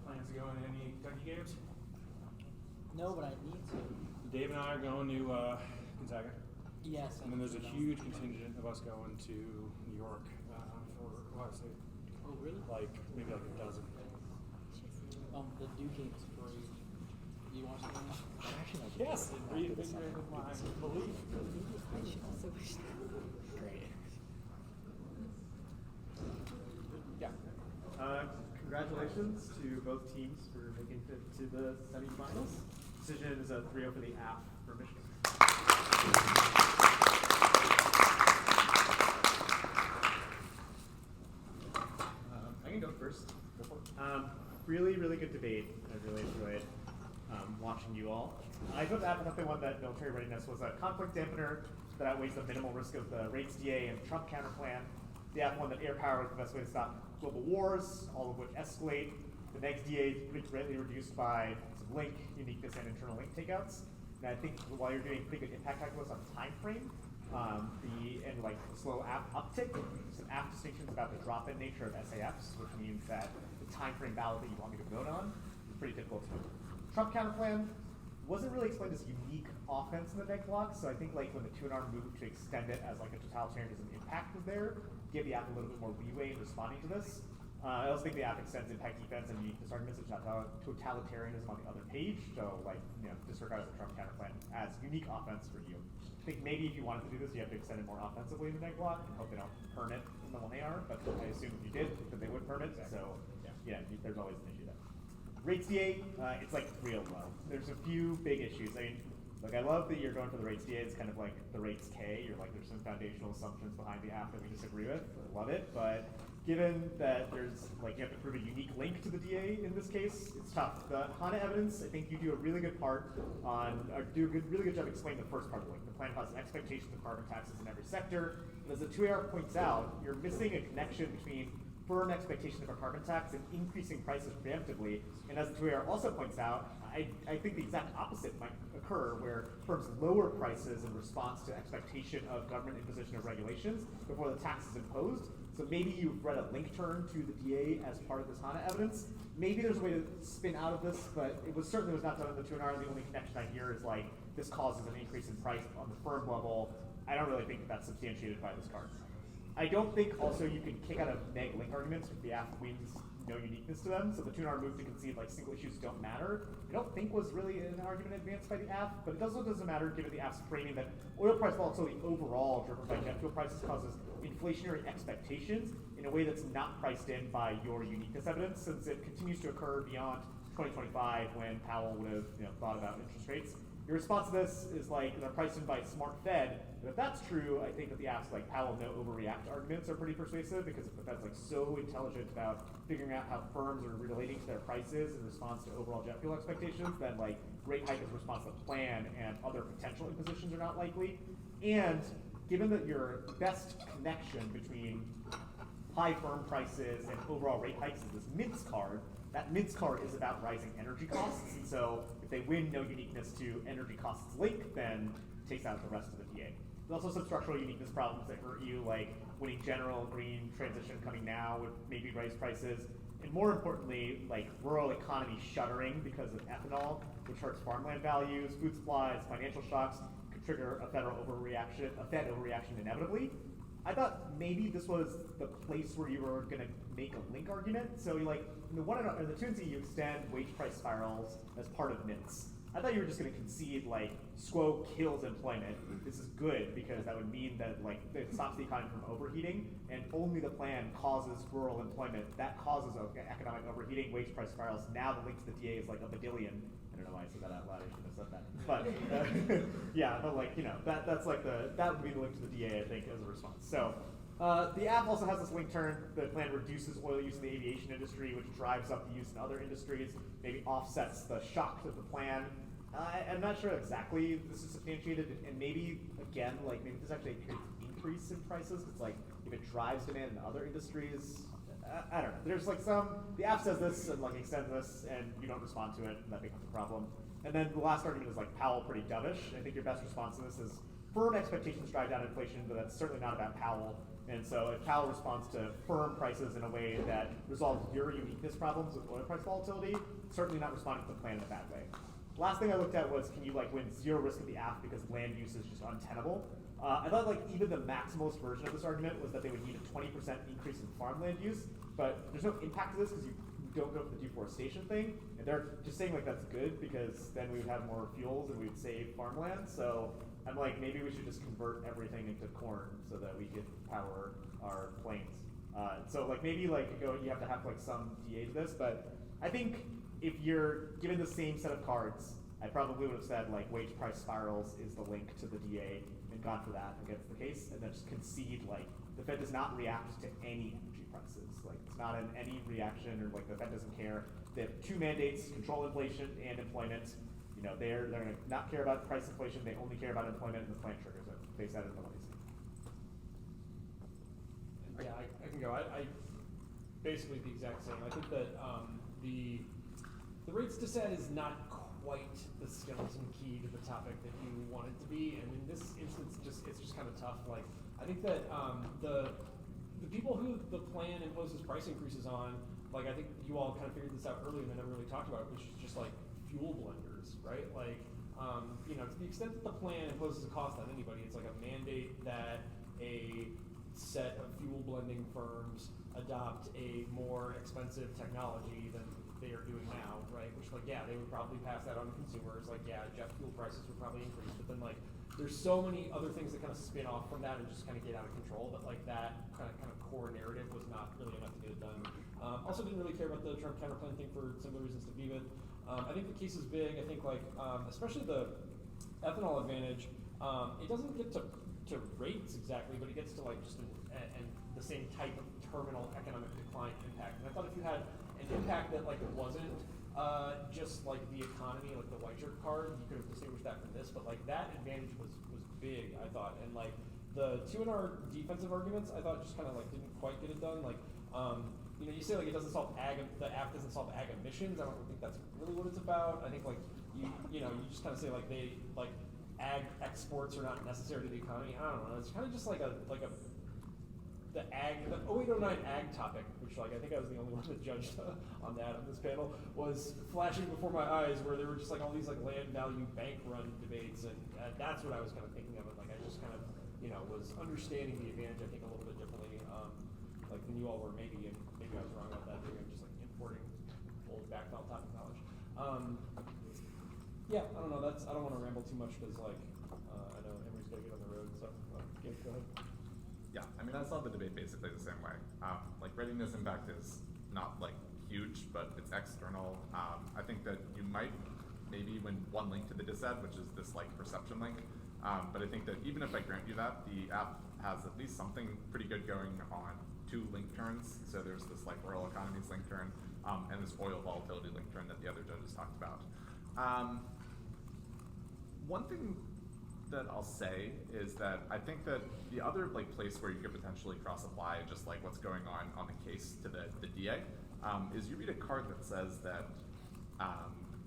Plans to go in any Kentucky games? No, but I need to. Dave and I are going to Gonzaga. Yes. And then there's a huge contingent of us going to New York for Ohio State. Oh, really? Like, maybe like a dozen. The Duke game is crazy. You watch the game? Actually, like, Yes, it reinvigorated my belief. I should also wish that. Great. Yeah. Congratulations to both teams for making it to the semifinals. Decision is a 3-0 for the AF for Michigan. I can go first. Go for it. Really, really good debate. I really enjoyed watching you all. I thought that the one that military readiness was a conflict dampener that outweighs the minimal risk of the rates DA and Trump counterplan. The F one that air power is the best way to stop global wars, all of which escalate. The next DA is pretty greatly reduced by some link uniqueness and internal link takeouts. And I think while you're doing pretty good impact calculus on time frame, and like slow app uptick, some app distinctions about the drop-in nature of SAFs, which means that the time frame value that you want me to vote on is pretty difficult to do. Trump counterplan wasn't really explained as unique offense in the neg block, so I think like when the 2-in-arm moved to extend it as like a totalitarianism impact was there, give the app a little bit more leeway in responding to this. I also think the app extends impact defense and uniqueness arguments, which is not totalitarianism on the other page. So like, disregard the Trump counterplan as unique offense for you. I think maybe if you wanted to do this, you have to extend it more offensively in the neg block and hope they don't permit in the 1AR, but I assume if you did, that they would permit. So yeah, there's always an issue there. Rates DA, it's like real low. There's a few big issues. I mean, like I love that you're going for the rates DA. It's kind of like the rates K. You're like, there's some foundational assumptions behind the app that we disagree with. I love it, but given that there's like you have to prove a unique link to the DA in this case, it's tough. The HANA evidence, I think you do a really good part on, or do a really good job explaining the first part of the link. The plan causes expectations of carbon taxes in every sector. And as the 2AR points out, you're missing a connection between firm expectations of a carbon tax and increasing prices preemptively. And as the 2AR also points out, I think the exact opposite might occur, where firms lower prices in response to expectation of government imposition of regulations before the tax is imposed. So maybe you've read a link turn to the DA as part of this HANA evidence. Maybe there's a way to spin out of this, but it certainly was not done in the 2NR. The only connection I hear is like, this causes an increase in price on the firm level. I don't really think that's substantiated by this card. I don't think also you can kick out of neg link arguments if the app wins no uniqueness to them. So the 2NR move to concede like single issues don't matter, I don't think was really an argument advanced by the app, but it also doesn't matter given the app's framing that oil price volatility overall driven by jet fuel prices causes inflationary expectations in a way that's not priced in by your uniqueness evidence, since it continues to occur beyond 2025 when Powell would have thought about interest rates. Your response to this is like they're priced in by smart Fed. And if that's true, I think that the app's like Powell no overreact arguments are pretty persuasive, because if the Fed's like so intelligent about figuring out how firms are relating to their prices in response to overall jet fuel expectations, then like rate hike is a response to the plan and other potential impositions are not likely. And given that your best connection between high firm prices and overall rate hikes is this mince card, that mince card is about rising energy costs. And so if they win no uniqueness to energy costs link, then it takes out the rest of the DA. There's also some structural uniqueness problems that hurt you, like winning general green transition coming now would maybe raise prices. And more importantly, like rural economy shuddering because of ethanol, which hurts farmland values, food supplies, financial shocks, could trigger a Fed overreaction inevitably. I thought maybe this was the place where you were going to make a link argument. So you like in the 2NC you extend wage price spirals as part of mints. I thought you were just going to concede like SQO kills employment. This is good because that would mean that like it stops the economy from overheating, and only the plan causes rural employment. That causes economic overheating, wage price spirals. Now the link to the DA is like a badillion. I don't know why I said that out loud. I shouldn't have said that. But yeah, but like that's like that would be the link to the DA, I think, as a response. So the app also has this link turn. The plan reduces oil use in the aviation industry, which drives up the use in other industries, maybe offsets the shock to the plan. I'm not sure exactly this is substantiated, and maybe again, like maybe there's actually a increase in prices. It's like if it drives demand in other industries. I don't know. There's like the app says this and like extends this, and you don't respond to it, and that becomes a problem. And then the last argument is like Powell pretty dovish. I think your best response to this is firm expectations drive down inflation, but that's certainly not about Powell. And so if Powell responds to firm prices in a way that resolves your uniqueness problems with oil price volatility, certainly not responding to the plan in a bad way. Last thing I looked at was, can you like win zero risk of the app because land use is just untenable? I thought like even the maximalist version of this argument was that they would need a 20% increase in farmland use, but there's no impact to this because you don't go for the deforestation thing, and they're just saying like that's good because then we would have more fuels and we would save farmland. So I'm like, maybe we should just convert everything into corn so that we could power our planes. So like maybe like you have to have like some DA to this, but I think if you're given the same set of cards, I probably would have said like wage price spirals is the link to the DA and gone for that against the case, and then just concede like the Fed does not react to any energy prices. Like it's not any reaction, or like the Fed doesn't care. They have two mandates: control inflation and employment. They're going to not care about price inflation. They only care about employment, and the plan triggers it. They said it in the money. Yeah, I can go. I basically the exact same. I think that the rates descent is not quite the skeleton key to the topic that you want it to be, and in this instance, it's just kind of tough. Like I think that the people who the plan imposes price increases on, like I think you all kind of figured this out early and then never really talked about it, which is just like fuel blenders, right? Like to the extent that the plan imposes a cost on anybody, it's like a mandate that a set of fuel blending firms adopt a more expensive technology than they are doing now, right? Which, like, yeah, they would probably pass that on to consumers. Like, yeah, jet fuel prices would probably increase, but then, like, there's so many other things that kind of spin off from that and just kind of get out of control. But like that kind of core narrative was not really enough to get it done. Also, didn't really care about the Trump counterplan thing for similar reasons to Vivid. I think the case is big. I think like especially the ethanol advantage. It doesn't get to rates exactly, but it gets to like just and the same type of terminal economic decline impact. And I thought if you had an impact that like wasn't just like the economy, like the white shirt card, you could have distinguished that from this. But like that advantage was big, I thought, and like the 2NR defensive arguments, I thought just kind of like didn't quite get it done. Like, you know, you say like it doesn't solve the app doesn't solve ag emissions. I don't think that's really what it's about. I think like you know you just kind of say like ag exports are not necessary to the economy. I don't know. It's kind of just like the 0809 ag topic, which like I think I was the only one that judged on that on this panel, was flashing before my eyes, where there were just like all these like land value bank run debates, and that's what I was kind of thinking of. And like I just kind of was understanding the advantage I think a little bit differently, like than you all were maybe, and maybe I was wrong about that. Maybe I'm just like importing old backfell topic knowledge. Yeah, I don't know. I don't want to ramble too much because like I know Emery's got to get on the road. So go ahead. Yeah, I mean, I saw the debate basically the same way. Like, readiness impact is not, like, huge, but it's external. I think that you might maybe win one link to the dissed, which is this, like, perception link. But I think that even if I grant you that, the app has at least something pretty good going on 2 link turns. So there's this, like, oil economies link turn, and this oil volatility link turn that the other judges talked about. One thing that I'll say is that I think that the other like place where you could potentially cross apply just like what's going on the case to the DA is you read a card that says that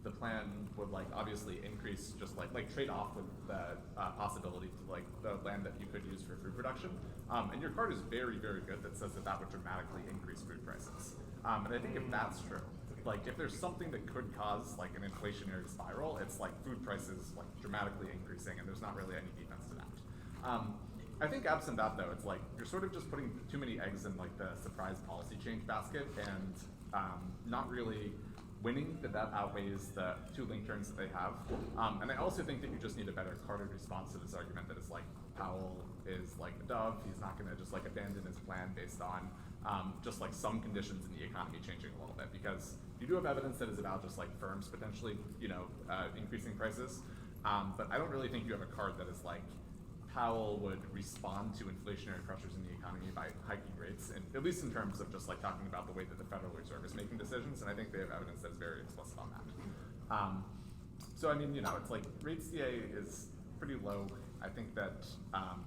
the plan would like obviously increase just like trade off with the possibility to like the land that you could use for food production, and your card is very, very good that says that would dramatically increase food prices, and I think if that's true, like if there's something that could cause like an inflationary spiral, it's like food prices like dramatically increasing, and there's not really any defense to that. I think absent that though, it's like you're sort of just putting too many eggs in like the surprise policy change basket, and not really winning that outweighs the 2 link turns that they have. And I also think that you just need a better carded response to this argument that is like Powell is like a dove, he's not gonna just like abandon his plan based on just like some conditions in the economy changing a little bit, because you do have evidence that is about just like firms potentially, increasing prices. But I don't really think you have a card that is like Powell would respond to inflationary pressures in the economy by hiking rates, and at least in terms of just like talking about the way that the Federal Reserve is making decisions, and I think they have evidence that's very explicit on that. So I mean, it's like rates DA is pretty low. I think that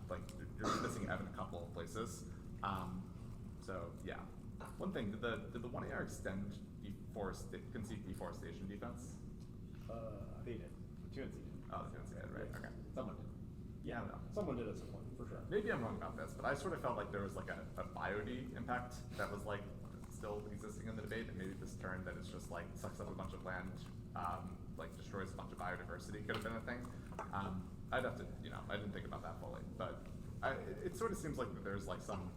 like you're missing Evan a couple of places. So yeah, one thing, did the 1AR extend concede deforestation defense? They did. The 2NC did. Oh, the 2NC did, right? Okay. Someone did. Yeah, I don't know. Someone did at some point, for sure. Maybe I'm wrong about this, but I sort of felt like there was like a biod impact that was like still existing in the debate, and maybe this turn that it's just like sucks up a bunch of land, like destroys a bunch of biodiversity could have been a thing. I'd have to, I didn't think about that fully, but it sort of seems like that there's like some,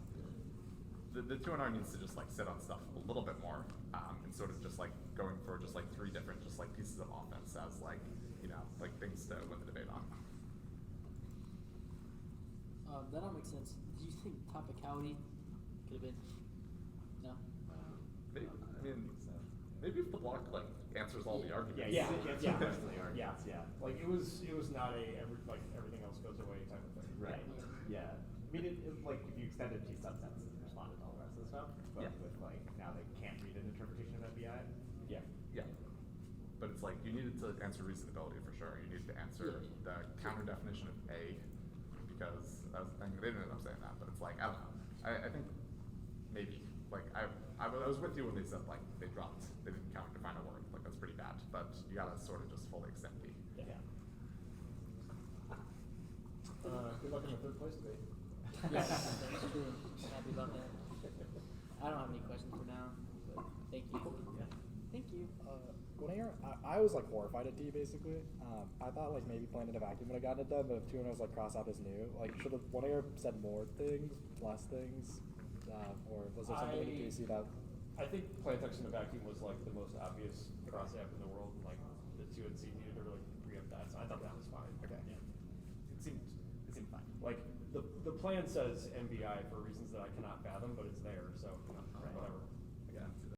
the 2NR needs to just like sit on stuff a little bit more, and sort of just like going for just like 3 different just like pieces of offense as like, like things to win the debate on. That all makes sense. Do you think Topicality could have been? No? Maybe, I mean, maybe if the block like answers all the arguments. Yeah. Like it was not everything else goes away type of thing. Right. Yeah. I mean, it like if you extended P subsets and responded to all the rest of the stuff, but Yeah. with like now they can't read an interpretation of FBI. Yeah. Yeah. But it's like you needed to answer reasonability for sure. You needed to answer the counter definition of A, because they didn't end up saying that, but it's like, I don't know. I think maybe, like, I was with you when they said, like, they didn't counter define a word. Like, that's pretty bad, but you gotta sort of just fully extend B. Yeah. Good luck in the 3rd place debate. Yes, that's true. I'm happy about that. I don't have any questions for now, but thank you. Yeah. Thank you. 1AR Tuner, I was like horrified at D basically. I thought like maybe Planet of Vacuum would have gotten it done, but if Tuner was like crossed out as new, like should have one of you said more things, less things, or was there something in the PC that? I think Plantex in a Vacuum was like the most obvious cross app in the world, and like the 2NC needed to really preempt that, so I thought that was fine. Okay. Yeah. It seemed fine. Like the plan says MBI for reasons that I cannot fathom, but it's there, so Right. whatever.